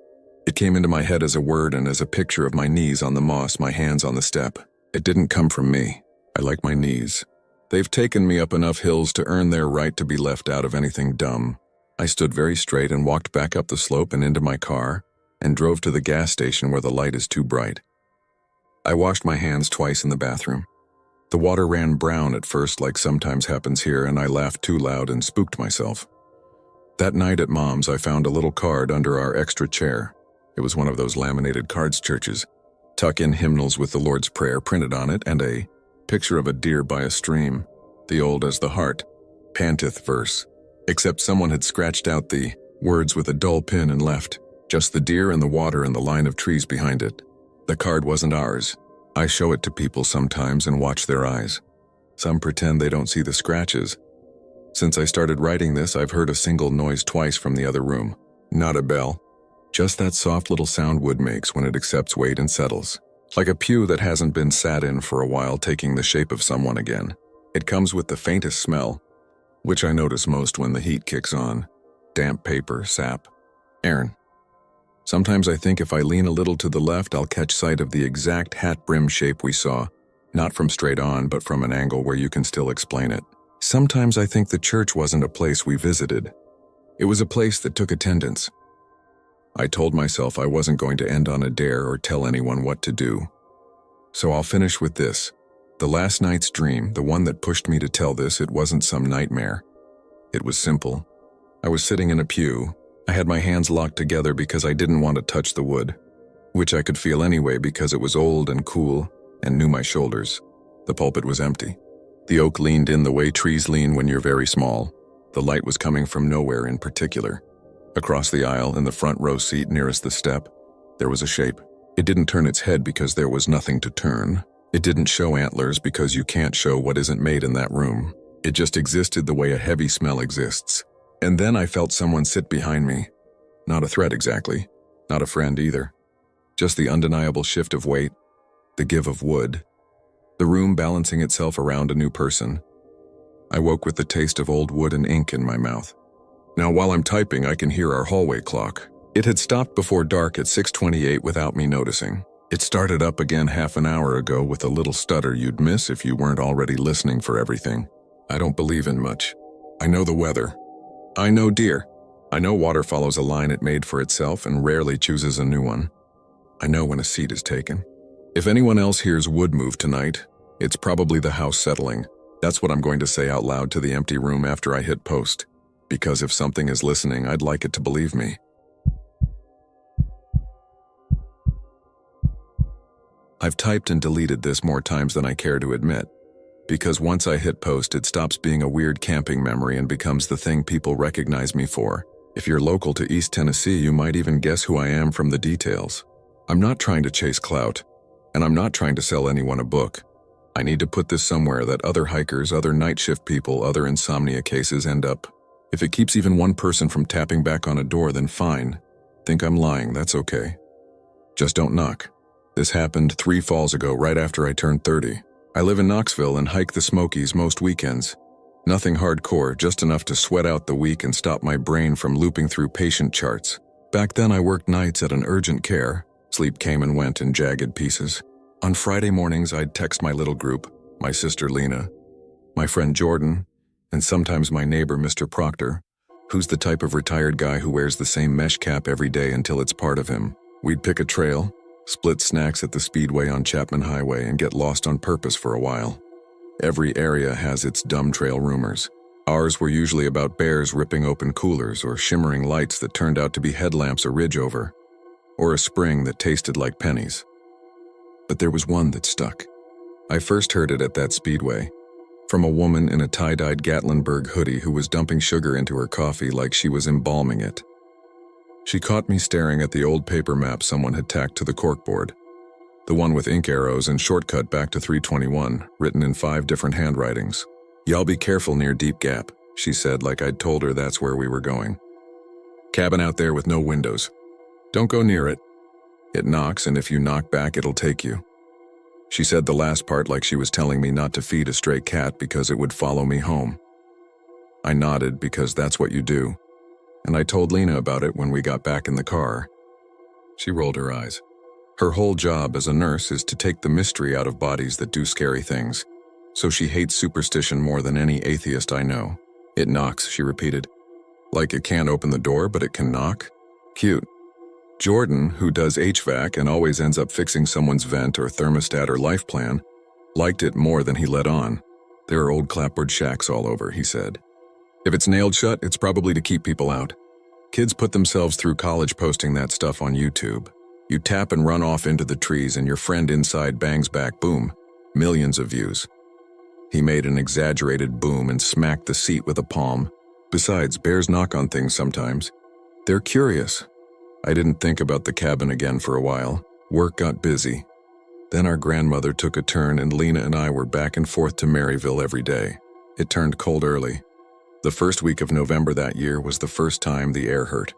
It came into my head as a word and as a picture of my knees on the moss, my hands on the step. It didn't come from me. I like my knees. They've taken me up enough hills to earn their right to be left out of anything dumb. I stood very straight and walked back up the slope and into my car and drove to the gas station where the light is too bright. I washed my hands twice in the bathroom. The water ran brown at first like sometimes happens here, and I laughed too loud and spooked myself. That night at Mom's, I found a little card under our extra chair. It was one of those laminated cards churches. Tuck-in hymnals with the Lord's Prayer printed on it and a picture of a deer by a stream, the old as the heart, panteth verse. Except someone had scratched out the words with a dull pin and left just the deer and the water and the line of trees behind it. The card wasn't ours. I show it to people sometimes and watch their eyes. Some pretend they don't see the scratches. Since I started writing this, I've heard a single noise twice from the other room. Not a bell. Just that soft little sound wood makes when it accepts weight and settles. Like a pew that hasn't been sat in for a while taking the shape of someone again. It comes with the faintest smell, which I notice most when the heat kicks on. Damp paper, sap. Aaron. Sometimes I think if I lean a little to the left, I'll catch sight of the exact hat brim shape we saw, not from straight on, but from an angle where you can still explain it. Sometimes I think the church wasn't a place we visited. It was a place that took attendance. I told myself I wasn't going to end on a dare or tell anyone what to do. So I'll finish with this. The last night's dream, the one that pushed me to tell this, it wasn't some nightmare. It was simple. I was sitting in a pew. I had my hands locked together because I didn't want to touch the wood, which I could feel anyway because it was old and cool and knew my shoulders. The pulpit was empty. The oak leaned in the way trees lean when you're very small. The light was coming from nowhere in particular. Across the aisle, in the front row seat nearest the step, there was a shape. It didn't turn its head because there was nothing to turn. It didn't show antlers because you can't show what isn't made in that room. It just existed the way a heavy smell exists. And then I felt someone sit behind me. Not a threat exactly, not a friend either. Just the undeniable shift of weight, the give of wood, the room balancing itself around a new person. I woke with the taste of old wood and ink in my mouth. Now while I'm typing, I can hear our hallway clock. It had stopped before dark at 6:28 without me noticing. It started up again half an hour ago with a little stutter you'd miss if you weren't already listening for everything. I don't believe in much. I know the weather. I know deer. I know water follows a line it made for itself and rarely chooses a new one. I know when a seat is taken. If anyone else hears wood move tonight, it's probably the house settling. That's what I'm going to say out loud to the empty room after I hit post. Because if something is listening, I'd like it to believe me. I've typed and deleted this more times than I care to admit. Because once I hit post, it stops being a weird camping memory and becomes the thing people recognize me for. If you're local to East Tennessee, you might even guess who I am from the details. I'm not trying to chase clout, and I'm not trying to sell anyone a book. I need to put this somewhere that other hikers, other night shift people, other insomnia cases end up. If it keeps even one person from tapping back on a door, then fine. Think I'm lying, that's okay. Just don't knock. This happened 3 falls ago, right after I turned 30. I live in Knoxville and hike the Smokies most weekends. Nothing hardcore, just enough to sweat out the week and stop my brain from looping through patient charts. Back then I worked nights at an urgent care. Sleep came and went in jagged pieces. On Friday mornings I'd text my little group, my sister Lena, my friend Jordan, and sometimes my neighbor Mr. Proctor, who's the type of retired guy who wears the same mesh cap every day until it's part of him. We'd pick a trail, split snacks at the Speedway on Chapman Highway, and get lost on purpose for a while. Every area has its dumb trail rumors. Ours were usually about bears ripping open coolers or shimmering lights that turned out to be headlamps a ridge over, or a spring that tasted like pennies. But there was one that stuck. I first heard it at that Speedway, from a woman in a tie-dyed Gatlinburg hoodie who was dumping sugar into her coffee like she was embalming it. She caught me staring at the old paper map someone had tacked to the corkboard. The one with ink arrows and shortcut back to 321, written in 5 different handwritings. "Y'all be careful near Deep Gap," she said like I'd told her that's where we were going. "Cabin out there with no windows. Don't go near it. It knocks, and if you knock back, it'll take you." She said the last part like she was telling me not to feed a stray cat because it would follow me home. I nodded because that's what you do, and I told Lena about it when we got back in the car. She rolled her eyes. Her whole job as a nurse is to take the mystery out of bodies that do scary things, so she hates superstition more than any atheist I know. "It knocks," she repeated. "Like it can't open the door, but it can knock? Cute." Jordan, who does HVAC and always ends up fixing someone's vent or thermostat or life plan, liked it more than he let on. "There are old clapboard shacks all over," he said. "If it's nailed shut, it's probably to keep people out. Kids put themselves through college posting that stuff on YouTube. You tap and run off into the trees and your friend inside bangs back, boom, millions of views." He made an exaggerated boom and smacked the seat with a palm. "Besides, bears knock on things sometimes. They're curious." I didn't think about the cabin again for a while. Work got busy. Then our grandmother took a turn and Lena and I were back and forth to Maryville every day. It turned cold early. The first week of November that year was the first time the air hurt.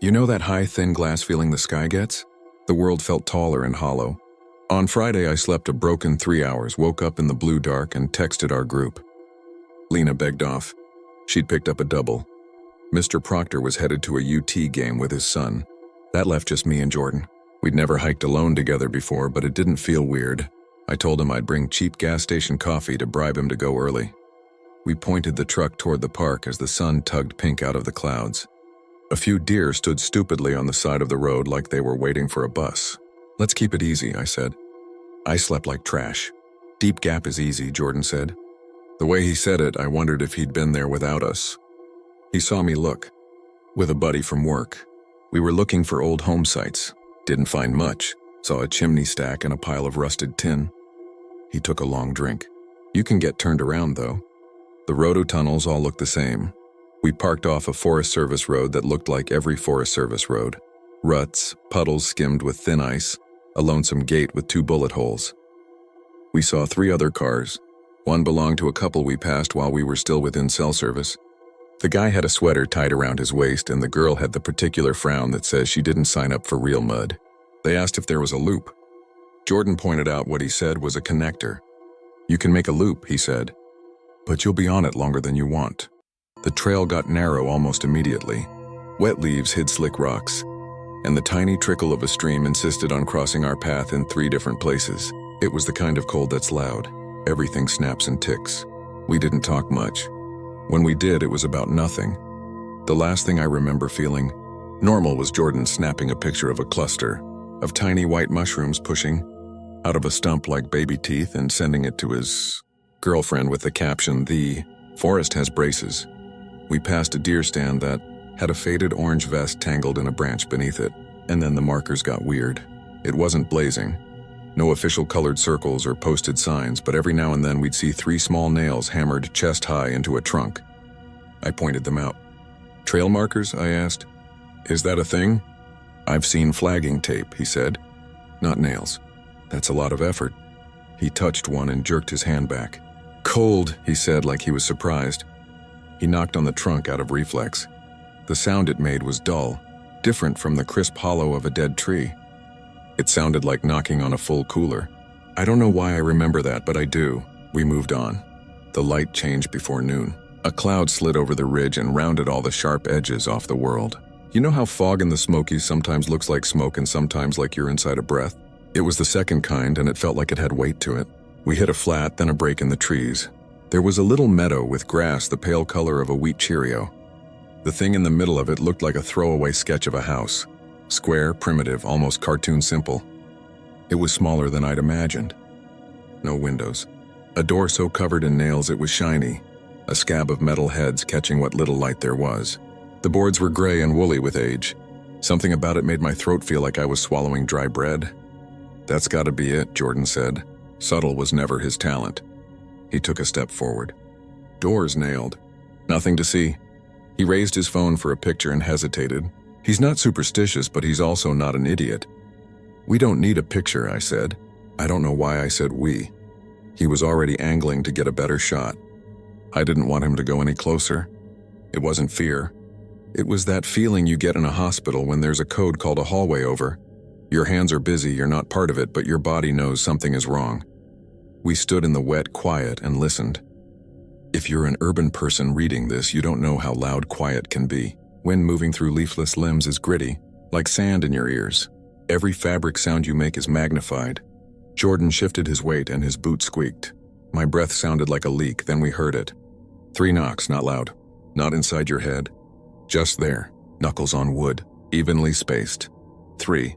You know that high, thin glass feeling the sky gets? The world felt taller and hollow. On Friday, I slept a broken 3 hours, woke up in the blue dark, and texted our group. Lena begged off. She'd picked up a double. Mr. Proctor was headed to a UT game with his son. That left just me and Jordan. We'd never hiked alone together before, but it didn't feel weird. I told him I'd bring cheap gas station coffee to bribe him to go early. We pointed the truck toward the park as the sun tugged pink out of the clouds. A few deer stood stupidly on the side of the road like they were waiting for a bus. "Let's keep it easy," I said. I slept like trash. "Deep Gap is easy," Jordan said. The way he said it, I wondered if he'd been there without us. He saw me look. With a buddy from work. We were looking for old home sites. Didn't find much. Saw a chimney stack and a pile of rusted tin. He took a long drink. "You can get turned around, though." The roto tunnels all looked the same. We parked off a Forest Service road that looked like every Forest Service road. Ruts, puddles skimmed with thin ice, a lonesome gate with 2 bullet holes. We saw 3 other cars. One belonged to a couple we passed while we were still within cell service. The guy had a sweater tied around his waist, and the girl had the particular frown that says she didn't sign up for real mud. They asked if there was a loop. Jordan pointed out what he said was a connector. "You can make a loop," he said, "but you'll be on it longer than you want." The trail got narrow almost immediately. Wet leaves hid slick rocks, and the tiny trickle of a stream insisted on crossing our path in 3 different places. It was the kind of cold that's loud. Everything snaps and ticks. We didn't talk much. When we did, it was about nothing. The last thing I remember feeling normal was Jordan snapping a picture of a cluster of tiny white mushrooms pushing out of a stump like baby teeth and sending it to his girlfriend with the caption, "The forest has braces." We passed a deer stand that had a faded orange vest tangled in a branch beneath it, and then the markers got weird. It wasn't blazing. No official colored circles or posted signs, but every now and then we'd see 3 small nails hammered chest high into a trunk. I pointed them out. "Trail markers?" I asked. "Is that a thing?" "I've seen flagging tape," he said. "Not nails. That's a lot of effort." He touched one and jerked his hand back. "Cold," he said like he was surprised. He knocked on the trunk out of reflex. The sound it made was dull, different from the crisp hollow of a dead tree. It sounded like knocking on a full cooler. I don't know why I remember that, but I do. We moved on. The light changed before noon. A cloud slid over the ridge and rounded all the sharp edges off the world. You know how fog in the Smokies sometimes looks like smoke and sometimes like you're inside a breath? It was the second kind, and it felt like it had weight to it. We hit a flat, then a break in the trees. There was a little meadow with grass the pale color of a wheat Cheerio. The thing in the middle of it looked like a throwaway sketch of a house. Square, primitive, almost cartoon simple. It was smaller than I'd imagined. No windows. A door so covered in nails it was shiny. A scab of metal heads catching what little light there was. The boards were gray and woolly with age. Something about it made my throat feel like I was swallowing dry bread. "That's gotta be it," Jordan said. Subtle was never his talent. He took a step forward. "Doors nailed. Nothing to see." He raised his phone for a picture and hesitated. He's not superstitious, but he's also not an idiot. "We don't need a picture," I said. I don't know why I said we. He was already angling to get a better shot. I didn't want him to go any closer. It wasn't fear. It was that feeling you get in a hospital when there's a code called a hallway over. Your hands are busy, you're not part of it, but your body knows something is wrong. We stood in the wet quiet and listened. If you're an urban person reading this, you don't know how loud quiet can be. Wind moving through leafless limbs is gritty, like sand in your ears. Every fabric sound you make is magnified. Jordan shifted his weight and his boot squeaked. My breath sounded like a leak, then we heard it. 3 knocks, not loud. Not inside your head. Just there, knuckles on wood, evenly spaced. 3.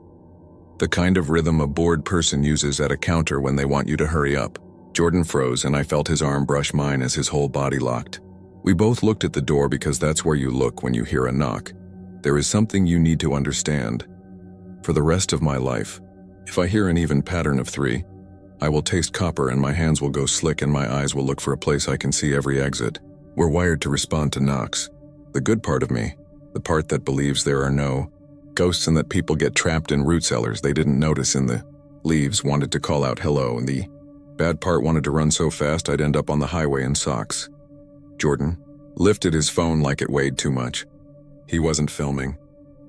The kind of rhythm a bored person uses at a counter when they want you to hurry up. Jordan froze and I felt his arm brush mine as his whole body locked. We both looked at the door because that's where you look when you hear a knock. There is something you need to understand. For the rest of my life, if I hear an even pattern of 3, I will taste copper and my hands will go slick and my eyes will look for a place I can see every exit. We're wired to respond to knocks. The good part of me, the part that believes there are no ghosts and that people get trapped in root cellars they didn't notice in the leaves, wanted to call out hello, and the bad part wanted to run so fast I'd end up on the highway in socks. Jordan lifted his phone like it weighed too much. He wasn't filming.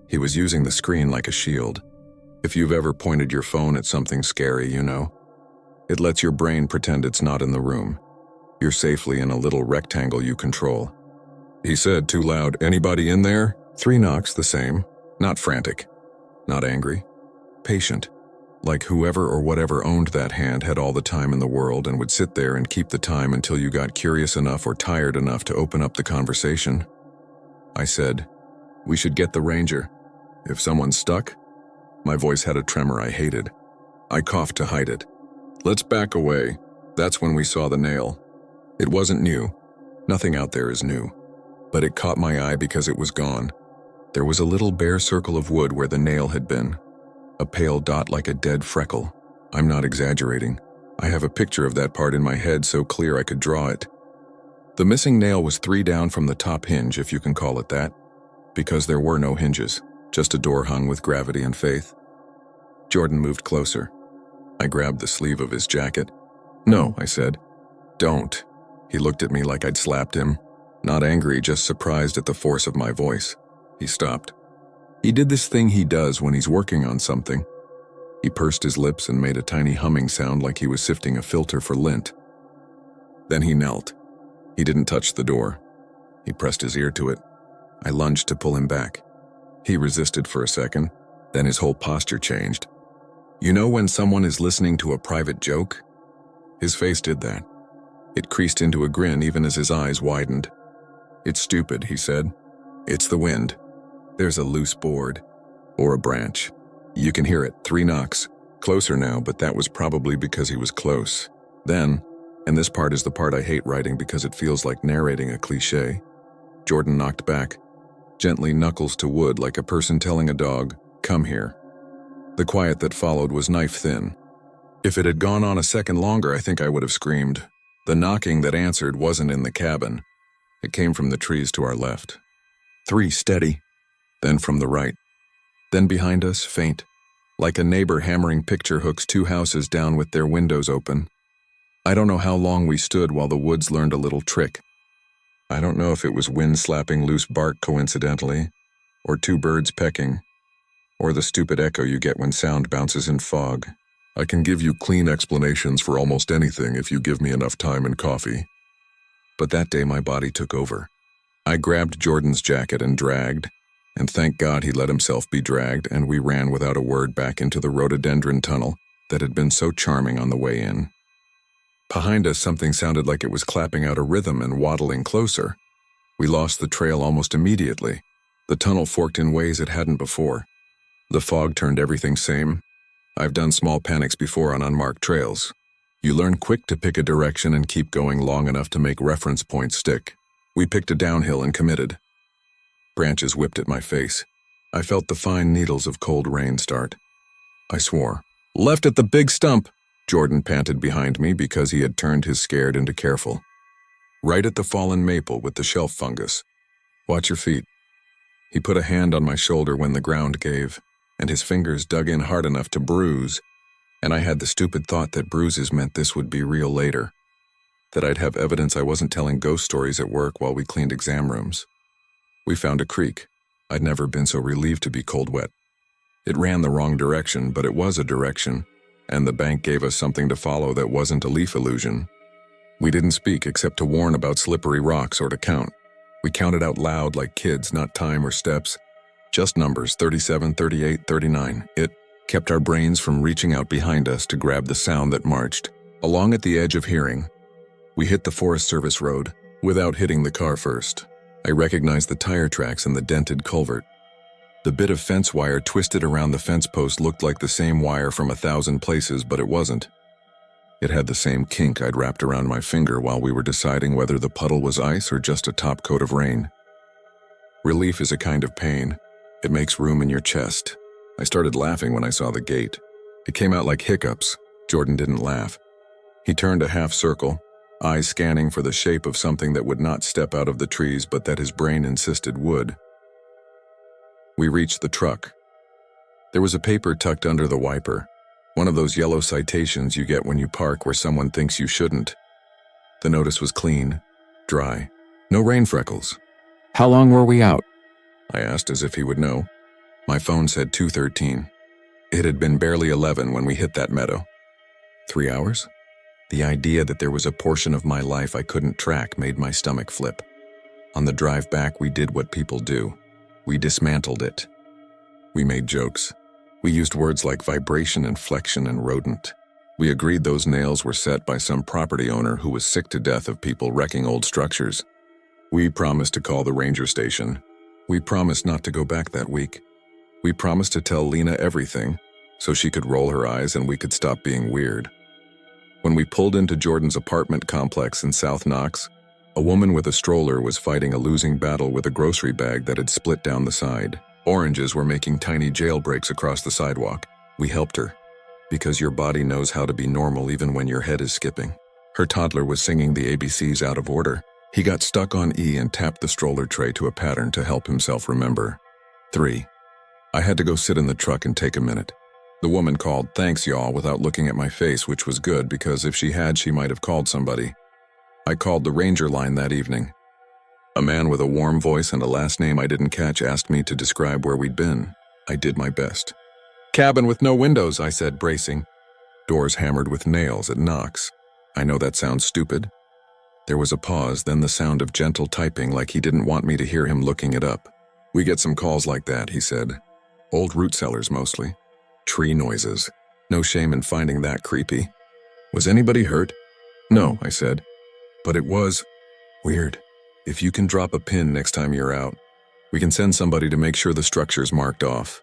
He was using the screen like a shield. If you've ever pointed your phone at something scary, you know. It lets your brain pretend it's not in the room. You're safely in a little rectangle you control. He said too loud, "Anybody in there?" 3 knocks, the same. Not frantic. Not angry. Patient. Like whoever or whatever owned that hand had all the time in the world and would sit there and keep the time until you got curious enough or tired enough to open up the conversation. I said, We should get the ranger. If someone's stuck. My voice had a tremor I hated. I coughed to hide it. Let's back away. That's when we saw the nail. It wasn't new. Nothing out there is new. But it caught my eye because it was gone. There was a little bare circle of wood where the nail had been. A pale dot like a dead freckle. I'm not exaggerating. I have a picture of that part in my head so clear I could draw it. The missing nail was 3 down from the top hinge, if you can call it that, because there were no hinges, just a door hung with gravity and faith. Jordan moved closer. I grabbed the sleeve of his jacket. No, I said. Don't. He looked at me like I'd slapped him. Not angry, just surprised at the force of my voice. He stopped. He did this thing he does when he's working on something. He pursed his lips and made a tiny humming sound like he was sifting a filter for lint. Then he knelt. He didn't touch the door. He pressed his ear to it. I lunged to pull him back. He resisted for a second, then his whole posture changed. You know when someone is listening to a private joke? His face did that. It creased into a grin even as his eyes widened. It's stupid, he said. It's the wind. There's a loose board. Or a branch. You can hear it, 3 knocks. Closer now, but that was probably because he was close. Then, and this part is the part I hate writing because it feels like narrating a cliché, Jordan knocked back, gently knuckles to wood like a person telling a dog, come here. The quiet that followed was knife-thin. If it had gone on a second longer, I think I would have screamed. The knocking that answered wasn't in the cabin. It came from the trees to our left. 3 steady, then from the right. Then behind us, faint, like a neighbor hammering picture hooks 2 houses down with their windows open. I don't know how long we stood while the woods learned a little trick. I don't know if it was wind slapping loose bark coincidentally, or 2 birds pecking, or the stupid echo you get when sound bounces in fog. I can give you clean explanations for almost anything if you give me enough time and coffee. But that day my body took over. I grabbed Jordan's jacket and dragged, and thank God he let himself be dragged, and we ran without a word back into the rhododendron tunnel that had been so charming on the way in. Behind us, something sounded like it was clapping out a rhythm and waddling closer. We lost the trail almost immediately. The tunnel forked in ways it hadn't before. The fog turned everything same. I've done small panics before on unmarked trails. You learn quick to pick a direction and keep going long enough to make reference points stick. We picked a downhill and committed. Branches whipped at my face. I felt the fine needles of cold rain start. I swore. Left at the big stump! Jordan panted behind me because he had turned his scared into careful. Right at the fallen maple with the shelf fungus. Watch your feet. He put a hand on my shoulder when the ground gave, and his fingers dug in hard enough to bruise, and I had the stupid thought that bruises meant this would be real later. That I'd have evidence I wasn't telling ghost stories at work while we cleaned exam rooms. We found a creek. I'd never been so relieved to be cold wet. It ran the wrong direction, but it was a direction, and the bank gave us something to follow that wasn't a leaf illusion. We didn't speak except to warn about slippery rocks or to count. We counted out loud like kids, not time or steps. Just numbers, 37, 38, 39. It kept our brains from reaching out behind us to grab the sound that marched. Along at the edge of hearing, we hit the Forest Service road without hitting the car first. I recognized the tire tracks and the dented culvert. The bit of fence wire twisted around the fence post looked like the same wire from 1,000 places, but it wasn't. It had the same kink I'd wrapped around my finger while we were deciding whether the puddle was ice or just a top coat of rain. Relief is a kind of pain. It makes room in your chest. I started laughing when I saw the gate. It came out like hiccups. Jordan didn't laugh. He turned a half circle, eyes scanning for the shape of something that would not step out of the trees but that his brain insisted would. We reached the truck. There was a paper tucked under the wiper, one of those yellow citations you get when you park where someone thinks you shouldn't. The notice was clean, dry, no rain freckles. How long were we out? I asked as if he would know. My phone said 2:13. It had been barely 11 when we hit that meadow. 3 hours? The idea that there was a portion of my life I couldn't track made my stomach flip. On the drive back, we did what people do. We dismantled it. We made jokes. We used words like vibration, inflection, and rodent. We agreed those nails were set by some property owner who was sick to death of people wrecking old structures. We promised to call the ranger station. We promised not to go back that week. We promised to tell Lena everything, so she could roll her eyes and we could stop being weird. When we pulled into Jordan's apartment complex in South Knox, a woman with a stroller was fighting a losing battle with a grocery bag that had split down the side. Oranges were making tiny jailbreaks across the sidewalk. We helped her, because your body knows how to be normal even when your head is skipping. Her toddler was singing the ABCs out of order. He got stuck on E and tapped the stroller tray to a pattern to help himself remember. 3. I had to go sit in the truck and take a minute. The woman called, "Thanks, y'all," without looking at my face, which was good because if she had, she might have called somebody. I called the Ranger line that evening. A man with a warm voice and a last name I didn't catch asked me to describe where we'd been. I did my best. "Cabin with no windows," I said, bracing. "Doors hammered with nails at Knox." I know that sounds stupid. There was a pause, then the sound of gentle typing like he didn't want me to hear him looking it up. "We get some calls like that," he said. "Old root cellars mostly. Tree noises. No shame in finding that creepy." "Was anybody hurt?" "No," I said. "But it was weird. If you can drop a pin next time you're out, we can send somebody to make sure the structure's marked off."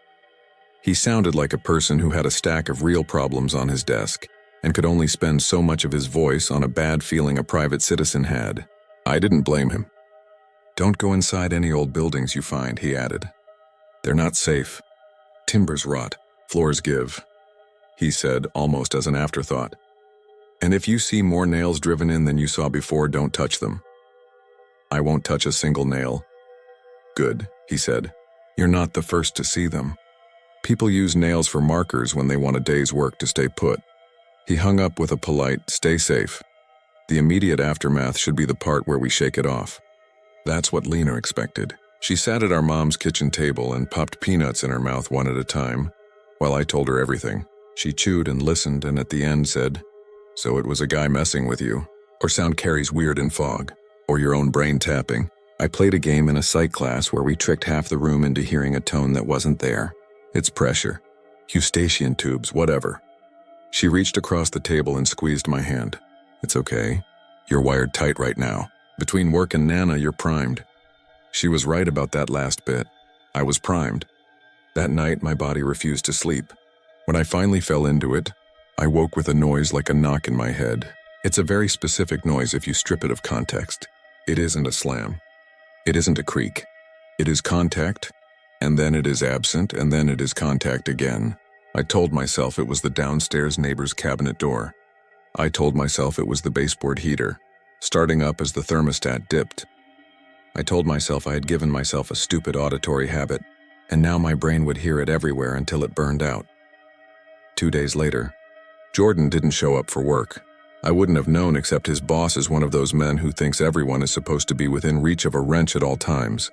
He sounded like a person who had a stack of real problems on his desk and could only spend so much of his voice on a bad feeling a private citizen had. I didn't blame him. "Don't go inside any old buildings you find," he added. "They're not safe. Timbers rot, floors give," he said almost as an afterthought. "And if you see more nails driven in than you saw before, don't touch them." "I won't touch a single nail." "Good," he said. "You're not the first to see them. People use nails for markers when they want a day's work to stay put." He hung up with a polite, "Stay safe. The immediate aftermath should be the part where we shake it off." That's what Lena expected. She sat at our mom's kitchen table and popped peanuts in her mouth one at a time, while I told her everything. She chewed and listened and at the end said, "So it was a guy messing with you, or sound carries weird in fog, or your own brain tapping." I played a game in a psych class where we tricked half the room into hearing a tone that wasn't there. "It's pressure. Eustachian tubes, whatever." She reached across the table and squeezed my hand. "It's okay. You're wired tight right now. Between work and Nana, you're primed." She was right about that last bit. I was primed. That night, my body refused to sleep. When I finally fell into it, I woke with a noise like a knock in my head. It's a very specific noise if you strip it of context. It isn't a slam. It isn't a creak. It is contact, and then it is absent, and then it is contact again. I told myself it was the downstairs neighbor's cabinet door. I told myself it was the baseboard heater, starting up as the thermostat dipped. I told myself I had given myself a stupid auditory habit, and now my brain would hear it everywhere until it burned out. 2 days later, Jordan didn't show up for work. I wouldn't have known except his boss is one of those men who thinks everyone is supposed to be within reach of a wrench at all times.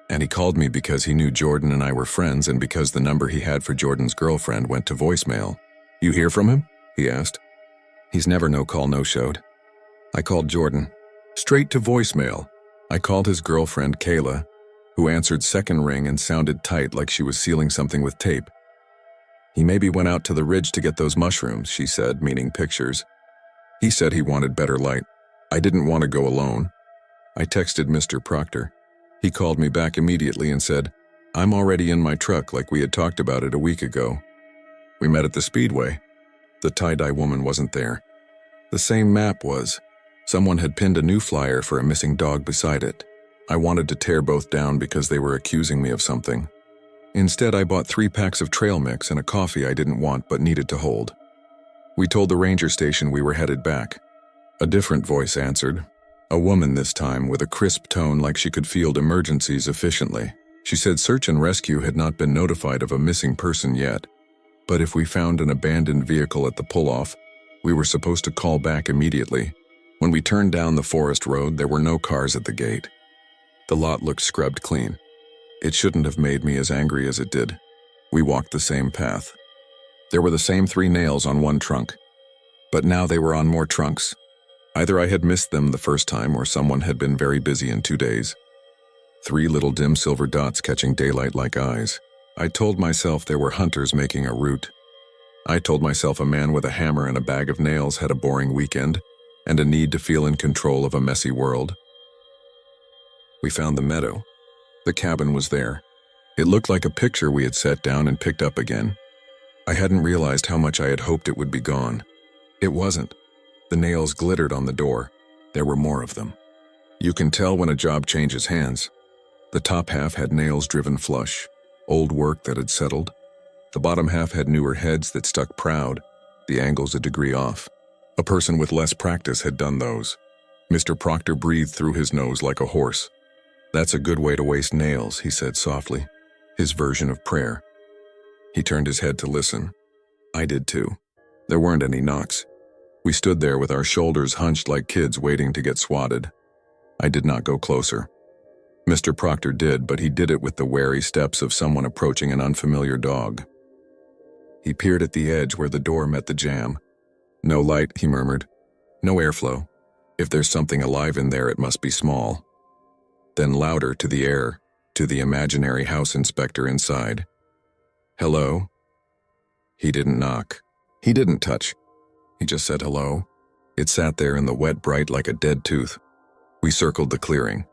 And he called me because he knew Jordan and I were friends and because the number he had for Jordan's girlfriend went to voicemail. "You hear from him?" he asked. He's never no-call, no-showed. I called Jordan. Straight to voicemail. I called his girlfriend, Kayla, who answered second ring and sounded tight like she was sealing something with tape. "He maybe went out to the ridge to get those mushrooms," she said, meaning pictures. He said he wanted better light. I didn't want to go alone. I texted Mr. Proctor. He called me back immediately and said, "I'm already in my truck like we had talked about it a week ago." We met at the Speedway. The tie-dye woman wasn't there. The same map was. Someone had pinned a new flyer for a missing dog beside it. I wanted to tear both down because they were accusing me of something. Instead, I bought 3 packs of trail mix and a coffee I didn't want but needed to hold. We told the ranger station we were headed back. A different voice answered. A woman this time, with a crisp tone like she could field emergencies efficiently. She said search and rescue had not been notified of a missing person yet, but if we found an abandoned vehicle at the pull-off, we were supposed to call back immediately. When we turned down the forest road, there were no cars at the gate. The lot looked scrubbed clean. It shouldn't have made me as angry as it did. We walked the same path. There were the same 3 nails on one trunk, but now they were on more trunks. Either I had missed them the first time or someone had been very busy in 2 days. 3 little dim silver dots catching daylight like eyes. I told myself there were hunters making a route. I told myself a man with a hammer and a bag of nails had a boring weekend and a need to feel in control of a messy world. We found the meadow. The cabin was there. It looked like a picture we had set down and picked up again. I hadn't realized how much I had hoped it would be gone. It wasn't. The nails glittered on the door. There were more of them. You can tell when a job changes hands. The top half had nails driven flush, old work that had settled. The bottom half had newer heads that stuck proud, the angles a degree off. A person with less practice had done those. Mr. Proctor breathed through his nose like a horse. "That's a good way to waste nails," he said softly, his version of prayer. He turned his head to listen. I did too. There weren't any knocks. We stood there with our shoulders hunched like kids waiting to get swatted. I did not go closer. Mr. Proctor did, but he did it with the wary steps of someone approaching an unfamiliar dog. He peered at the edge where the door met the jamb. "No light," he murmured. "No airflow. If there's something alive in there, it must be small." Then louder to the air, to the imaginary house inspector inside. "Hello?" He didn't knock. He didn't touch. He just said hello. It sat there in the wet bright like a dead tooth. We circled the clearing.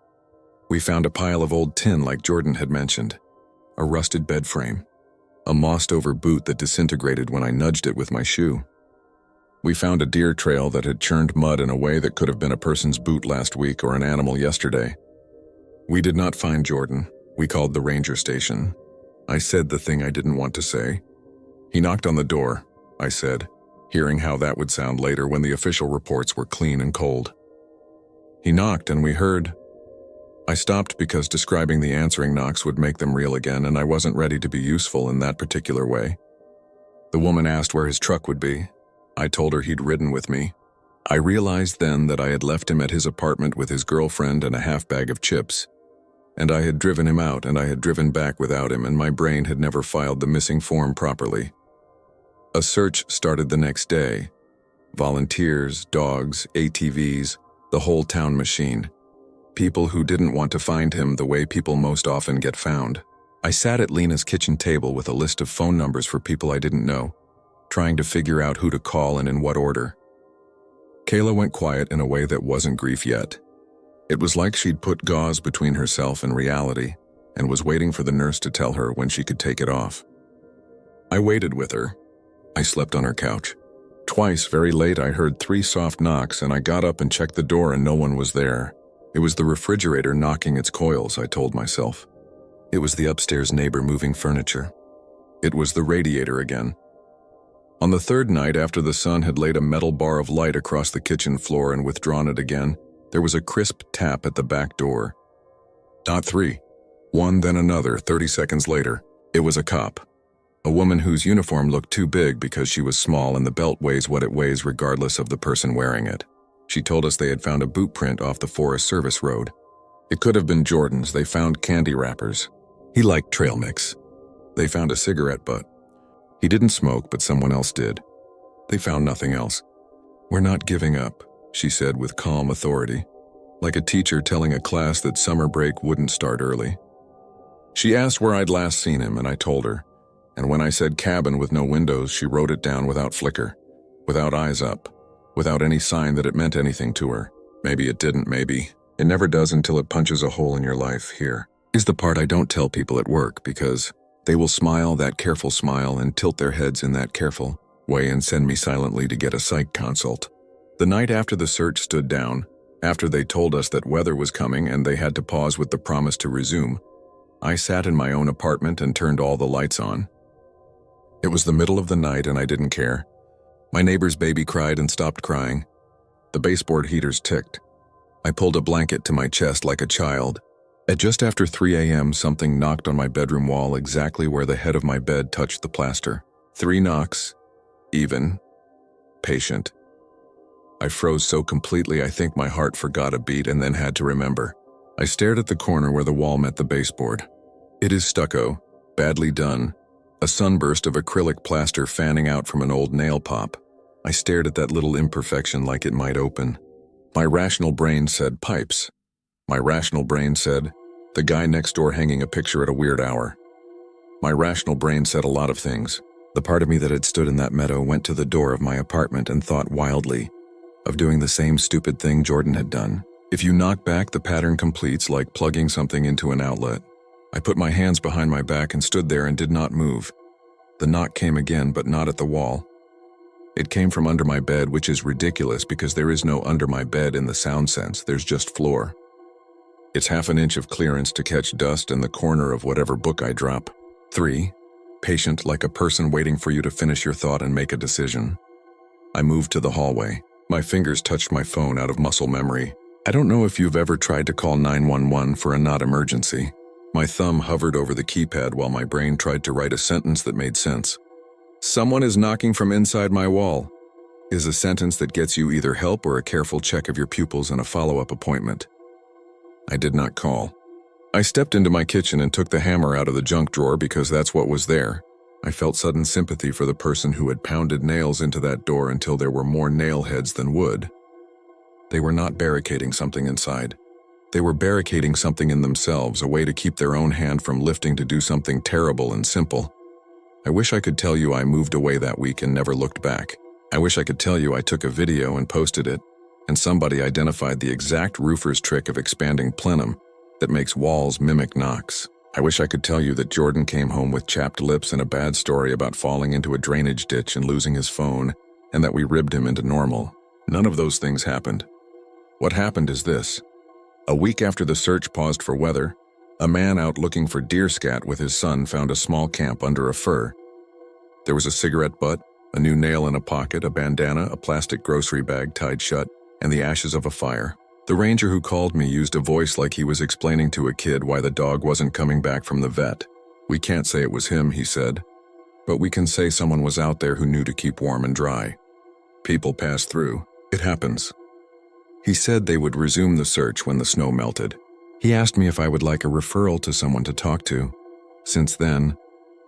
We found a pile of old tin like Jordan had mentioned. A rusted bed frame. A mossed-over boot that disintegrated when I nudged it with my shoe. We found a deer trail that had churned mud in a way that could have been a person's boot last week or an animal yesterday. We did not find Jordan. We called the ranger station. I said the thing I didn't want to say. "He knocked on the door," I said, hearing how that would sound later when the official reports were clean and cold. "He knocked and we heard." I stopped because describing the answering knocks would make them real again, and I wasn't ready to be useful in that particular way. The woman asked where his truck would be. I told her he'd ridden with me. I realized then that I had left him at his apartment with his girlfriend and a half bag of chips. And I had driven him out, and I had driven back without him, and my brain had never filed the missing form properly. A search started the next day. Volunteers, dogs, ATVs, the whole town machine. People who didn't want to find him the way people most often get found. I sat at Lena's kitchen table with a list of phone numbers for people I didn't know, trying to figure out who to call and in what order. Kayla went quiet in a way that wasn't grief yet. It was like she'd put gauze between herself and reality and was waiting for the nurse to tell her when she could take it off. I waited with her. I slept on her couch. Twice, very late, I heard 3 soft knocks, and I got up and checked the door and no one was there. It was the refrigerator knocking its coils, I told myself. It was the upstairs neighbor moving furniture. It was the radiator again. On the 3rd night, after the sun had laid a metal bar of light across the kitchen floor and withdrawn it again, there was a crisp tap at the back door. Not 3. 1, then another, 30 seconds later. It was a cop. A woman whose uniform looked too big because she was small and the belt weighs what it weighs regardless of the person wearing it. She told us they had found a boot print off the Forest Service Road. It could have been Jordan's. They found candy wrappers. He liked trail mix. They found a cigarette butt. He didn't smoke, but someone else did. They found nothing else. "We're not giving up," she said with calm authority, like a teacher telling a class that summer break wouldn't start early. She asked where I'd last seen him, and I told her. And when I said cabin with no windows, she wrote it down without flicker, without eyes up, without any sign that it meant anything to her. Maybe it didn't, maybe. It never does until it punches a hole in your life. Here is the part I don't tell people at work, because they will smile that careful smile and tilt their heads in that careful way and send me silently to get a psych consult. The night after the search stood down, after they told us that weather was coming and they had to pause with the promise to resume, I sat in my own apartment and turned all the lights on. It was the middle of the night and I didn't care. My neighbor's baby cried and stopped crying. The baseboard heaters ticked. I pulled a blanket to my chest like a child. At just after 3 a.m., something knocked on my bedroom wall exactly where the head of my bed touched the plaster. 3 knocks. Even. Patient. I froze so completely I think my heart forgot a beat and then had to remember. I stared at the corner where the wall met the baseboard. It is stucco, badly done, a sunburst of acrylic plaster fanning out from an old nail pop. I stared at that little imperfection like it might open. My rational brain said pipes. My rational brain said, the guy next door hanging a picture at a weird hour. My rational brain said a lot of things. The part of me that had stood in that meadow went to the door of my apartment and thought wildly of doing the same stupid thing Jordan had done. If you knock back, the pattern completes like plugging something into an outlet. I put my hands behind my back and stood there and did not move. The knock came again, but not at the wall. It came from under my bed, which is ridiculous because there is no under my bed in the sound sense, there's just floor. It's half an inch of clearance to catch dust and the corner of whatever book I drop. 3. Patient, like a person waiting for you to finish your thought and make a decision. I moved to the hallway. My fingers touched my phone out of muscle memory. I don't know if you've ever tried to call 911 for a not emergency. My thumb hovered over the keypad while my brain tried to write a sentence that made sense. "Someone is knocking from inside my wall" is a sentence that gets you either help or a careful check of your pupils and a follow-up appointment. I did not call. I stepped into my kitchen and took the hammer out of the junk drawer because that's what was there. I felt sudden sympathy for the person who had pounded nails into that door until there were more nail heads than wood. They were not barricading something inside. They were barricading something in themselves, a way to keep their own hand from lifting to do something terrible and simple. I wish I could tell you I moved away that week and never looked back. I wish I could tell you I took a video and posted it, and somebody identified the exact roofer's trick of expanding plenum that makes walls mimic knocks. I wish I could tell you that Jordan came home with chapped lips and a bad story about falling into a drainage ditch and losing his phone, and that we ribbed him into normal. None of those things happened. What happened is this. A week after the search paused for weather, a man out looking for deer scat with his son found a small camp under a fir. There was a cigarette butt, a new nail in a pocket, a bandana, a plastic grocery bag tied shut, and the ashes of a fire. The ranger who called me used a voice like he was explaining to a kid why the dog wasn't coming back from the vet. "We can't say it was him," he said, "but we can say someone was out there who knew to keep warm and dry. People pass through. It happens." He said they would resume the search when the snow melted. He asked me if I would like a referral to someone to talk to. Since then,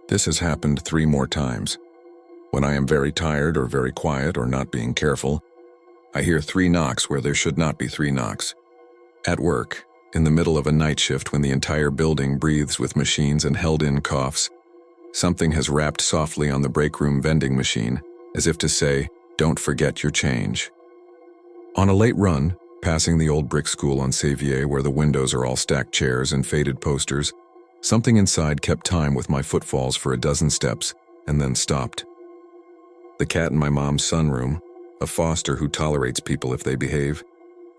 this has happened 3 more times. When I am very tired or very quiet or not being careful, I hear 3 knocks where there should not be 3 knocks. At work, in the middle of a night shift when the entire building breathes with machines and held-in coughs, something has rapped softly on the break room vending machine, as if to say, "Don't forget your change." On a late run, passing the old brick school on Sevier where the windows are all stacked chairs and faded posters, something inside kept time with my footfalls for a dozen steps and then stopped. The cat in my mom's sunroom, a foster who tolerates people if they behave,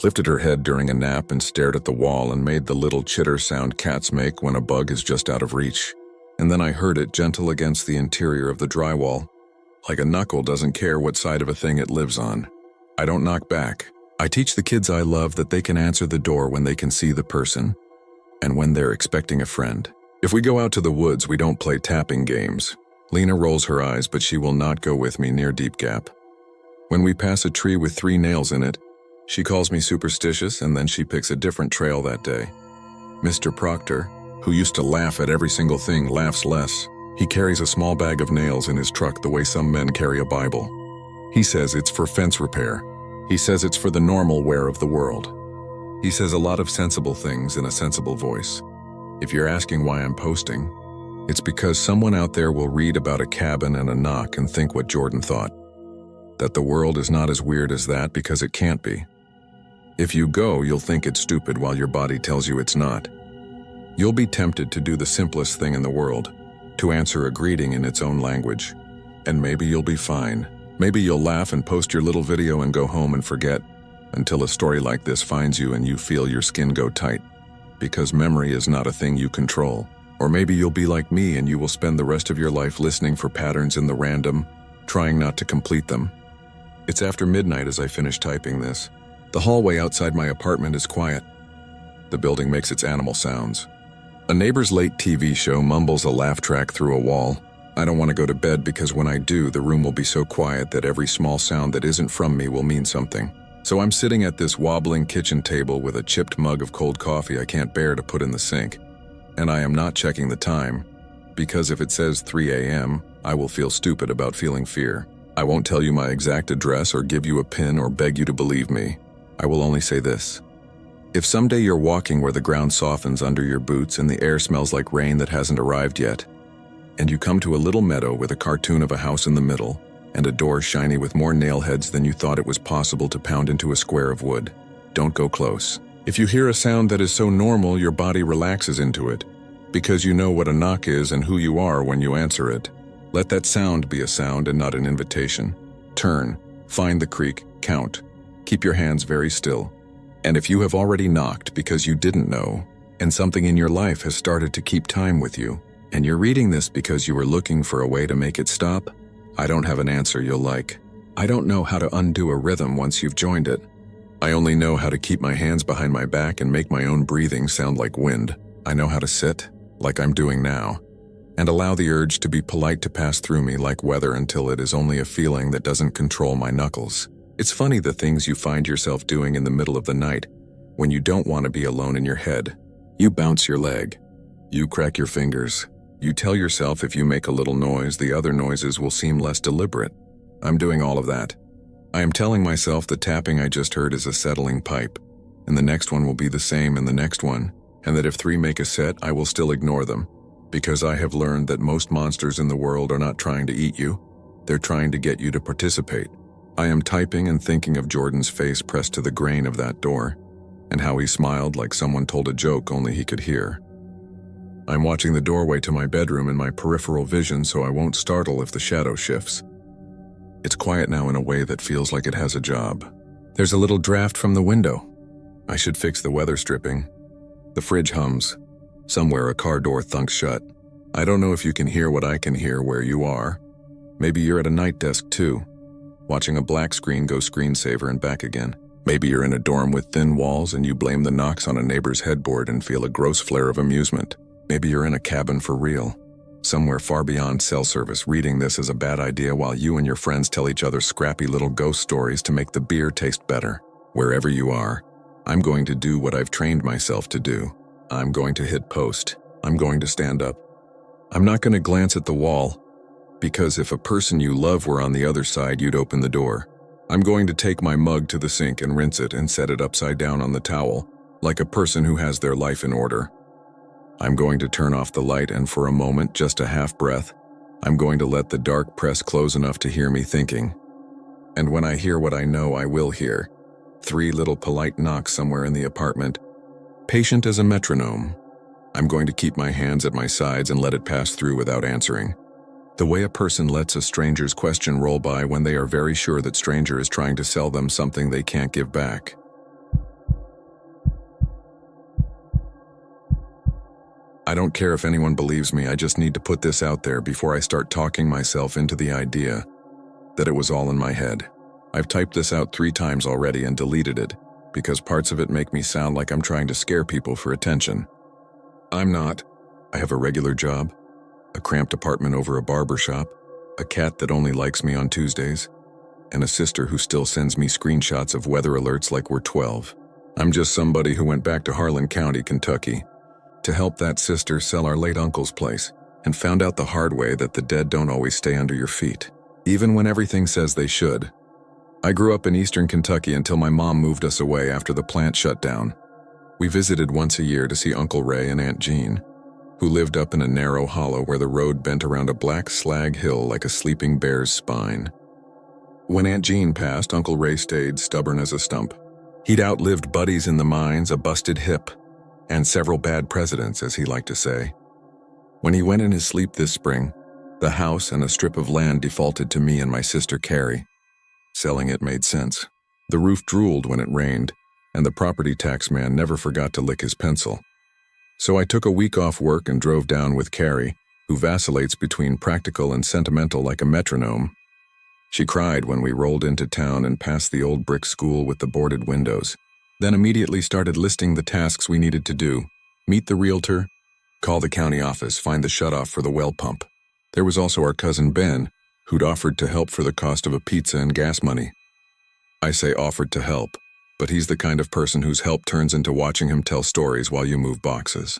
lifted her head during a nap and stared at the wall and made the little chitter sound cats make when a bug is just out of reach. And then I heard it gentle against the interior of the drywall, like a knuckle doesn't care what side of a thing it lives on. I don't knock back. I teach the kids I love that they can answer the door when they can see the person, and when they're expecting a friend. If we go out to the woods, we don't play tapping games. Lena rolls her eyes, but she will not go with me near Deep Gap. When we pass a tree with 3 nails in it, she calls me superstitious, and then she picks a different trail that day. Mr. Proctor, who used to laugh at every single thing, laughs less. He carries a small bag of nails in his truck the way some men carry a Bible. He says it's for fence repair. He says it's for the normal wear of the world. He says a lot of sensible things in a sensible voice. If you're asking why I'm posting, it's because someone out there will read about a cabin and a knock and think what Jordan thought. That the world is not as weird as that because it can't be. If you go, you'll think it's stupid while your body tells you it's not. You'll be tempted to do the simplest thing in the world, to answer a greeting in its own language. And maybe you'll be fine. Maybe you'll laugh and post your little video and go home and forget, until a story like this finds you and you feel your skin go tight. Because memory is not a thing you control. Or maybe you'll be like me and you will spend the rest of your life listening for patterns in the random, trying not to complete them. It's after midnight as I finish typing this. The hallway outside my apartment is quiet. The building makes its animal sounds. A neighbor's late TV show mumbles a laugh track through a wall. I don't want to go to bed because when I do, the room will be so quiet that every small sound that isn't from me will mean something. So I'm sitting at this wobbling kitchen table with a chipped mug of cold coffee I can't bear to put in the sink. And I am not checking the time, because if it says 3 a.m., I will feel stupid about feeling fear. I won't tell you my exact address or give you a pin or beg you to believe me. I will only say this. If someday you're walking where the ground softens under your boots and the air smells like rain that hasn't arrived yet, and you come to a little meadow with a cartoon of a house in the middle and a door shiny with more nail heads than you thought it was possible to pound into a square of wood, don't go close. If you hear a sound that is so normal your body relaxes into it, Because you know what a knock is and who you are when you answer it. Let that sound be a sound and not an invitation. Turn, find the creek, count. Keep your hands very still. And if you have already knocked because you didn't know, and something in your life has started to keep time with you, and you're reading this because you were looking for a way to make it stop, I don't have an answer you'll like. I don't know how to undo a rhythm once you've joined it. I only know how to keep my hands behind my back and make my own breathing sound like wind. I know how to sit, like I'm doing now, and allow the urge to be polite to pass through me like weather until it is only a feeling that doesn't control my knuckles. It's funny the things you find yourself doing in the middle of the night when you don't want to be alone in your head. You bounce your leg. You crack your fingers. You tell yourself if you make a little noise, the other noises will seem less deliberate. I'm doing all of that. I am telling myself the tapping I just heard is a settling pipe, and the next one will be the same and the next one, and that if 3 make a set, I will still ignore them, because I have learned that most monsters in the world are not trying to eat you. They're trying to get you to participate. I am typing and thinking of Jordan's face pressed to the grain of that door, and how he smiled like someone told a joke only he could hear. I'm watching the doorway to my bedroom in my peripheral vision so I won't startle if the shadow shifts. It's quiet now in a way that feels like it has a job. There's a little draft from the window. I should fix the weather stripping. The fridge hums. Somewhere a car door thunks shut. I don't know if you can hear what I can hear where you are. Maybe you're at a night desk too, watching a black screen go screensaver and back again. Maybe you're in a dorm with thin walls and you blame the knocks on a neighbor's headboard and feel a gross flare of amusement. Maybe you're in a cabin for real, somewhere far beyond cell service, reading this as a bad idea while you and your friends tell each other scrappy little ghost stories to make the beer taste better. Wherever you are, I'm going to do what I've trained myself to do. I'm going to hit post. I'm going to stand up. I'm not going to glance at the wall, because if a person you love were on the other side, you'd open the door. I'm going to take my mug to the sink and rinse it and set it upside down on the towel, like a person who has their life in order. I'm going to turn off the light and for a moment, just a half breath, I'm going to let the dark press close enough to hear me thinking. And when I hear what I know I will hear, 3 little polite knocks somewhere in the apartment, patient as a metronome, I'm going to keep my hands at my sides and let it pass through without answering. The way a person lets a stranger's question roll by when they are very sure that stranger is trying to sell them something they can't give back. I don't care if anyone believes me, I just need to put this out there before I start talking myself into the idea that it was all in my head. I've typed this out 3 times already and deleted it, because parts of it make me sound like I'm trying to scare people for attention. I'm not. I have a regular job, a cramped apartment over a barber shop, a cat that only likes me on Tuesdays, and a sister who still sends me screenshots of weather alerts like we're 12. I'm just somebody who went back to Harlan County, Kentucky, to help that sister sell our late uncle's place, and found out the hard way that the dead don't always stay under your feet, even when everything says they should. I grew up in eastern Kentucky until my mom moved us away after the plant shut down. We visited once a year to see Uncle Ray and Aunt Jean, who lived up in a narrow hollow where the road bent around a black slag hill like a sleeping bear's spine. When Aunt Jean passed, Uncle Ray stayed stubborn as a stump. He'd outlived buddies in the mines, a busted hip, and several bad presidents, as he liked to say. When he went in his sleep this spring, the house and a strip of land defaulted to me and my sister Carrie. Selling it made sense. The roof drooled when it rained, and the property tax man never forgot to lick his pencil. So I took a week off work and drove down with Carrie, who vacillates between practical and sentimental like a metronome. She cried when we rolled into town and passed the old brick school with the boarded windows, then immediately started listing the tasks we needed to do. Meet the realtor, call the county office, find the shutoff for the well pump. There was also our cousin Ben, who'd offered to help for the cost of a pizza and gas money. I say offered to help, but he's the kind of person whose help turns into watching him tell stories while you move boxes.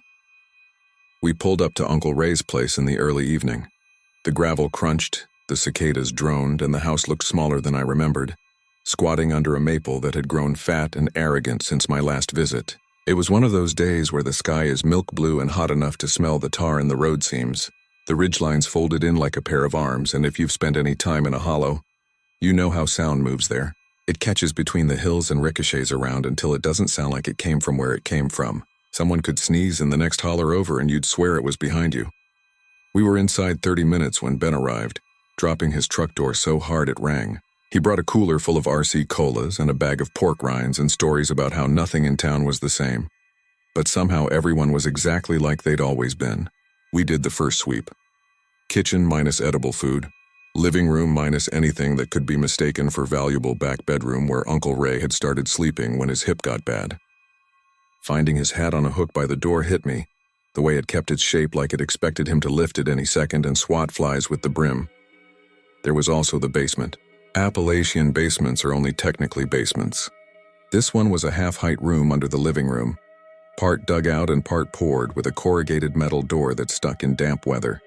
We pulled up to Uncle Ray's place in the early evening. The gravel crunched, the cicadas droned, and the house looked smaller than I remembered, squatting under a maple that had grown fat and arrogant since my last visit. It was one of those days where the sky is milk blue and hot enough to smell the tar in the road seams. The ridgelines folded in like a pair of arms, and if you've spent any time in a hollow, you know how sound moves there. It catches between the hills and ricochets around until it doesn't sound like it came from where it came from. Someone could sneeze in the next holler over and you'd swear it was behind you. We were inside 30 minutes when Ben arrived, dropping his truck door so hard it rang. He brought a cooler full of RC colas and a bag of pork rinds and stories about how nothing in town was the same. But somehow everyone was exactly like they'd always been. We did the first sweep. Kitchen minus edible food. Living room minus anything that could be mistaken for valuable back bedroom where Uncle Ray had started sleeping when his hip got bad. Finding his hat on a hook by the door hit me, the way it kept its shape like it expected him to lift it any second and swat flies with the brim. There was also the basement. Appalachian basements are only technically basements. This one was a half-height room under the living room, part dugout and part poured with a corrugated metal door that stuck in damp weather.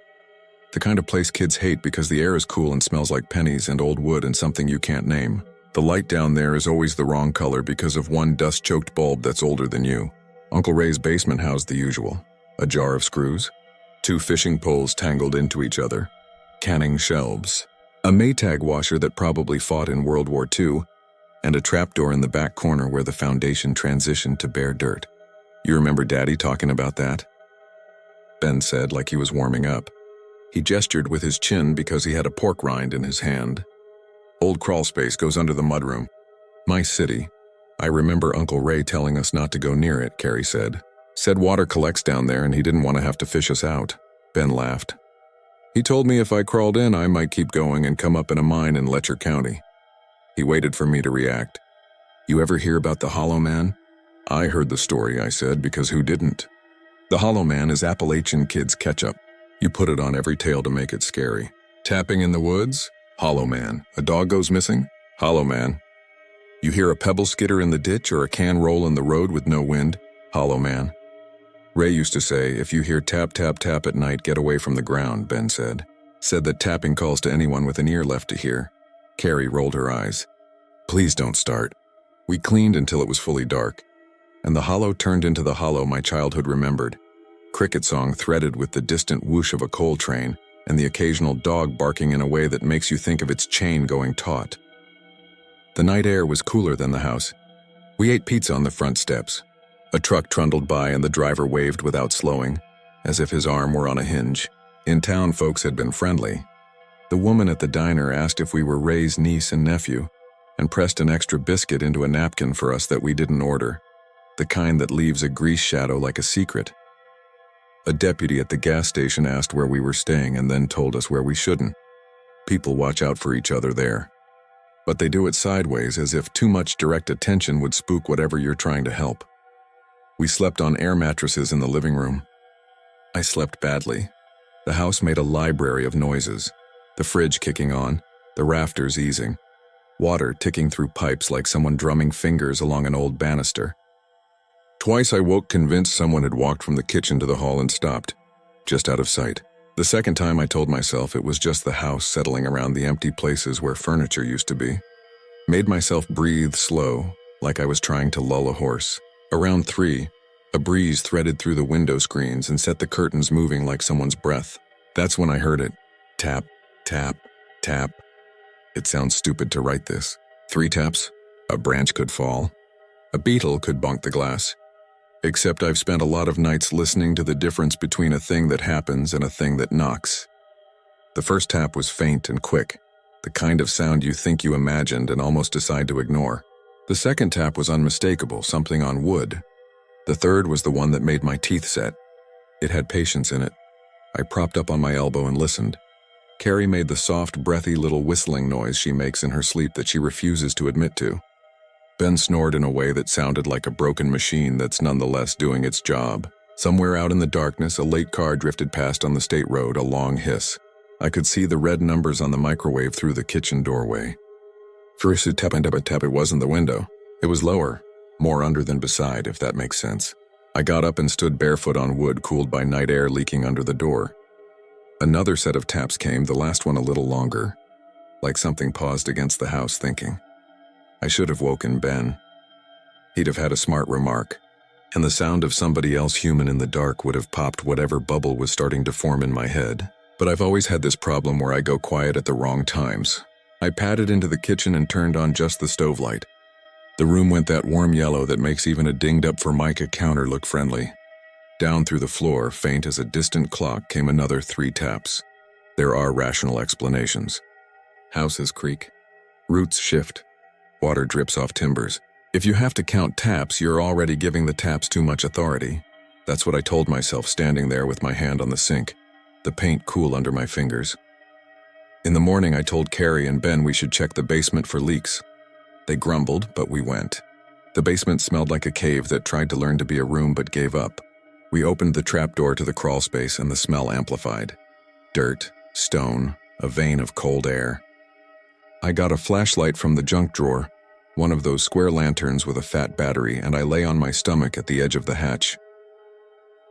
The kind of place kids hate because the air is cool and smells like pennies and old wood and something you can't name. The light down there is always the wrong color because of one dust-choked bulb that's older than you. Uncle Ray's basement housed the usual. A jar of screws, 2 fishing poles tangled into each other, canning shelves, a Maytag washer that probably fought in World War II, and a trapdoor in the back corner where the foundation transitioned to bare dirt. You remember Daddy talking about that? Ben said like he was warming up. He gestured with his chin because he had a pork rind in his hand. Old crawl space goes under the mudroom. My city. I remember Uncle Ray telling us not to go near it, Carrie said. Said water collects down there and he didn't want to have to fish us out. Ben laughed. He told me if I crawled in, I might keep going and come up in a mine in Letcher County. He waited for me to react. You ever hear about the Hollow Man? I heard the story, I said, because who didn't? The Hollow Man is Appalachian kids' ketchup. You put it on every tale to make it scary. Tapping in the woods? Hollow Man. A dog goes missing? Hollow Man. You hear a pebble skitter in the ditch or a can roll in the road with no wind? Hollow Man. Ray used to say, if you hear tap, tap, tap at night, get away from the ground, Ben said. Said that tapping calls to anyone with an ear left to hear. Carrie rolled her eyes. Please don't start. We cleaned until it was fully dark, and the hollow turned into the hollow my childhood remembered. Cricket song threaded with the distant whoosh of a coal train, and the occasional dog barking in a way that makes you think of its chain going taut. The night air was cooler than the house. We ate pizza on the front steps. A truck trundled by and the driver waved without slowing, as if his arm were on a hinge. In town, folks had been friendly. The woman at the diner asked if we were Ray's niece and nephew, and pressed an extra biscuit into a napkin for us that we didn't order, the kind that leaves a grease shadow like a secret. A deputy at the gas station asked where we were staying and then told us where we shouldn't. People watch out for each other there. But they do it sideways as if too much direct attention would spook whatever you're trying to help. We slept on air mattresses in the living room. I slept badly. The house made a library of noises. The fridge kicking on, the rafters easing, water ticking through pipes like someone drumming fingers along an old banister. Twice I woke convinced someone had walked from the kitchen to the hall and stopped, just out of sight. The second time I told myself it was just the house settling around the empty places where furniture used to be. Made myself breathe slow, like I was trying to lull a horse. Around 3, a breeze threaded through the window screens and set the curtains moving like someone's breath. That's when I heard it. Tap, tap, tap. It sounds stupid to write this. 3 taps, a branch could fall. A beetle could bonk the glass. Except I've spent a lot of nights listening to the difference between a thing that happens and a thing that knocks. The first tap was faint and quick, the kind of sound you think you imagined and almost decide to ignore. The second tap was unmistakable, something on wood. The third was the one that made my teeth set. It had patience in it. I propped up on my elbow and listened. Carrie made the soft, breathy little whistling noise she makes in her sleep that she refuses to admit to. Ben snored in a way that sounded like a broken machine that's nonetheless doing its job. Somewhere out in the darkness, a late car drifted past on the state road, a long hiss. I could see the red numbers on the microwave through the kitchen doorway. First tap, it wasn't the window. It was lower, more under than beside, if that makes sense. I got up and stood barefoot on wood cooled by night air leaking under the door. Another set of taps came, the last one a little longer, like something paused against the house thinking. I should have woken Ben. He'd have had a smart remark, and the sound of somebody else human in the dark would have popped whatever bubble was starting to form in my head. But I've always had this problem where I go quiet at the wrong times. I padded into the kitchen and turned on just the stove light. The room went that warm yellow that makes even a dinged-up Formica counter look friendly. Down through the floor, faint as a distant clock, came another 3 taps. There are rational explanations. Houses creak. Roots shift. Water drips off timbers. If you have to count taps, you're already giving the taps too much authority. That's what I told myself, standing there with my hand on the sink, the paint cool under my fingers. In the morning, I told Carrie and Ben we should check the basement for leaks. They grumbled, but we went. The basement smelled like a cave that tried to learn to be a room but gave up. We opened the trapdoor to the crawl space and the smell amplified. Dirt, stone, a vein of cold air. I got a flashlight from the junk drawer, one of those square lanterns with a fat battery, and I lay on my stomach at the edge of the hatch.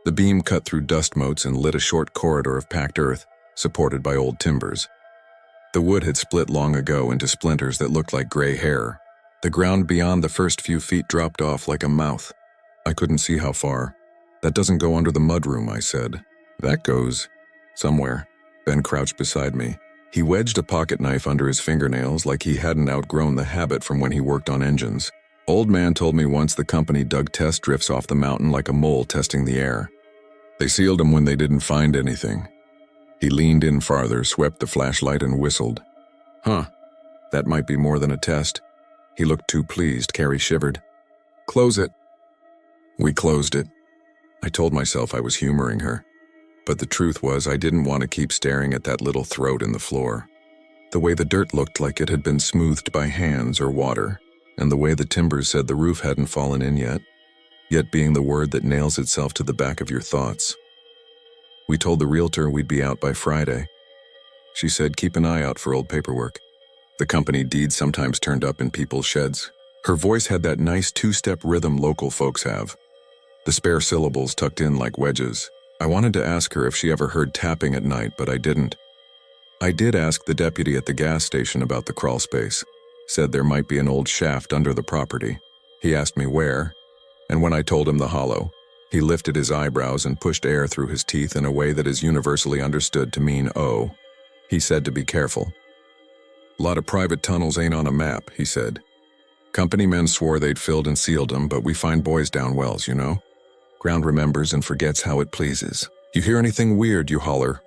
The beam cut through dust motes and lit a short corridor of packed earth, supported by old timbers. The wood had split long ago into splinters that looked like gray hair. The ground beyond the first few feet dropped off like a mouth. I couldn't see how far. That doesn't go under the mudroom, I said. That goes somewhere. Ben crouched beside me. He wedged a pocket knife under his fingernails like he hadn't outgrown the habit from when he worked on engines. Old man told me once the company dug test drifts off the mountain like a mole testing the air. They sealed them when they didn't find anything. He leaned in farther, swept the flashlight, and whistled. Huh, that might be more than a test. He looked too pleased. Carrie shivered. Close it. We closed it. I told myself I was humoring her. But the truth was I didn't want to keep staring at that little throat in the floor. The way the dirt looked like it had been smoothed by hands or water, and the way the timbers said the roof hadn't fallen in yet being the word that nails itself to the back of your thoughts. We told the realtor we'd be out by Friday. She said keep an eye out for old paperwork. The company deeds sometimes turned up in people's sheds. Her voice had that nice 2-step rhythm local folks have. The spare syllables tucked in like wedges. I wanted to ask her if she ever heard tapping at night, but I didn't. I did ask the deputy at the gas station about the crawl space. Said there might be an old shaft under the property. He asked me where, and when I told him the hollow, he lifted his eyebrows and pushed air through his teeth in a way that is universally understood to mean oh. He said to be careful. Lot of private tunnels ain't on a map, he said. Company men swore they'd filled and sealed them, but we find boys down wells, you know? Ground remembers and forgets how it pleases. You hear anything weird, you holler.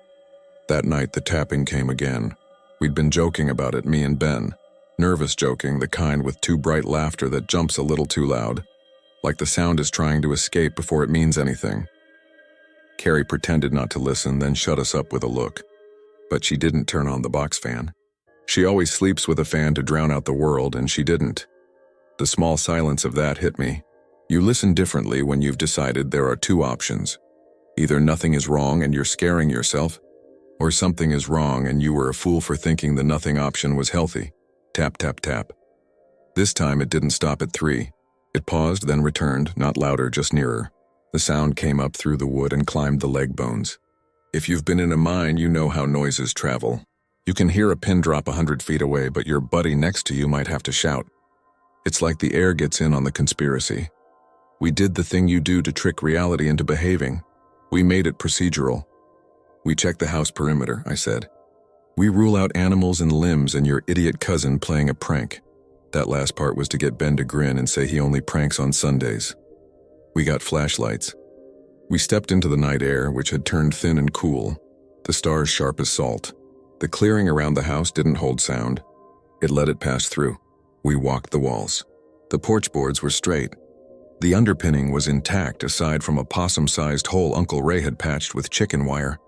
That night, the tapping came again. We'd been joking about it, me and Ben. Nervous joking, the kind with too bright laughter that jumps a little too loud. Like the sound is trying to escape before it means anything. Carrie pretended not to listen, then shut us up with a look. But she didn't turn on the box fan. She always sleeps with a fan to drown out the world, and she didn't. The small silence of that hit me. You listen differently when you've decided there are 2 options. Either nothing is wrong and you're scaring yourself, or something is wrong and you were a fool for thinking the nothing option was healthy. Tap, tap, tap. This time it didn't stop at 3. It paused, then returned, not louder, just nearer. The sound came up through the wood and climbed the leg bones. If you've been in a mine, you know how noises travel. You can hear a pin drop 100 feet away, but your buddy next to you might have to shout. It's like the air gets in on the conspiracy. We did the thing you do to trick reality into behaving. We made it procedural. We check the house perimeter, I said. We rule out animals and limbs and your idiot cousin playing a prank. That last part was to get Ben to grin and say he only pranks on Sundays. We got flashlights. We stepped into the night air, which had turned thin and cool, the stars sharp as salt. The clearing around the house didn't hold sound. It let it pass through. We walked the walls. The porch boards were straight. The underpinning was intact aside from a possum-sized hole Uncle Ray had patched with chicken wire.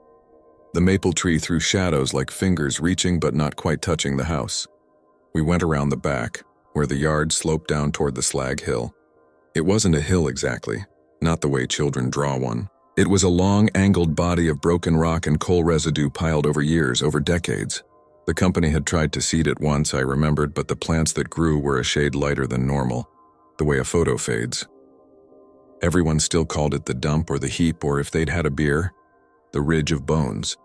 The maple tree threw shadows like fingers reaching but not quite touching the house. We went around the back, where the yard sloped down toward the slag hill. It wasn't a hill exactly, not the way children draw one. It was a long, angled body of broken rock and coal residue piled over years, over decades. The company had tried to seed it once, I remembered, but the plants that grew were a shade lighter than normal, the way a photo fades. Everyone still called it the dump or the heap, or if they'd had a beer, the ridge of bones.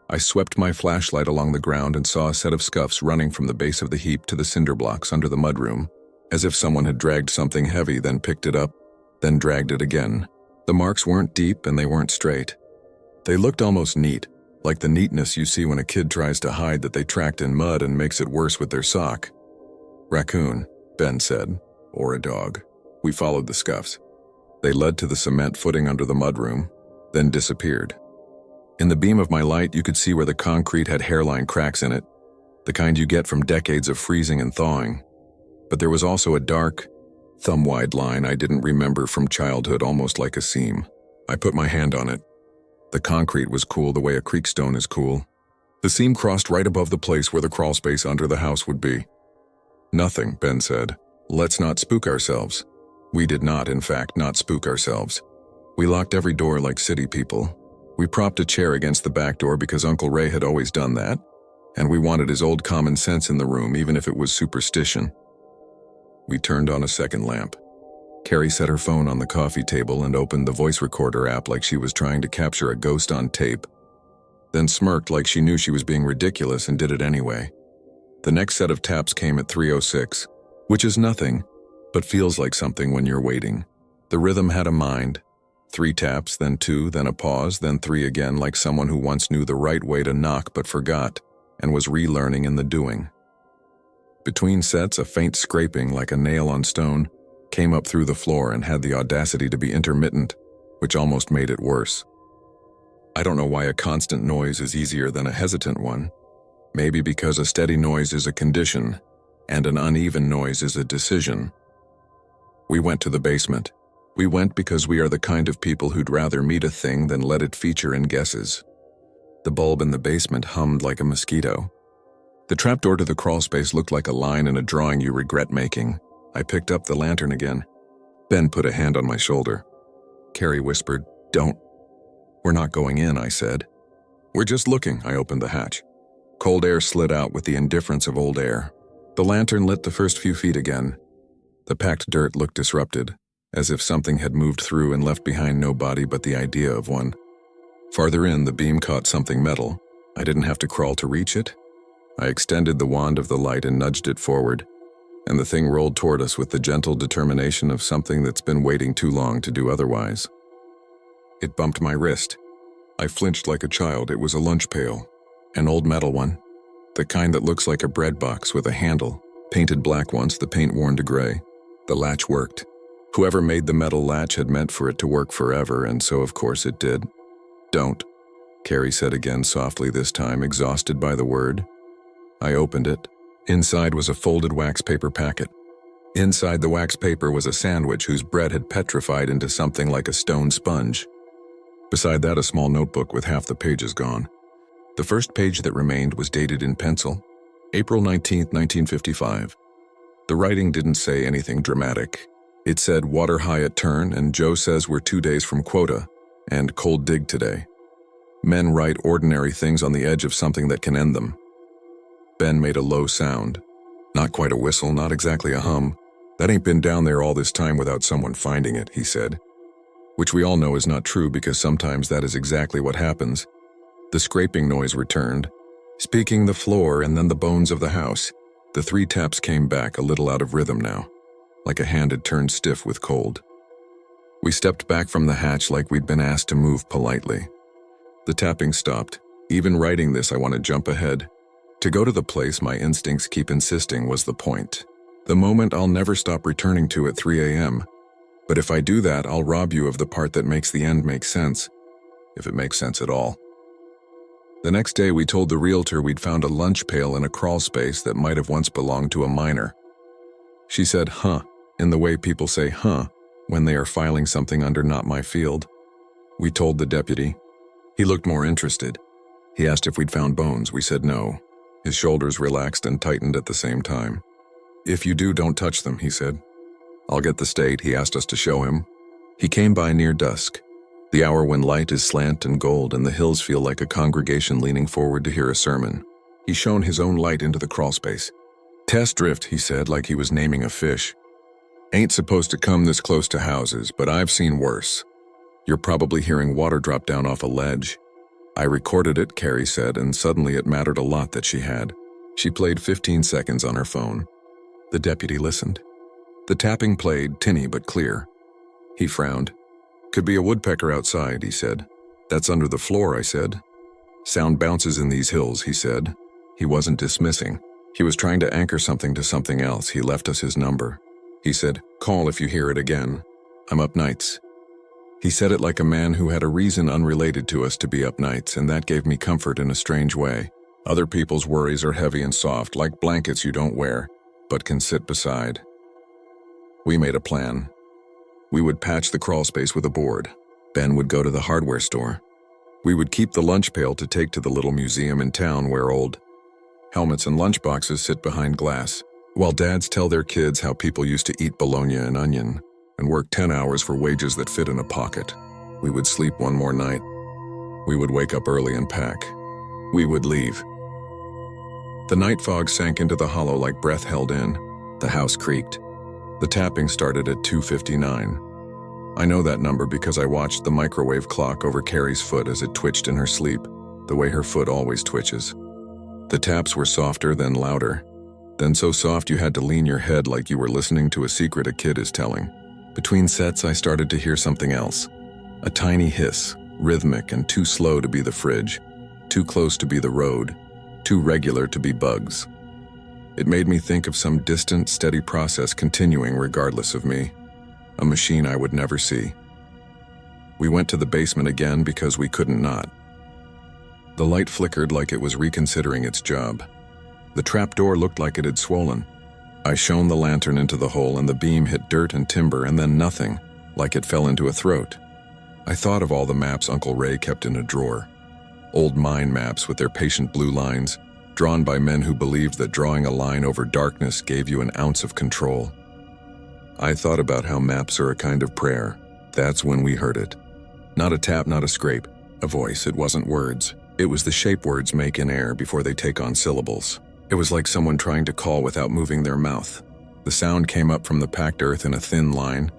I swept my flashlight along the ground and saw a set of scuffs running from the base of the heap to the cinder blocks under the mudroom, as if someone had dragged something heavy, then picked it up, then dragged it again. The marks weren't deep and they weren't straight. They looked almost neat, like the neatness you see when a kid tries to hide that they tracked in mud and makes it worse with their sock. Raccoon, Ben said, or a dog. We followed the scuffs. They led to the cement footing under the mudroom, then disappeared. In the beam of my light, you could see where the concrete had hairline cracks in it, the kind you get from decades of freezing and thawing. But there was also a dark, thumb-wide line I didn't remember from childhood, almost like a seam. I put my hand on it. The concrete was cool the way a creek stone is cool. The seam crossed right above the place where the crawl space under the house would be. "Nothing," Ben said. "Let's not spook ourselves." We did not, in fact, not spook ourselves. We locked every door like city people. We propped a chair against the back door because Uncle Ray had always done that, and we wanted his old common sense in the room, even if it was superstition. We turned on a second lamp. Carrie set her phone on the coffee table and opened the voice recorder app like she was trying to capture a ghost on tape, then smirked like she knew she was being ridiculous and did it anyway. The next set of taps came at 3:06, which is nothing, but feels like something when you're waiting. The rhythm had a mind. 3 taps, then 2, then a pause, then 3 again, like someone who once knew the right way to knock but forgot, and was relearning in the doing. Between sets, a faint scraping, like a nail on stone, came up through the floor and had the audacity to be intermittent, which almost made it worse. I don't know why a constant noise is easier than a hesitant one. Maybe because a steady noise is a condition, and an uneven noise is a decision. We went to the basement. We went because we are the kind of people who'd rather meet a thing than let it feature in guesses. The bulb in the basement hummed like a mosquito. The trapdoor to the crawlspace looked like a line in a drawing you regret making. I picked up the lantern again. Ben put a hand on my shoulder. Carrie whispered, "Don't." "We're not going in," I said. "We're just looking." I opened the hatch. Cold air slid out with the indifference of old air. The lantern lit the first few feet again. The packed dirt looked disrupted, as if something had moved through and left behind no body but the idea of one. Farther in, the beam caught something metal. I didn't have to crawl to reach it. I extended the wand of the light and nudged it forward, and the thing rolled toward us with the gentle determination of something that's been waiting too long to do otherwise. It bumped my wrist. I flinched like a child. It was a lunch pail, an old metal one, the kind that looks like a bread box with a handle, painted black once, the paint worn to gray. The latch worked. Whoever made the metal latch had meant for it to work forever, and so of course it did. "Don't," Carrie said again softly this time, exhausted by the word. I opened it. Inside was a folded wax paper packet. Inside the wax paper was a sandwich whose bread had petrified into something like a stone sponge. Beside that, a small notebook with half the pages gone. The first page that remained was dated in pencil, April 19th, 1955. The writing didn't say anything dramatic. It said, "Water high at turn, and Joe says we're 2 days from quota, and cold dig today. Men write ordinary things on the edge of something that can end them." Ben made a low sound. "Not quite a whistle, not exactly a hum. That ain't been down there all this time without someone finding it," he said. Which we all know is not true because sometimes that is exactly what happens. The scraping noise returned, speaking the floor and then the bones of the house. The 3 taps came back, a little out of rhythm now, like a hand had turned stiff with cold. We stepped back from the hatch like we'd been asked to move politely. The tapping stopped. Even writing this, I want to jump ahead. To go to the place my instincts keep insisting was the point. The moment I'll never stop returning to at 3 a.m. But if I do that, I'll rob you of the part that makes the end make sense, if it makes sense at all. The next day, we told the realtor we'd found a lunch pail in a crawl space that might have once belonged to a miner. She said, "Huh," in the way people say "huh" when they are filing something under "not my field." We told the deputy. He looked more interested. He asked if we'd found bones. We said no. His shoulders relaxed and tightened at the same time. "If you do, don't touch them," he said. "I'll get the state," he asked us to show him. He came by near dusk, the hour when light is slant and gold and the hills feel like a congregation leaning forward to hear a sermon. He shone his own light into the crawlspace. "Test drift," he said like he was naming a fish. "Ain't supposed to come this close to houses, but I've seen worse. You're probably hearing water drop down off a ledge." I recorded it, Carrie said, and suddenly it mattered a lot that she had. She played 15 seconds on her phone. The deputy listened. The tapping played, tinny but clear. He frowned. "Could be a woodpecker outside," he said. "That's under the floor," I said. "Sound bounces in these hills," he said. He wasn't dismissing. He was trying to anchor something to something else. He left us his number. He said, "Call if you hear it again. I'm up nights." He said it like a man who had a reason unrelated to us to be up nights, and that gave me comfort in a strange way. Other people's worries are heavy and soft, like blankets you don't wear, but can sit beside. We made a plan. We would patch the crawl space with a board. Ben would go to the hardware store. We would keep the lunch pail to take to the little museum in town where old helmets and lunchboxes sit behind glass, while dads tell their kids how people used to eat bologna and onion and work 10 hours for wages that fit in a pocket. We would sleep one more night. We would wake up early and pack. We would leave. The night fog sank into the hollow like breath held in. The house creaked. The tapping started at 2:59. I know that number because I watched the microwave clock over Carrie's foot as it twitched in her sleep, the way her foot always twitches. The taps were softer, then louder, then so soft you had to lean your head like you were listening to a secret a kid is telling. Between sets, I started to hear something else. A tiny hiss, rhythmic and too slow to be the fridge, too close to be the road, too regular to be bugs. It made me think of some distant, steady process continuing regardless of me. A machine I would never see. We went to the basement again because we couldn't not. The light flickered like it was reconsidering its job. The trapdoor looked like it had swollen. I shone the lantern into the hole and the beam hit dirt and timber and then nothing, like it fell into a throat. I thought of all the maps Uncle Ray kept in a drawer. Old mine maps with their patient blue lines, drawn by men who believed that drawing a line over darkness gave you an ounce of control. I thought about how maps are a kind of prayer. That's when we heard it. Not a tap, not a scrape. A voice, it wasn't words. It was the shape words make in air before they take on syllables. It was like someone trying to call without moving their mouth. The sound came up from the packed earth in a thin line,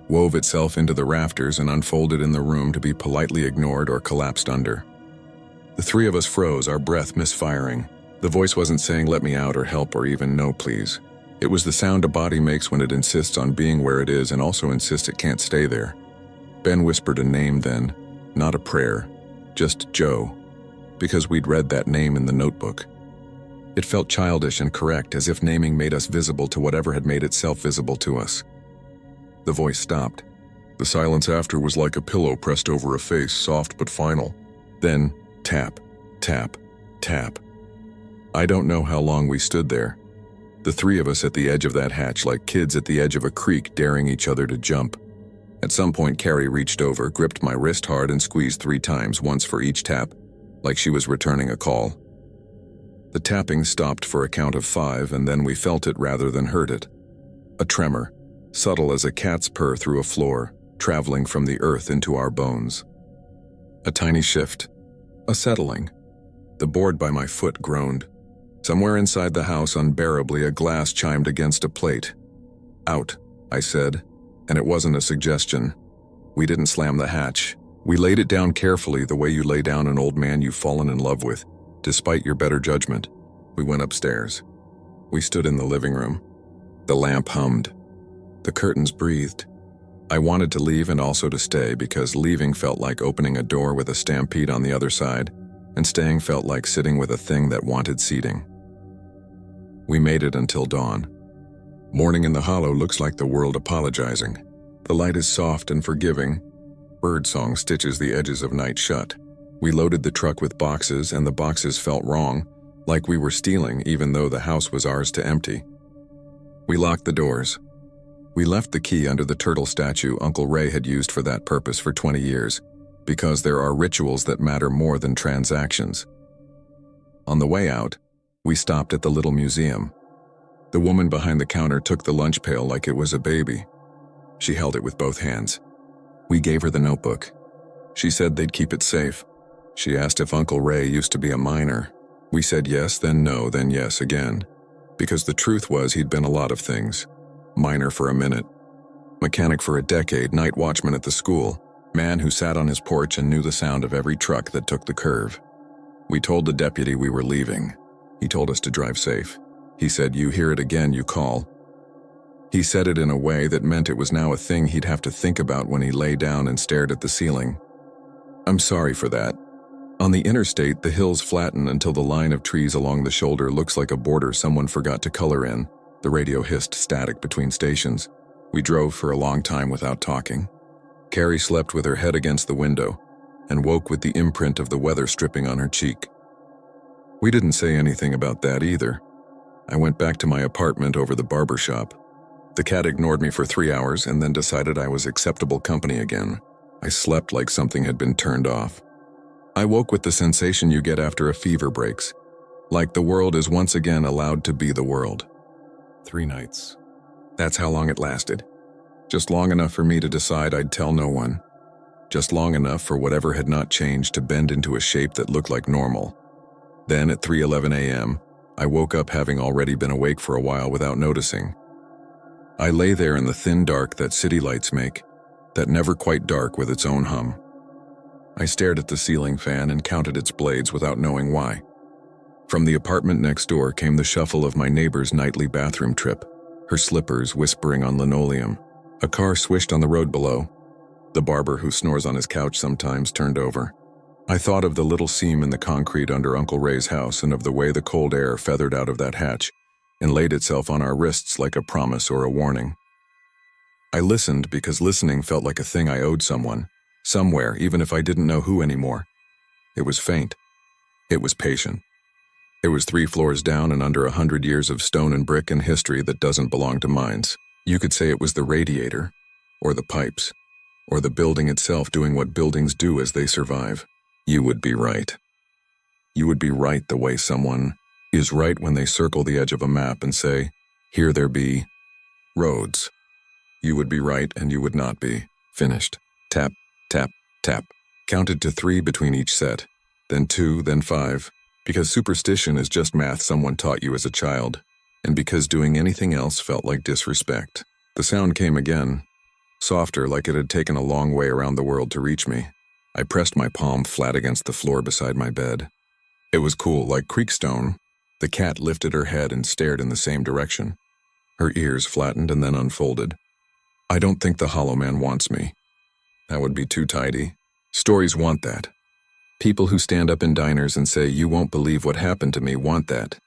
wove itself into the rafters and unfolded in the room to be politely ignored or collapsed under. The three of us froze, our breath misfiring. The voice wasn't saying let me out or help or even no please. It was the sound a body makes when it insists on being where it is and also insists it can't stay there. Ben whispered a name then, not a prayer, just Joe, because we'd read that name in the notebook. It felt childish and correct, as if naming made us visible to whatever had made itself visible to us. The voice stopped. The silence after was like a pillow pressed over a face, soft but final. Then, tap, tap, tap. I don't know how long we stood there. The three of us at the edge of that hatch like kids at the edge of a creek daring each other to jump. At some point, Carrie reached over, gripped my wrist hard and squeezed 3 times, once for each tap, like she was returning a call. The tapping stopped for a count of 5, and then we felt it rather than heard it. A tremor, subtle as a cat's purr through a floor, traveling from the earth into our bones. A tiny shift, a settling. The board by my foot groaned. Somewhere inside the house, unbearably, a glass chimed against a plate. Out, I said, and it wasn't a suggestion. We didn't slam the hatch. We laid it down carefully, the way you lay down an old man you've fallen in love with, despite your better judgment. We went upstairs. We stood in the living room. The lamp hummed. The curtains breathed. I wanted to leave and also to stay, because leaving felt like opening a door with a stampede on the other side, and staying felt like sitting with a thing that wanted seating. We made it until dawn. Morning in the hollow looks like the world apologizing. The light is soft and forgiving. Birdsong stitches the edges of night shut. We loaded the truck with boxes, and the boxes felt wrong, like we were stealing even though the house was ours to empty. We locked the doors. We left the key under the turtle statue Uncle Ray had used for that purpose for 20 years, because there are rituals that matter more than transactions. On the way out, we stopped at the little museum. The woman behind the counter took the lunch pail like it was a baby. She held it with both hands. We gave her the notebook. She said they'd keep it safe. She asked if Uncle Ray used to be a miner. We said yes, then no, then yes again. Because the truth was he'd been a lot of things. Miner for a minute. Mechanic for a decade, night watchman at the school. Man who sat on his porch and knew the sound of every truck that took the curve. We told the deputy we were leaving. He told us to drive safe. He said, "You hear it again, you call." He said it in a way that meant it was now a thing he'd have to think about when he lay down and stared at the ceiling. I'm sorry for that. On the interstate, the hills flatten until the line of trees along the shoulder looks like a border someone forgot to color in. The radio hissed static between stations. We drove for a long time without talking. Carrie slept with her head against the window and woke with the imprint of the weather stripping on her cheek. We didn't say anything about that either. I went back to my apartment over the barber shop. The cat ignored me for 3 hours and then decided I was acceptable company again. I slept like something had been turned off. I woke with the sensation you get after a fever breaks, like the world is once again allowed to be the world. 3 nights. That's how long it lasted. Just long enough for me to decide I'd tell no one. Just long enough for whatever had not changed to bend into a shape that looked like normal. Then at 3:11 a.m., I woke up having already been awake for a while without noticing. I lay there in the thin dark that city lights make, that never quite dark with its own hum. I stared at the ceiling fan and counted its blades without knowing why. From the apartment next door came the shuffle of my neighbor's nightly bathroom trip, her slippers whispering on linoleum. A car swished on the road below. The barber who snores on his couch sometimes turned over. I thought of the little seam in the concrete under Uncle Ray's house and of the way the cold air feathered out of that hatch and laid itself on our wrists like a promise or a warning. I listened because listening felt like a thing I owed someone, somewhere, even if I didn't know who anymore. It was faint. It was patient. It was 3 floors down and under 100 years of stone and brick and history that doesn't belong to mines. You could say it was the radiator, or the pipes, or the building itself doing what buildings do as they survive. You would be right. You would be right the way someone is right when they circle the edge of a map and say, "Here there be roads." You would be right and you would not be. Finished. Tap, tap, tap. Counted to 3 between each set, then 2, then 5, because superstition is just math someone taught you as a child, and because doing anything else felt like disrespect. The sound came again, softer, like it had taken a long way around the world to reach me. I pressed my palm flat against the floor beside my bed. It was cool, like creekstone. The cat lifted her head and stared in the same direction. Her ears flattened and then unfolded. I don't think the Hollow Man wants me. That would be too tidy. Stories want that. People who stand up in diners and say, "You won't believe what happened to me," want that.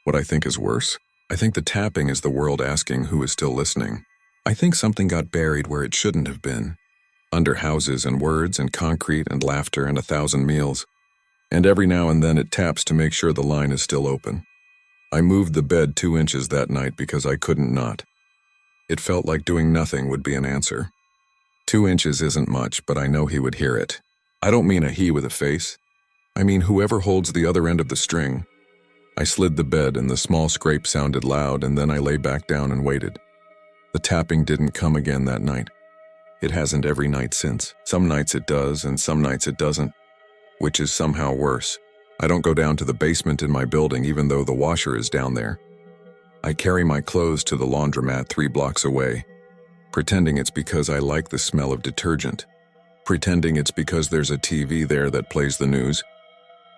What I think is worse, I think the tapping is the world asking who is still listening. I think something got buried where it shouldn't have been. Under houses and words and concrete and laughter and 1,000 meals. And every now and then it taps to make sure the line is still open. I moved the bed 2 inches that night because I couldn't not. It felt like doing nothing would be an answer. 2 inches isn't much, but I know he would hear it. I don't mean a he with a face. I mean whoever holds the other end of the string. I slid the bed and the small scrape sounded loud, and then I lay back down and waited. The tapping didn't come again that night. It hasn't every night since. Some nights it does and some nights it doesn't, which is somehow worse. I don't go down to the basement in my building even though the washer is down there. I carry my clothes to the laundromat 3 blocks away, pretending it's because I like the smell of detergent, pretending it's because there's a TV there that plays the news,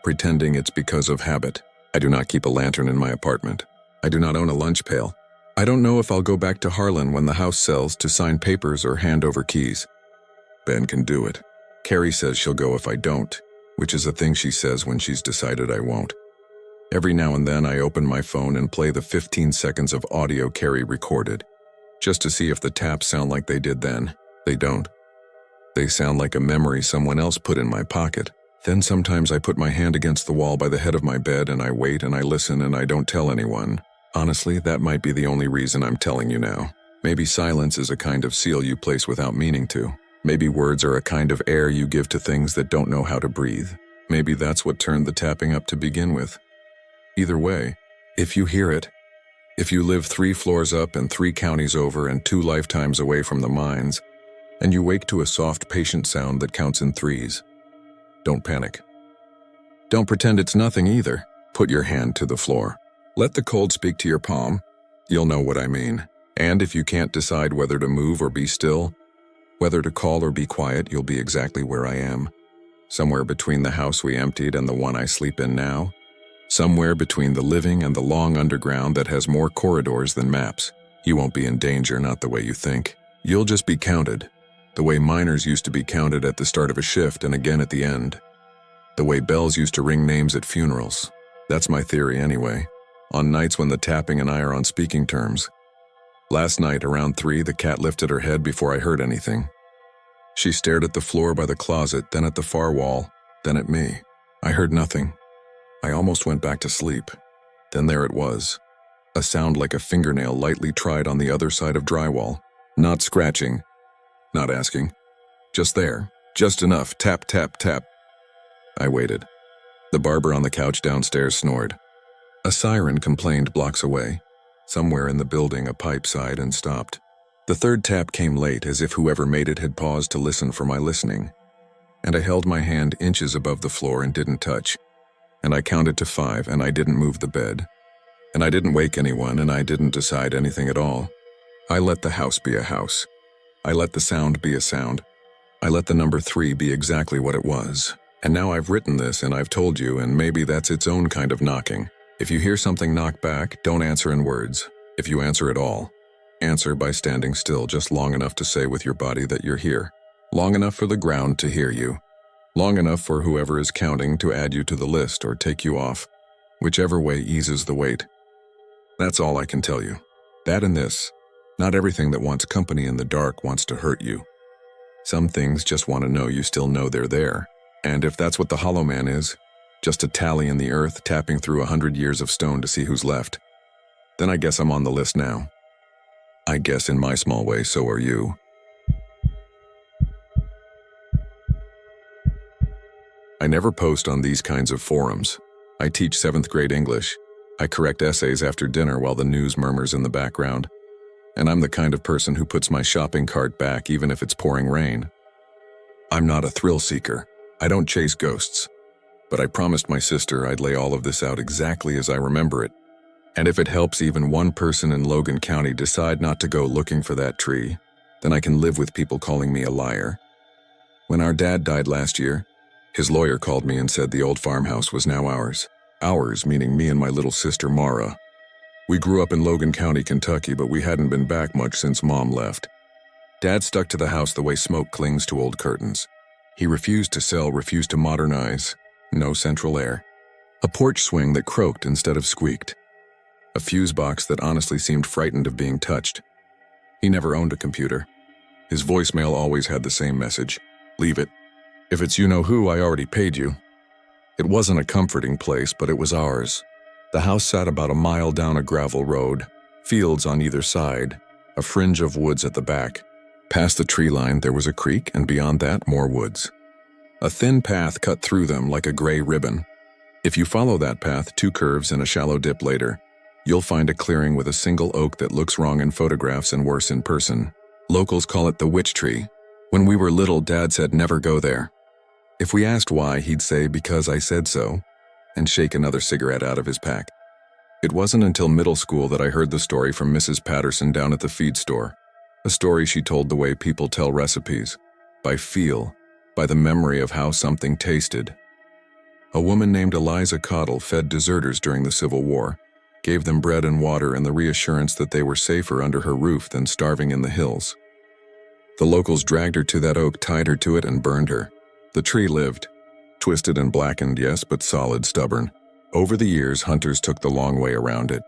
pretending it's because of habit. I do not keep a lantern in my apartment. I do not own a lunch pail. I don't know if I'll go back to Harlan when the house sells to sign papers or hand over keys. Ben can do it. Carrie says she'll go if I don't, which is a thing she says when she's decided I won't. Every now and then I open my phone and play the 15 seconds of audio Carrie recorded, just to see if the taps sound like they did then. They don't. They sound like a memory someone else put in my pocket. Then sometimes I put my hand against the wall by the head of my bed and I wait and I listen and I don't tell anyone. Honestly, that might be the only reason I'm telling you now. Maybe silence is a kind of seal you place without meaning to. Maybe words are a kind of air you give to things that don't know how to breathe. Maybe that's what turned the tapping up to begin with. Either way, if you hear it, if you live 3 floors up and 3 counties over and 2 lifetimes away from the mines, and you wake to a soft, patient sound that counts in 3s, don't panic. Don't pretend it's nothing either. Put your hand to the floor. Let the cold speak to your palm. You'll know what I mean. And if you can't decide whether to move or be still, whether to call or be quiet, you'll be exactly where I am. Somewhere between the house we emptied and the one I sleep in now. Somewhere between the living and the long underground that has more corridors than maps. You won't be in danger, not the way you think. You'll just be counted. The way miners used to be counted at the start of a shift and again at the end. The way bells used to ring names at funerals. That's my theory anyway. On nights when the tapping and I are on speaking terms. Last night, around 3, the cat lifted her head before I heard anything. She stared at the floor by the closet, then at the far wall, then at me. I heard nothing. I almost went back to sleep. Then there it was. A sound like a fingernail lightly tried on the other side of drywall. Not scratching. Not asking. Just there. Just enough. Tap, tap, tap. I waited. The barber on the couch downstairs snored. A siren complained blocks away. Somewhere in the building, a pipe sighed and stopped. The third tap came late, as if whoever made it had paused to listen for my listening. And I held my hand inches above the floor and didn't touch. And I counted to 5, and I didn't move the bed. And I didn't wake anyone, and I didn't decide anything at all. I let the house be a house. I let the sound be a sound. I let the number 3 be exactly what it was. And now I've written this and I've told you, and maybe that's its own kind of knocking. If you hear something knock back, don't answer in words. If you answer at all, answer by standing still just long enough to say with your body that you're here. Long enough for the ground to hear you. Long enough for whoever is counting to add you to the list or take you off. Whichever way eases the weight. That's all I can tell you. That and this. Not everything that wants company in the dark wants to hurt you. Some things just want to know you still know they're there. And if that's what the Hollow Man is, just a tally in the earth tapping through 100 years of stone to see who's left, then I guess I'm on the list now. I guess in my small way, so are you. I never post on these kinds of forums. I teach 7th grade English. I correct essays after dinner while the news murmurs in the background. And I'm the kind of person who puts my shopping cart back even if it's pouring rain. I'm not a thrill seeker. I don't chase ghosts. But I promised my sister I'd lay all of this out exactly as I remember it. And if it helps even one person in Logan County decide not to go looking for that tree, then I can live with people calling me a liar. When our dad died last year, his lawyer called me and said the old farmhouse was now ours. Ours, meaning me and my little sister Mara. We grew up in Logan County, Kentucky, but we hadn't been back much since Mom left. Dad stuck to the house the way smoke clings to old curtains. He refused to sell, refused to modernize. No central air. A porch swing that croaked instead of squeaked. A fuse box that honestly seemed frightened of being touched. He never owned a computer. His voicemail always had the same message. Leave it. If it's you-know-who, I already paid you. It wasn't a comforting place, but it was ours. The house sat about a mile down a gravel road, fields on either side, a fringe of woods at the back. Past the tree line, there was a creek, and beyond that, more woods. A thin path cut through them like a gray ribbon. If you follow that path 2 curves and a shallow dip later, you'll find a clearing with a single oak that looks wrong in photographs and worse in person. Locals call it the witch tree. When we were little, Dad said never go there. If we asked why, he'd say because I said so, and shake another cigarette out of his pack. It wasn't until middle school that I heard the story from Mrs. Patterson down at the feed store. A story she told the way people tell recipes, by feel, by the memory of how something tasted. A woman named Eliza Cottle fed deserters during the Civil War, gave them bread and water and the reassurance that they were safer under her roof than starving in the hills. The locals dragged her to that oak, tied her to it, and burned her. The tree lived. Twisted and blackened, yes, but solid, stubborn. Over the years, hunters took the long way around it.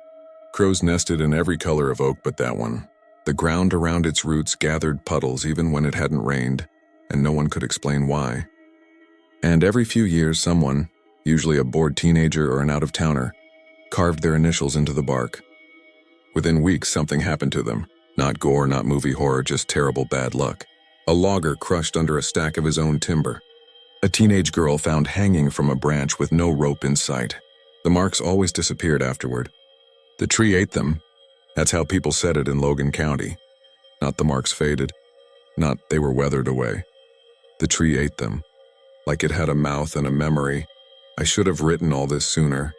Crows nested in every color of oak but that one. The ground around its roots gathered puddles even when it hadn't rained, and no one could explain why. And every few years, someone, usually a bored teenager or an out-of-towner, carved their initials into the bark. Within weeks, something happened to them. Not gore, not movie horror, just terrible bad luck. A logger crushed under a stack of his own timber. A teenage girl found hanging from a branch with no rope in sight. The marks always disappeared afterward. The tree ate them. That's how people said it in Logan County. Not the marks faded. Not they were weathered away. The tree ate them. Like it had a mouth and a memory. I should have written all this sooner.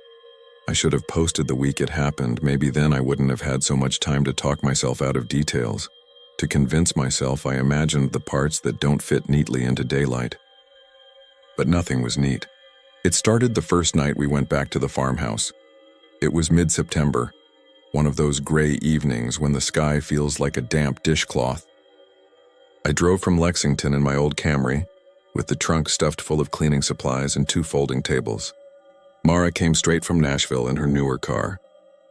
I should have posted the week it happened. Maybe then I wouldn't have had so much time to talk myself out of details. To convince myself I imagined the parts that don't fit neatly into daylight. But nothing was neat. It started the first night we went back to the farmhouse. It was mid-September, one of those gray evenings when the sky feels like a damp dishcloth. I drove from Lexington in my old Camry, with the trunk stuffed full of cleaning supplies and 2 folding tables. Mara came straight from Nashville in her newer car.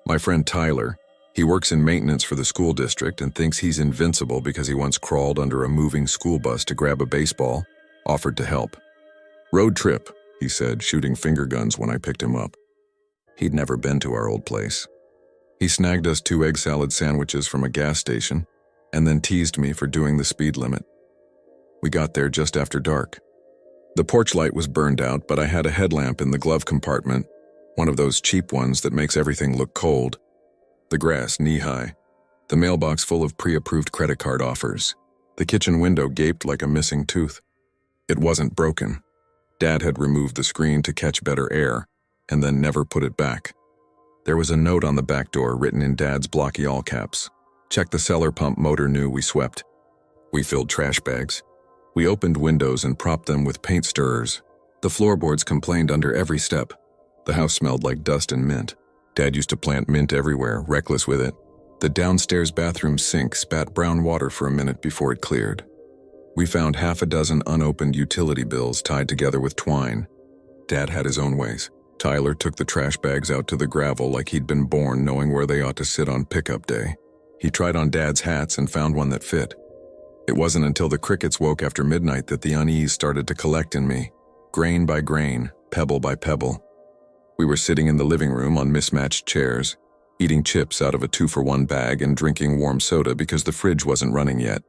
My friend Tyler, He works in maintenance for the school district and thinks he's invincible because he once crawled under a moving school bus to grab a baseball, offered to help. Road trip, he said, shooting finger guns when I picked him up. He'd never been to our old place. He snagged us 2 egg salad sandwiches from a gas station and then teased me for doing the speed limit. We got there just after dark. The porch light was burned out, but I had a headlamp in the glove compartment, one of those cheap ones that makes everything look cold. The grass knee-high, the mailbox full of pre-approved credit card offers. The kitchen window gaped like a missing tooth. It wasn't broken. Dad had removed the screen to catch better air, and then never put it back. There was a note on the back door written in Dad's blocky all caps. Check the cellar pump motor new, we swept. We filled trash bags. We opened windows and propped them with paint stirrers. The floorboards complained under every step. The house smelled like dust and mint. Dad used to plant mint everywhere, reckless with it. The downstairs bathroom sink spat brown water for a minute before it cleared. We found 6 unopened utility bills tied together with twine. Dad had his own ways. Tyler took the trash bags out to the gravel like he'd been born knowing where they ought to sit on pickup day. He tried on Dad's hats and found one that fit. It wasn't until the crickets woke after midnight that the unease started to collect in me, grain by grain, pebble by pebble. We were sitting in the living room on mismatched chairs, eating chips out of a 2-for-1 bag and drinking warm soda because the fridge wasn't running yet.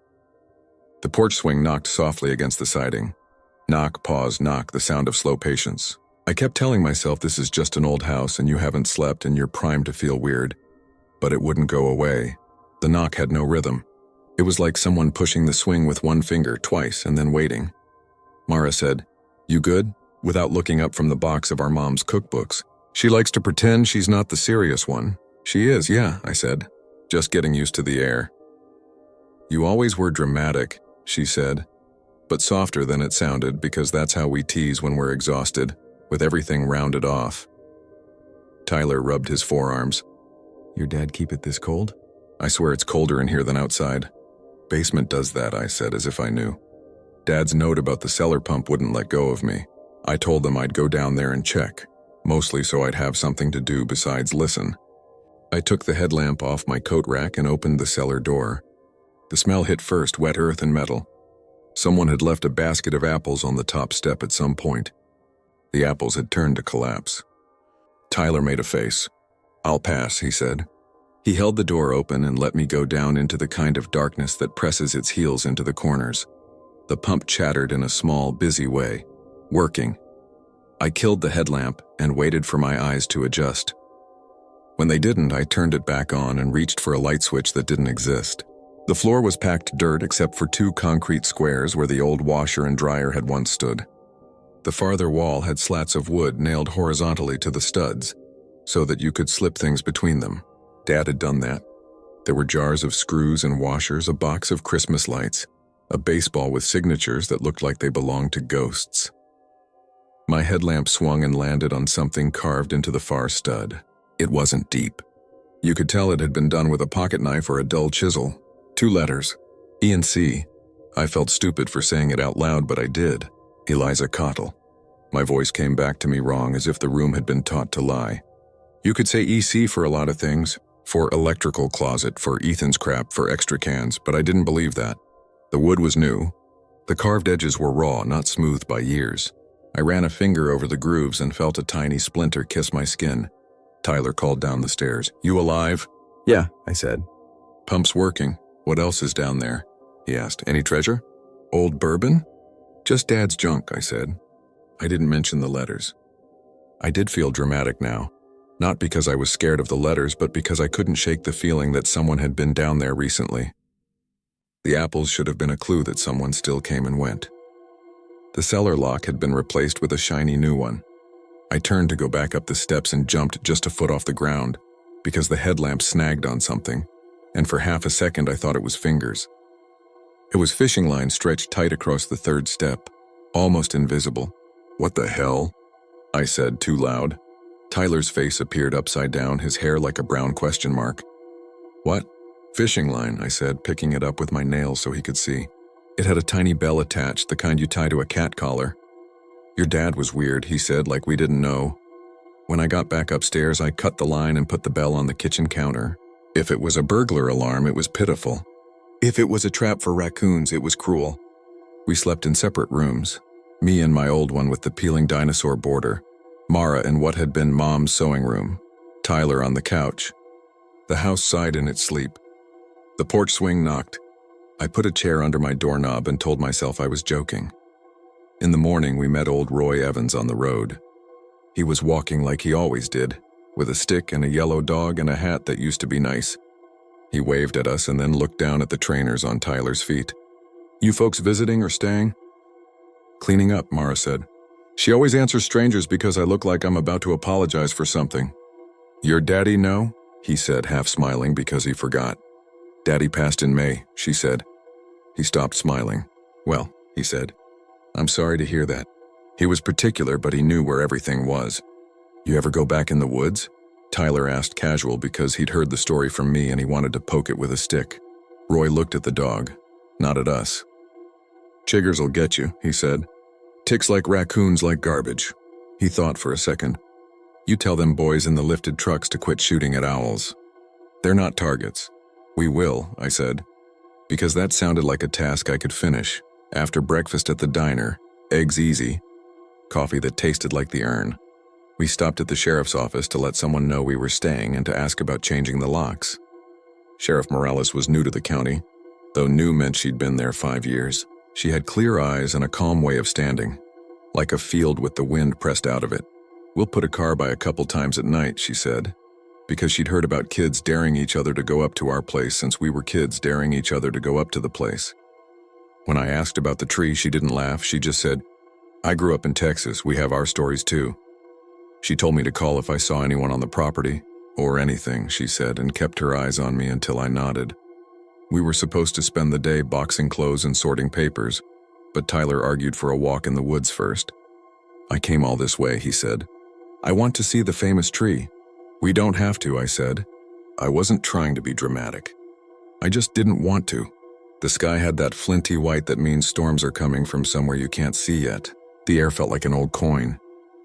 The porch swing knocked softly against the siding. Knock, pause, knock, the sound of slow patience. I kept telling myself this is just an old house and you haven't slept and you're primed to feel weird. But it wouldn't go away. The knock had no rhythm. It was like someone pushing the swing with one finger twice and then waiting. Mara said, "You good?" without looking up from the box of our mom's cookbooks. She likes to pretend she's not the serious one. She is, yeah, I said, just getting used to the air. You always were dramatic, she said, but softer than it sounded because that's how we tease when we're exhausted, with everything rounded off. Tyler rubbed his forearms. Your dad keep it this cold? I swear it's colder in here than outside. Basement does that, I said as if I knew. Dad's note about the cellar pump wouldn't let go of me. I told them I'd go down there and check, mostly so I'd have something to do besides listen. I took the headlamp off my coat rack and opened the cellar door. The smell hit first, wet earth and metal. Someone had left a basket of apples on the top step at some point. The apples had turned to collapse. Tyler made a face. I'll pass, he said. He held the door open and let me go down into the kind of darkness that presses its heels into the corners. The pump chattered in a small, busy way, working. I killed the headlamp and waited for my eyes to adjust. When they didn't, I turned it back on and reached for a light switch that didn't exist. The floor was packed dirt except for 2 concrete squares where the old washer and dryer had once stood. The farther wall had slats of wood nailed horizontally to the studs, so that you could slip things between them. Dad had done that. There were jars of screws and washers, a box of Christmas lights, a baseball with signatures that looked like they belonged to ghosts. My headlamp swung and landed on something carved into the far stud. It wasn't deep. You could tell it had been done with a pocket knife or a dull chisel. 2 letters, E and C. I felt stupid for saying it out loud, but I did. Eliza Cottle. My voice came back to me wrong, as if the room had been taught to lie. You could say EC for a lot of things, for electrical closet, for Ethan's crap, for extra cans, but I didn't believe that. The wood was new. The carved edges were raw, not smoothed by years. I ran a finger over the grooves and felt a tiny splinter kiss my skin. Tyler called down the stairs. You alive? Yeah, I said. Pump's working. What else is down there? He asked. Any treasure? Old bourbon? Just Dad's junk, I said. I didn't mention the letters. I did feel dramatic now. Not because I was scared of the letters, but because I couldn't shake the feeling that someone had been down there recently. The apples should have been a clue that someone still came and went. The cellar lock had been replaced with a shiny new one. I turned to go back up the steps and jumped just a foot off the ground, because the headlamp snagged on something, and for half a second I thought it was fingers. It was fishing line stretched tight across the 3rd step, almost invisible. What the hell? I said, too loud. Tyler's face appeared upside down, his hair like a brown question mark. What? Fishing line, I said, picking it up with my nails so he could see. It had a tiny bell attached, the kind you tie to a cat collar. Your dad was weird, he said, like we didn't know. When I got back upstairs, I cut the line and put the bell on the kitchen counter. If it was a burglar alarm, it was pitiful. If it was a trap for raccoons, it was cruel. We slept in separate rooms. Me in my old one with the peeling dinosaur border. Mara in what had been Mom's sewing room. Tyler on the couch. The house sighed in its sleep. The porch swing knocked. I put a chair under my doorknob and told myself I was joking. In the morning, we met old Roy Evans on the road. He was walking like he always did, with a stick and a yellow dog and a hat that used to be nice. He waved at us and then looked down at the trainers on Tyler's feet. "You folks visiting or staying?" "Cleaning up," Mara said. "She always answers strangers because I look like I'm about to apologize for something." "Your daddy know?" he said, half smiling because he forgot. "Daddy passed in May," she said. He stopped smiling. "Well," he said, "I'm sorry to hear that." He was particular, but he knew where everything was. "You ever go back in the woods?" Tyler asked casual because he'd heard the story from me and he wanted to poke it with a stick. Roy looked at the dog, not at us. "Chiggers'll get you," he said. "Ticks like raccoons like garbage." He thought for a second. "You tell them boys in the lifted trucks to quit shooting at owls. They're not targets." "We will," I said, because that sounded like a task I could finish. After breakfast at the diner, eggs easy, coffee that tasted like the urn. We stopped at the sheriff's office to let someone know we were staying and to ask about changing the locks. Sheriff Morales was new to the county, though new meant she'd been there 5 years. She had clear eyes and a calm way of standing, like a field with the wind pressed out of it. "We'll put a car by a couple times at night," she said, because she'd heard about kids daring each other to go up to our place since we were kids daring each other to go up to the place. When I asked about the tree, she didn't laugh. She just said, "I grew up in Texas. We have our stories too." She told me to call if I saw anyone on the property, or anything, she said, and kept her eyes on me until I nodded. We were supposed to spend the day boxing clothes and sorting papers, but Tyler argued for a walk in the woods first. "I came all this way," he said. "I want to see the famous tree." "We don't have to," I said. I wasn't trying to be dramatic. I just didn't want to. The sky had that flinty white that means storms are coming from somewhere you can't see yet. The air felt like an old coin.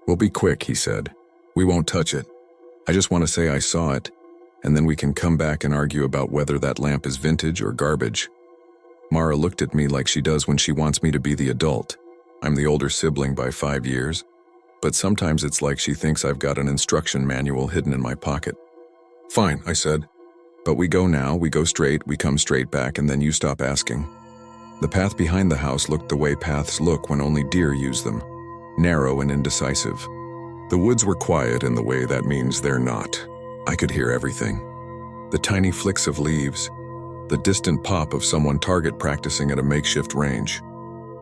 "We'll be quick," he said. "We won't touch it. I just want to say I saw it, and then we can come back and argue about whether that lamp is vintage or garbage." Mara looked at me like she does when she wants me to be the adult. I'm the older sibling by 5 years, but sometimes it's like she thinks I've got an instruction manual hidden in my pocket. "Fine," I said. "But we go now, we go straight, we come straight back, and then you stop asking." The path behind the house looked the way paths look when only deer use them. Narrow and indecisive. The woods were quiet in the way that means they're not. I could hear everything. The tiny flicks of leaves. The distant pop of someone target practicing at a makeshift range.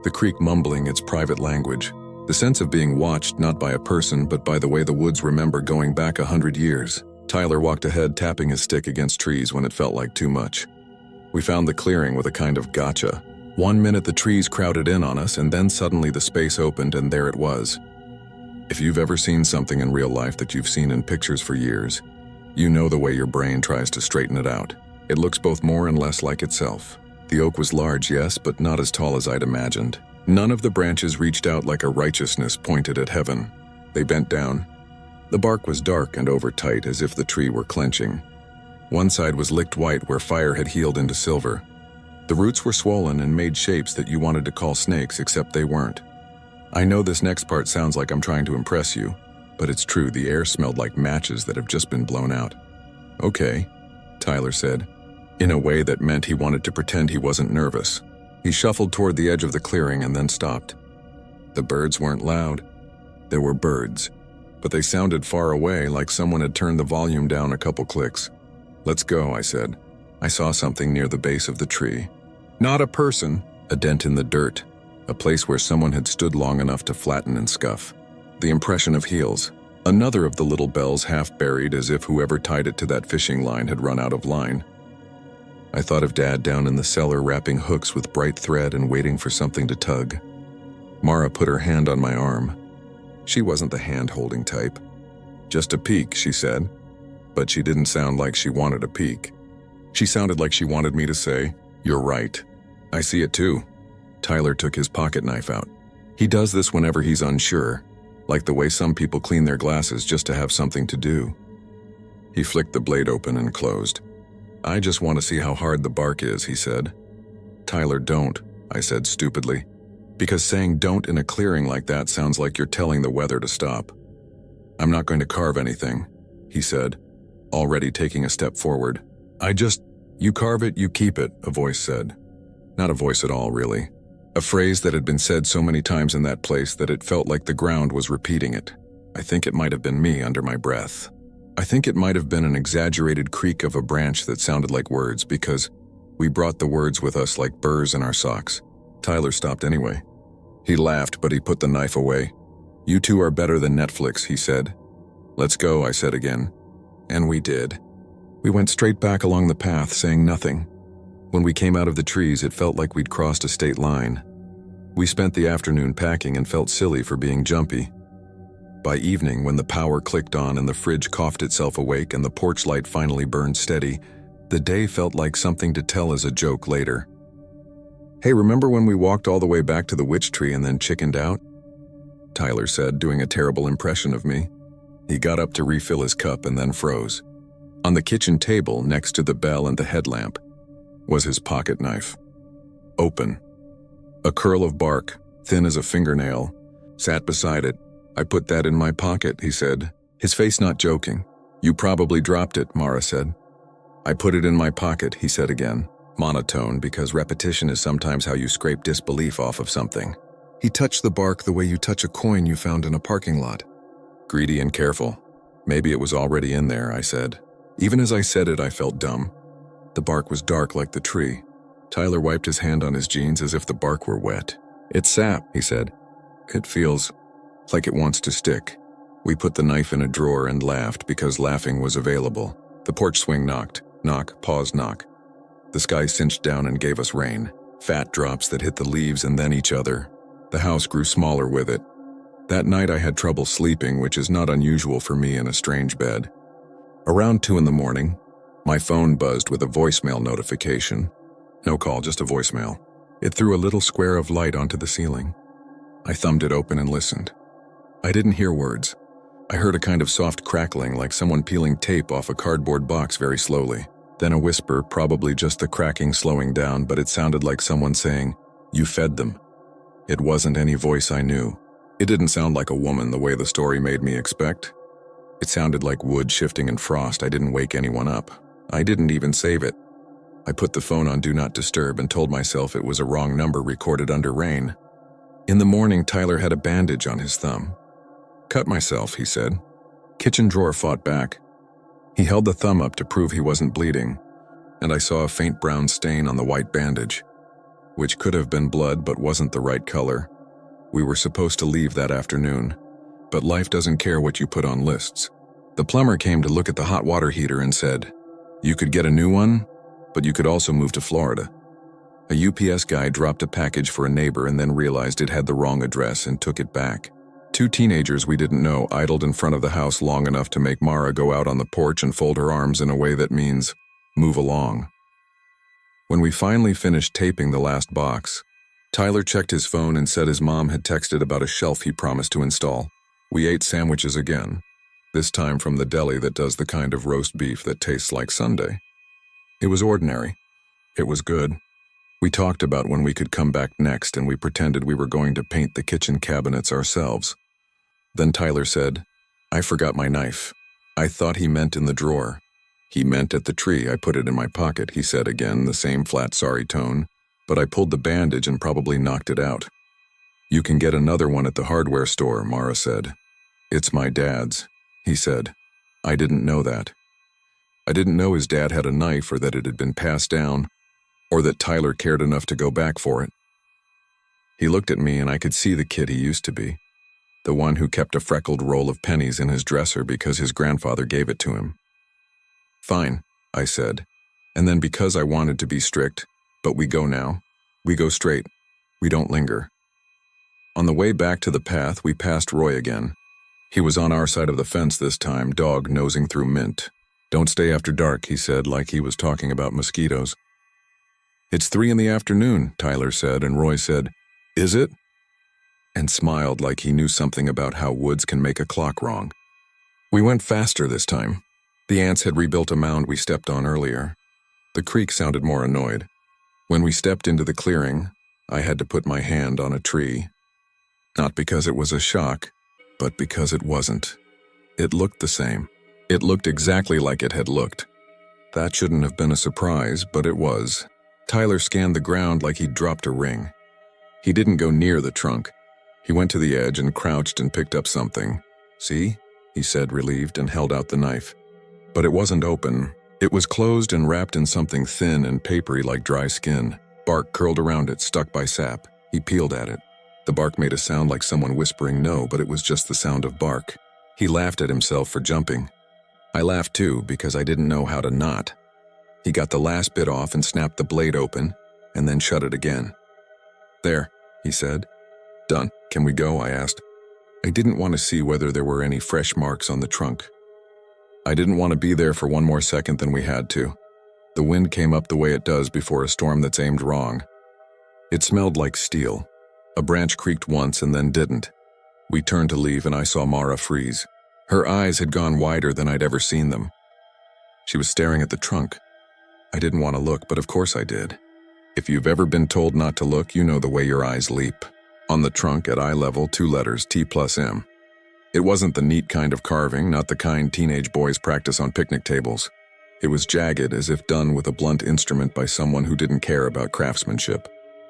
The creek mumbling its private language. The sense of being watched not by a person but by the way the woods remember going back 100 years. Tyler walked ahead, tapping his stick against trees when it felt like too much. We found the clearing with a kind of gotcha. 1 minute the trees crowded in on us, and then suddenly the space opened and there it was. If you've ever seen something in real life that you've seen in pictures for years, you know the way your brain tries to straighten it out. It looks both more and less like itself. The oak was large, yes, but not as tall as I'd imagined. None of the branches reached out like a righteousness pointed at heaven. They bent down. The bark was dark and over-tight, as if the tree were clenching. One side was licked white where fire had healed into silver. The roots were swollen and made shapes that you wanted to call snakes, except they weren't. I know this next part sounds like I'm trying to impress you, but it's true, the air smelled like matches that have just been blown out. "Okay," Tyler said, in a way that meant he wanted to pretend he wasn't nervous. He shuffled toward the edge of the clearing and then stopped. The birds weren't loud. There were birds, but they sounded far away, like someone had turned the volume down a couple clicks. "Let's go," I said. I saw something near the base of the tree. Not a person, a dent in the dirt, a place where someone had stood long enough to flatten and scuff. The impression of heels. Another of the little bells half buried, as if whoever tied it to that fishing line had run out of line. I thought of Dad down in the cellar wrapping hooks with bright thread and waiting for something to tug. Mara put her hand on my arm. She wasn't the hand-holding type. "Just a peek," she said, but she didn't sound like she wanted a peek. She sounded like she wanted me to say, "You're right. I see it too." Tyler took his pocket knife out. He does this whenever he's unsure, like the way some people clean their glasses just to have something to do. He flicked the blade open and closed. I just want to see how hard the bark is, he said. Tyler, don't, I said stupidly, because saying don't in a clearing like that sounds like you're telling the weather to stop. I'm not going to carve anything, he said, already taking a step forward. You carve it, you keep it, a voice said. Not a voice at all, really. A phrase that had been said so many times in that place that it felt like the ground was repeating it. I think it might have been me under my breath. I think it might have been an exaggerated creak of a branch that sounded like words because we brought the words with us like burrs in our socks. Tyler stopped anyway. He laughed, but he put the knife away. You two are better than Netflix, he said. Let's go, I said again. And we did. We went straight back along the path, saying nothing. When we came out of the trees, it felt like we'd crossed a state line. We spent the afternoon packing and felt silly for being jumpy. By evening, when the power clicked on and the fridge coughed itself awake and the porch light finally burned steady, the day felt like something to tell as a joke later. Hey, remember when we walked all the way back to the witch tree and then chickened out? Tyler said, doing a terrible impression of me. He got up to refill his cup and then froze. On the kitchen table, next to the bell and the headlamp, was his pocket knife. Open. A curl of bark, thin as a fingernail, sat beside it. I put that in my pocket, he said, his face not joking. You probably dropped it, Mara said. I put it in my pocket, he said again, monotone because repetition is sometimes how you scrape disbelief off of something. He touched the bark the way you touch a coin you found in a parking lot. Greedy and careful. Maybe it was already in there, I said. Even as I said it, I felt dumb. The bark was dark like the tree. Tyler wiped his hand on his jeans as if the bark were wet. It's sap, he said. It feels like it wants to stick. We put the knife in a drawer and laughed because laughing was available. The porch swing knocked. Knock, pause, knock. The sky cinched down and gave us rain. Fat drops that hit the leaves and then each other. The house grew smaller with it. That night I had trouble sleeping, which is not unusual for me in a strange bed. Around 2 a.m, my phone buzzed with a voicemail notification. No call, just a voicemail. It threw a little square of light onto the ceiling. I thumbed it open and listened. I didn't hear words. I heard a kind of soft crackling like someone peeling tape off a cardboard box very slowly. Then a whisper, probably just the cracking slowing down, but it sounded like someone saying, "You fed them." It wasn't any voice I knew. It didn't sound like a woman the way the story made me expect. It sounded like wood shifting in frost. I didn't wake anyone up. I didn't even save it. I put the phone on Do Not Disturb and told myself it was a wrong number recorded under rain. In the morning, Tyler had a bandage on his thumb. Cut myself, he said. Kitchen drawer fought back. He held the thumb up to prove he wasn't bleeding, and I saw a faint brown stain on the white bandage, which could have been blood but wasn't the right color. We were supposed to leave that afternoon, but life doesn't care what you put on lists. The plumber came to look at the hot water heater and said, "You could get a new one, but you could also move to Florida." A UPS guy dropped a package for a neighbor and then realized it had the wrong address and took it back. 2 teenagers we didn't know idled in front of the house long enough to make Mara go out on the porch and fold her arms in a way that means, "Move along." When we finally finished taping the last box, Tyler checked his phone and said his mom had texted about a shelf he promised to install. We ate sandwiches again, this time from the deli that does the kind of roast beef that tastes like Sunday. It was ordinary. It was good. We talked about when we could come back next, and we pretended we were going to paint the kitchen cabinets ourselves. Then Tyler said, "I forgot my knife." I thought he meant in the drawer. He meant at the tree. I put it in my pocket, he said again, the same flat sorry tone, but I pulled the bandage and probably knocked it out. "You can get another one at the hardware store," Mara said. "It's my dad's," he said. I didn't know that. I didn't know his dad had a knife or that it had been passed down, or that Tyler cared enough to go back for it. He looked at me and I could see the kid he used to be, the one who kept a freckled roll of pennies in his dresser because his grandfather gave it to him. "Fine," I said, and then because I wanted to be strict, "But we go now. We go straight. We don't linger." On the way back to the path, we passed Roy again. He was on our side of the fence this time, dog nosing through mint. "Don't stay after dark," he said, like he was talking about mosquitoes. "It's 3 p.m, Tyler said, and Roy said, "Is it?" and smiled like he knew something about how woods can make a clock wrong. We went faster this time. The ants had rebuilt a mound we stepped on earlier. The creak sounded more annoyed. When we stepped into the clearing, I had to put my hand on a tree. Not because it was a shock, but because it wasn't. It looked the same. It looked exactly like it had looked. That shouldn't have been a surprise, but it was. Tyler scanned the ground like he'd dropped a ring. He didn't go near the trunk. He went to the edge and crouched and picked up something. "See?" he said, relieved, and held out the knife. But it wasn't open. It was closed and wrapped in something thin and papery like dry skin. Bark curled around it, stuck by sap. He peeled at it. The bark made a sound like someone whispering no, but it was just the sound of bark. He laughed at himself for jumping. I laughed too, because I didn't know how to not. He got the last bit off and snapped the blade open, and then shut it again. "There," he said. "Done. Can we go?" I asked. I didn't want to see whether there were any fresh marks on the trunk. I didn't want to be there for one more second than we had to. The wind came up the way it does before a storm that's aimed wrong. It smelled like steel. A branch creaked once and then didn't. We turned to leave and I saw Mara freeze. Her eyes had gone wider than I'd ever seen them. She was staring at the trunk. I didn't want to look, but of course I did. If you've ever been told not to look, you know the way your eyes leap. On the trunk, at eye level, 2 letters, T+M. It wasn't the neat kind of carving, not the kind teenage boys practice on picnic tables. It was jagged, as if done with a blunt instrument by someone who didn't care about craftsmanship.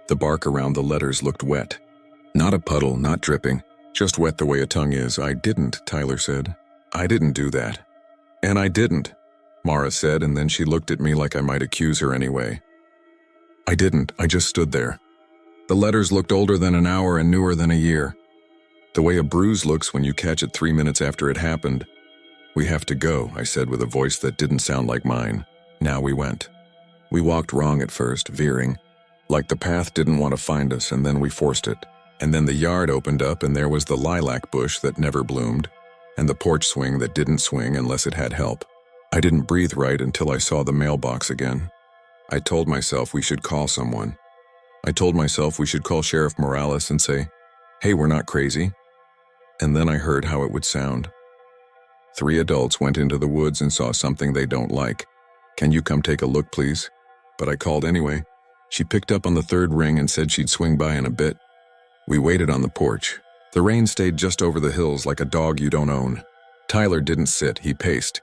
The bark around the letters looked wet. Not a puddle, not dripping, just wet the way a tongue is. "I didn't," Tyler said. "I didn't do that." "And I didn't," Mara said, and then she looked at me like I might accuse her anyway. "I didn't, I just stood there." The letters looked older than an hour and newer than a year. The way a bruise looks when you catch it 3 minutes after it happened. "We have to go," I said with a voice that didn't sound like mine. Now we went. We walked wrong at first, veering, like the path didn't want to find us, and then we forced it. And then the yard opened up and there was the lilac bush that never bloomed, and the porch swing that didn't swing unless it had help. I didn't breathe right until I saw the mailbox again. I told myself we should call someone. I told myself we should call Sheriff Morales and say, "Hey, we're not crazy." And then I heard how it would sound. 3 adults went into the woods and saw something they don't like. "Can you come take a look, please?" But I called anyway. She picked up on the 3rd ring and said she'd swing by in a bit. We waited on the porch. The rain stayed just over the hills like a dog you don't own. Tyler didn't sit, he paced.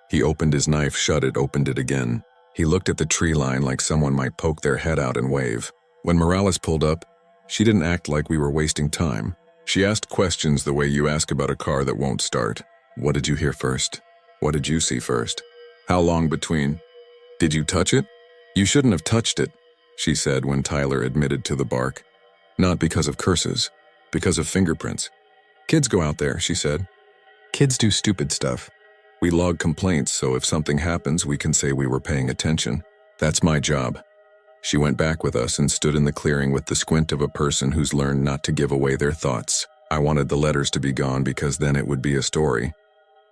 He opened his knife, shut it, opened it again. He looked at the tree line like someone might poke their head out and wave. When Morales pulled up, she didn't act like we were wasting time. She asked questions the way you ask about a car that won't start. "What did you hear first? What did you see first? How long between? Did you touch it? You shouldn't have touched it," she said when Tyler admitted to the bark. "Not because of curses, because of fingerprints. Kids go out there," she said. "Kids do stupid stuff. We log complaints, so if something happens, we can say we were paying attention. That's my job." She went back with us and stood in the clearing with the squint of a person who's learned not to give away their thoughts. I wanted the letters to be gone because then it would be a story,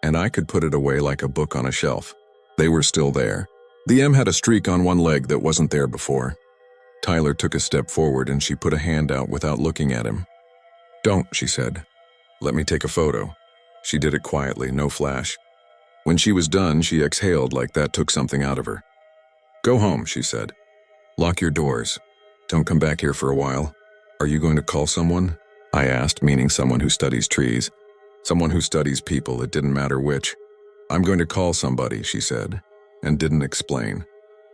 and I could put it away like a book on a shelf. They were still there. The M had a streak on one leg that wasn't there before. Tyler took a step forward and she put a hand out without looking at him. "Don't," she said. "Let me take a photo." She did it quietly, no flash. When she was done, she exhaled like that took something out of her. "Go home," she said. "Lock your doors. Don't come back here for a while." "Are you going to call someone?" I asked, meaning someone who studies trees. Someone who studies people, it didn't matter which. "I'm going to call somebody," she said, and didn't explain.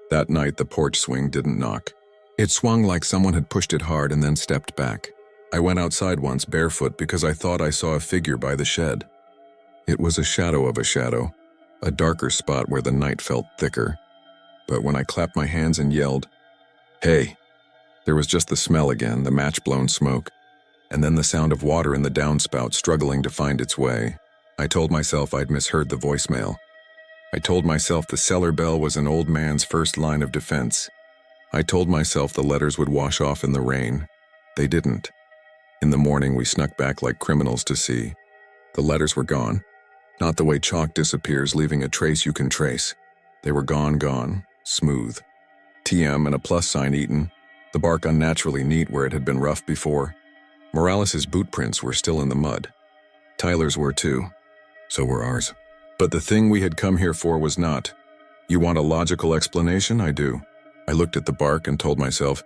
That night, the porch swing didn't knock. It swung like someone had pushed it hard and then stepped back. I went outside once barefoot because I thought I saw a figure by the shed. It was a shadow of a shadow, a darker spot where the night felt thicker. But when I clapped my hands and yelled, "Hey!" there was just the smell again, the match-blown smoke, and then the sound of water in the downspout struggling to find its way. I told myself I'd misheard the voicemail. I told myself the cellar bell was an old man's first line of defense. I told myself the letters would wash off in the rain. They didn't. In the morning, we snuck back like criminals to see. The letters were gone. Not the way chalk disappears, leaving a trace you can trace. They were gone, smooth. TM and a plus sign eaten, the bark unnaturally neat where it had been rough before. Morales' boot prints were still in the mud. Tyler's were too. So were ours. But the thing we had come here for was not. You want a logical explanation? I do. I looked at the bark and told myself,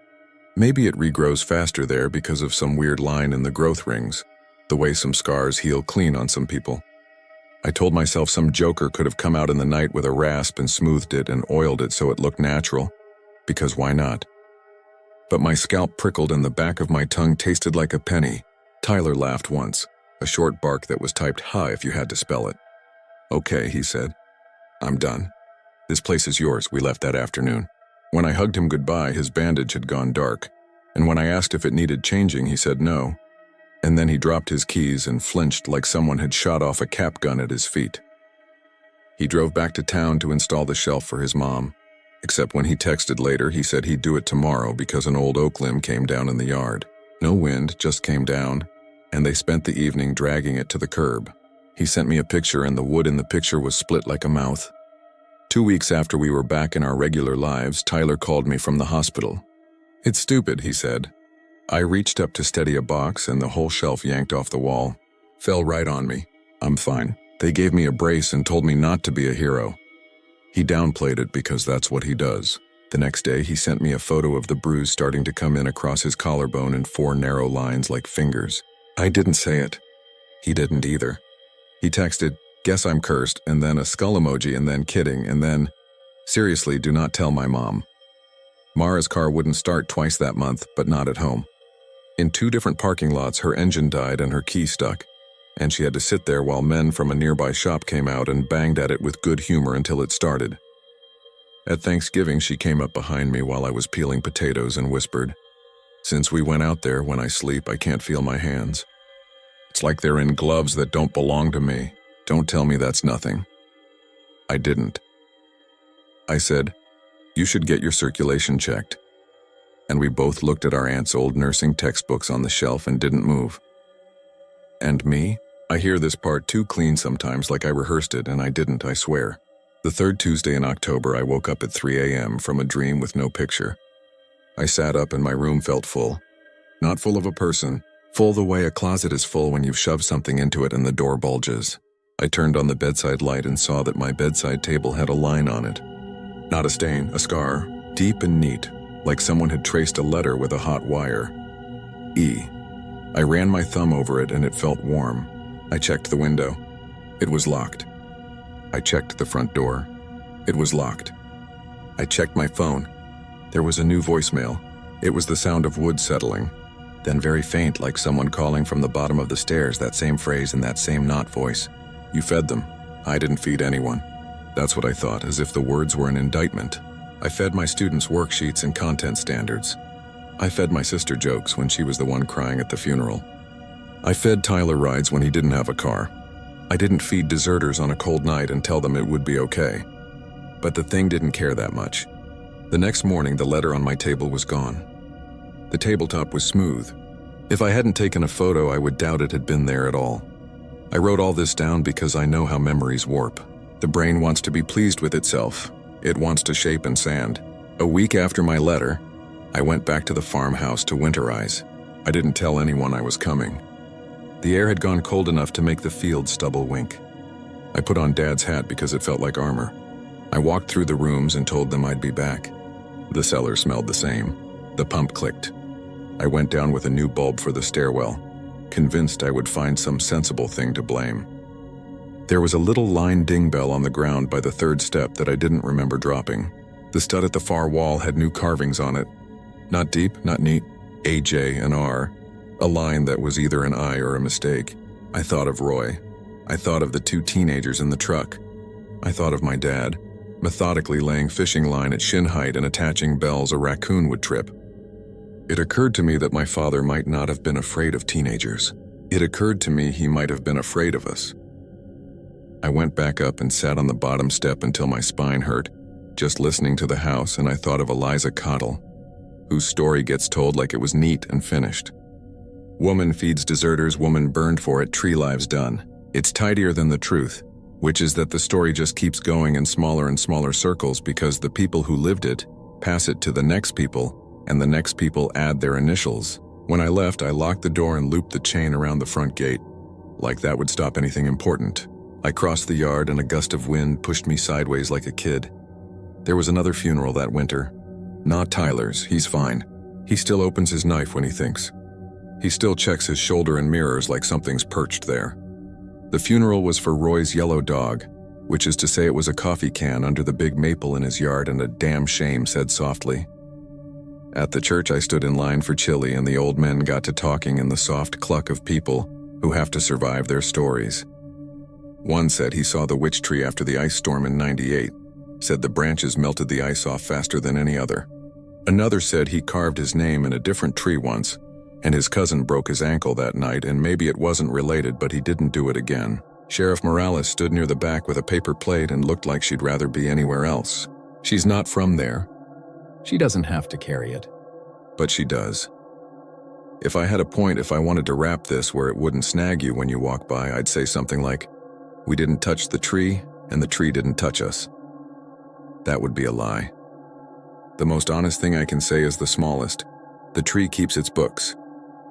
maybe it regrows faster there because of some weird line in the growth rings, the way some scars heal clean on some people. I told myself some joker could have come out in the night with a rasp and smoothed it and oiled it so it looked natural, because why not? But my scalp prickled and the back of my tongue tasted like a penny. Tyler laughed once, a short bark that was typed "ha" if you had to spell it. Okay, he said. I'm done. This place is yours. We left that afternoon. When I hugged him goodbye, his bandage had gone dark, and when I asked if it needed changing, he said no. And then he dropped his keys and flinched like someone had shot off a cap gun at his feet. He drove back to town to install the shelf for his mom, except when he texted later, he said he'd do it tomorrow because an old oak limb came down in the yard. No wind, just came down, and they spent the evening dragging it to the curb. He sent me a picture and the wood in the picture was split like a mouth. 2 weeks after we were back in our regular lives, Tyler called me from the hospital. It's stupid, he said. I reached up to steady a box and the whole shelf yanked off the wall. Fell right on me. I'm fine. They gave me a brace and told me not to be a hero. He downplayed it because that's what he does. The next day, he sent me a photo of the bruise starting to come in across his collarbone in 4 narrow lines like fingers. I didn't say it. He didn't either. He texted, "Guess I'm cursed," and then a skull emoji, and then kidding, and then, "Seriously, do not tell my mom." Mara's car wouldn't start twice that month, but not at home. In 2 different parking lots, her engine died and her key stuck, and she had to sit there while men from a nearby shop came out and banged at it with good humor until it started. At Thanksgiving, she came up behind me while I was peeling potatoes and whispered, "Since we went out there, when I sleep, I can't feel my hands. It's like they're in gloves that don't belong to me. Don't tell me that's nothing." I didn't. I said, "You should get your circulation checked." And we both looked at our aunt's old nursing textbooks on the shelf and didn't move. And me? I hear this part too clean sometimes, like I rehearsed it, and I didn't, I swear. The 3rd Tuesday in October, I woke up at 3 a.m. from a dream with no picture. I sat up and my room felt full. Not full of a person, full the way a closet is full when you've shoved something into it and the door bulges. I turned on the bedside light and saw that my bedside table had a line on it. Not a stain, a scar, deep and neat, like someone had traced a letter with a hot wire. E. I ran my thumb over it and it felt warm. I checked the window. It was locked. I checked the front door. It was locked. I checked my phone. There was a new voicemail. It was the sound of wood settling. Then very faint, like someone calling from the bottom of the stairs, that same phrase in that same not voice. "You fed them." I didn't feed anyone. That's what I thought, as if the words were an indictment. I fed my students worksheets and content standards. I fed my sister jokes when she was the one crying at the funeral. I fed Tyler rides when he didn't have a car. I didn't feed deserters on a cold night and tell them it would be okay. But the thing didn't care that much. The next morning, the letter on my table was gone. The tabletop was smooth. If I hadn't taken a photo, I would doubt it had been there at all. I wrote all this down because I know how memories warp. The brain wants to be pleased with itself. It wants to shape and sand. A week after my letter, I went back to the farmhouse to winterize. I didn't tell anyone I was coming. The air had gone cold enough to make the field stubble wink. I put on Dad's hat because it felt like armor. I walked through the rooms and told them I'd be back. The cellar smelled the same. The pump clicked. I went down with a new bulb for the stairwell, convinced I would find some sensible thing to blame. There was a little line ding bell on the ground by the 3rd step that I didn't remember dropping. The stud at the far wall had new carvings on it. Not deep, not neat. AJ and R. A line that was either an I or a mistake. I thought of Roy. I thought of the 2 teenagers in the truck. I thought of my dad, methodically laying fishing line at shin height and attaching bells a raccoon would trip. It occurred to me that my father might not have been afraid of teenagers. It occurred to me he might have been afraid of us. I went back up and sat on the bottom step until my spine hurt, just listening to the house, and I thought of Eliza Cottle, whose story gets told like it was neat and finished. Woman feeds deserters, woman burned for it, tree lives done. It's tidier than the truth, which is that the story just keeps going in smaller and smaller circles because the people who lived it pass it to the next people, and the next people add their initials. When I left, I locked the door and looped the chain around the front gate, like that would stop anything important. I crossed the yard and a gust of wind pushed me sideways like a kid. There was another funeral that winter. Not Tyler's, he's fine. He still opens his knife when he thinks. He still checks his shoulder and mirrors like something's perched there. The funeral was for Roy's yellow dog, which is to say it was a coffee can under the big maple in his yard, and a damn shame said softly. At the church, I stood in line for chili, and the old men got to talking in the soft cluck of people who have to survive their stories. One said he saw the witch tree after the ice storm in '98, said the branches melted the ice off faster than any other. Another said he carved his name in a different tree once, and his cousin broke his ankle that night, and maybe it wasn't related, but he didn't do it again. Sheriff Morales stood near the back with a paper plate and looked like she'd rather be anywhere else. She's not from there. She doesn't have to carry it. But she does. If I had a point, if I wanted to wrap this where it wouldn't snag you when you walk by, I'd say something like, "We didn't touch the tree, and the tree didn't touch us." That would be a lie. The most honest thing I can say is the smallest. The tree keeps its books.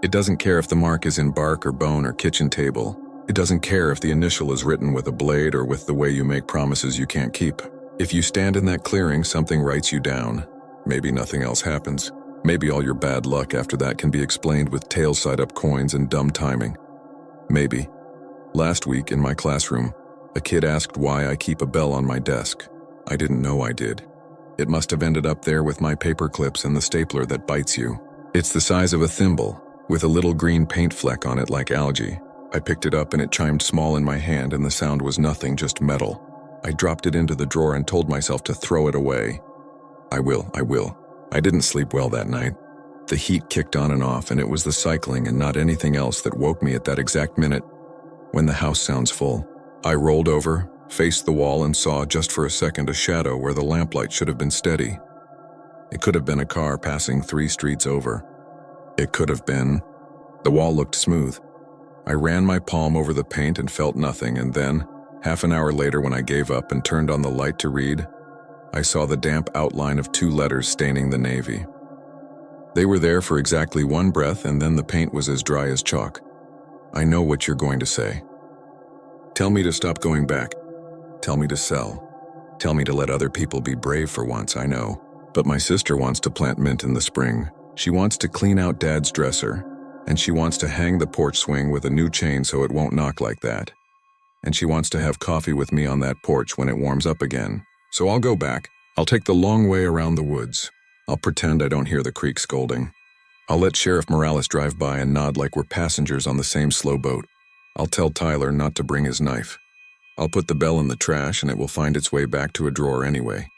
It doesn't care if the mark is in bark or bone or kitchen table. It doesn't care if the initial is written with a blade or with the way you make promises you can't keep. If you stand in that clearing, something writes you down. Maybe nothing else happens. Maybe all your bad luck after that can be explained with tail side-up coins and dumb timing. Maybe. Last week in my classroom, a kid asked why I keep a bell on my desk. I didn't know I did. It must have ended up there with my paper clips and the stapler that bites you. It's the size of a thimble, with a little green paint fleck on it like algae. I picked it up and it chimed small in my hand, and the sound was nothing, just metal. I dropped it into the drawer and told myself to throw it away. I will. I didn't sleep well that night. The heat kicked on and off, and it was the cycling and not anything else that woke me at that exact minute when the house sounds full. I rolled over, faced the wall, and saw just for a second a shadow where the lamplight should have been steady. It could have been a car passing 3 streets over. It could have been. The wall looked smooth. I ran my palm over the paint and felt nothing, and then, half an hour later when I gave up and turned on the light to read, I saw the damp outline of 2 letters staining the navy. They were there for exactly 1 breath, and then the paint was as dry as chalk. I know what you're going to say. Tell me to stop going back. Tell me to sell. Tell me to let other people be brave for once, I know. But my sister wants to plant mint in the spring. She wants to clean out Dad's dresser, and she wants to hang the porch swing with a new chain so it won't knock like that. And she wants to have coffee with me on that porch when it warms up again. So I'll go back. I'll take the long way around the woods. I'll pretend I don't hear the creek scolding. I'll let Sheriff Morales drive by and nod like we're passengers on the same slow boat. I'll tell Tyler not to bring his knife. I'll put the bell in the trash, and it will find its way back to a drawer anyway.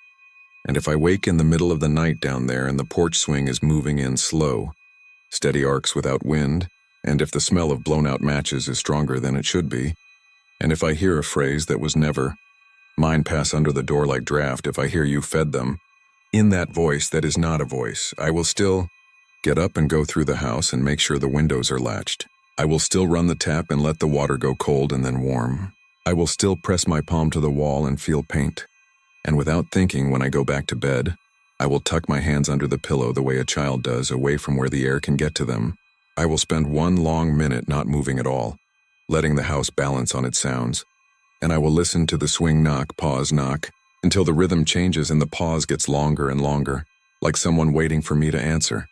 And if I wake in the middle of the night down there and the porch swing is moving in slow, steady arcs without wind, and if the smell of blown-out matches is stronger than it should be, and if I hear a phrase that was never, mine pass under the door like draft, if I hear you fed them, in that voice that is not a voice, I will still get up and go through the house and make sure the windows are latched. I will still run the tap and let the water go cold and then warm. I will still press my palm to the wall and feel paint. And without thinking, when I go back to bed, I will tuck my hands under the pillow the way a child does, away from where the air can get to them. I will spend 1 long minute not moving at all, letting the house balance on its sounds. And I will listen to the swing knock, pause knock, until the rhythm changes and the pause gets longer and longer, like someone waiting for me to answer.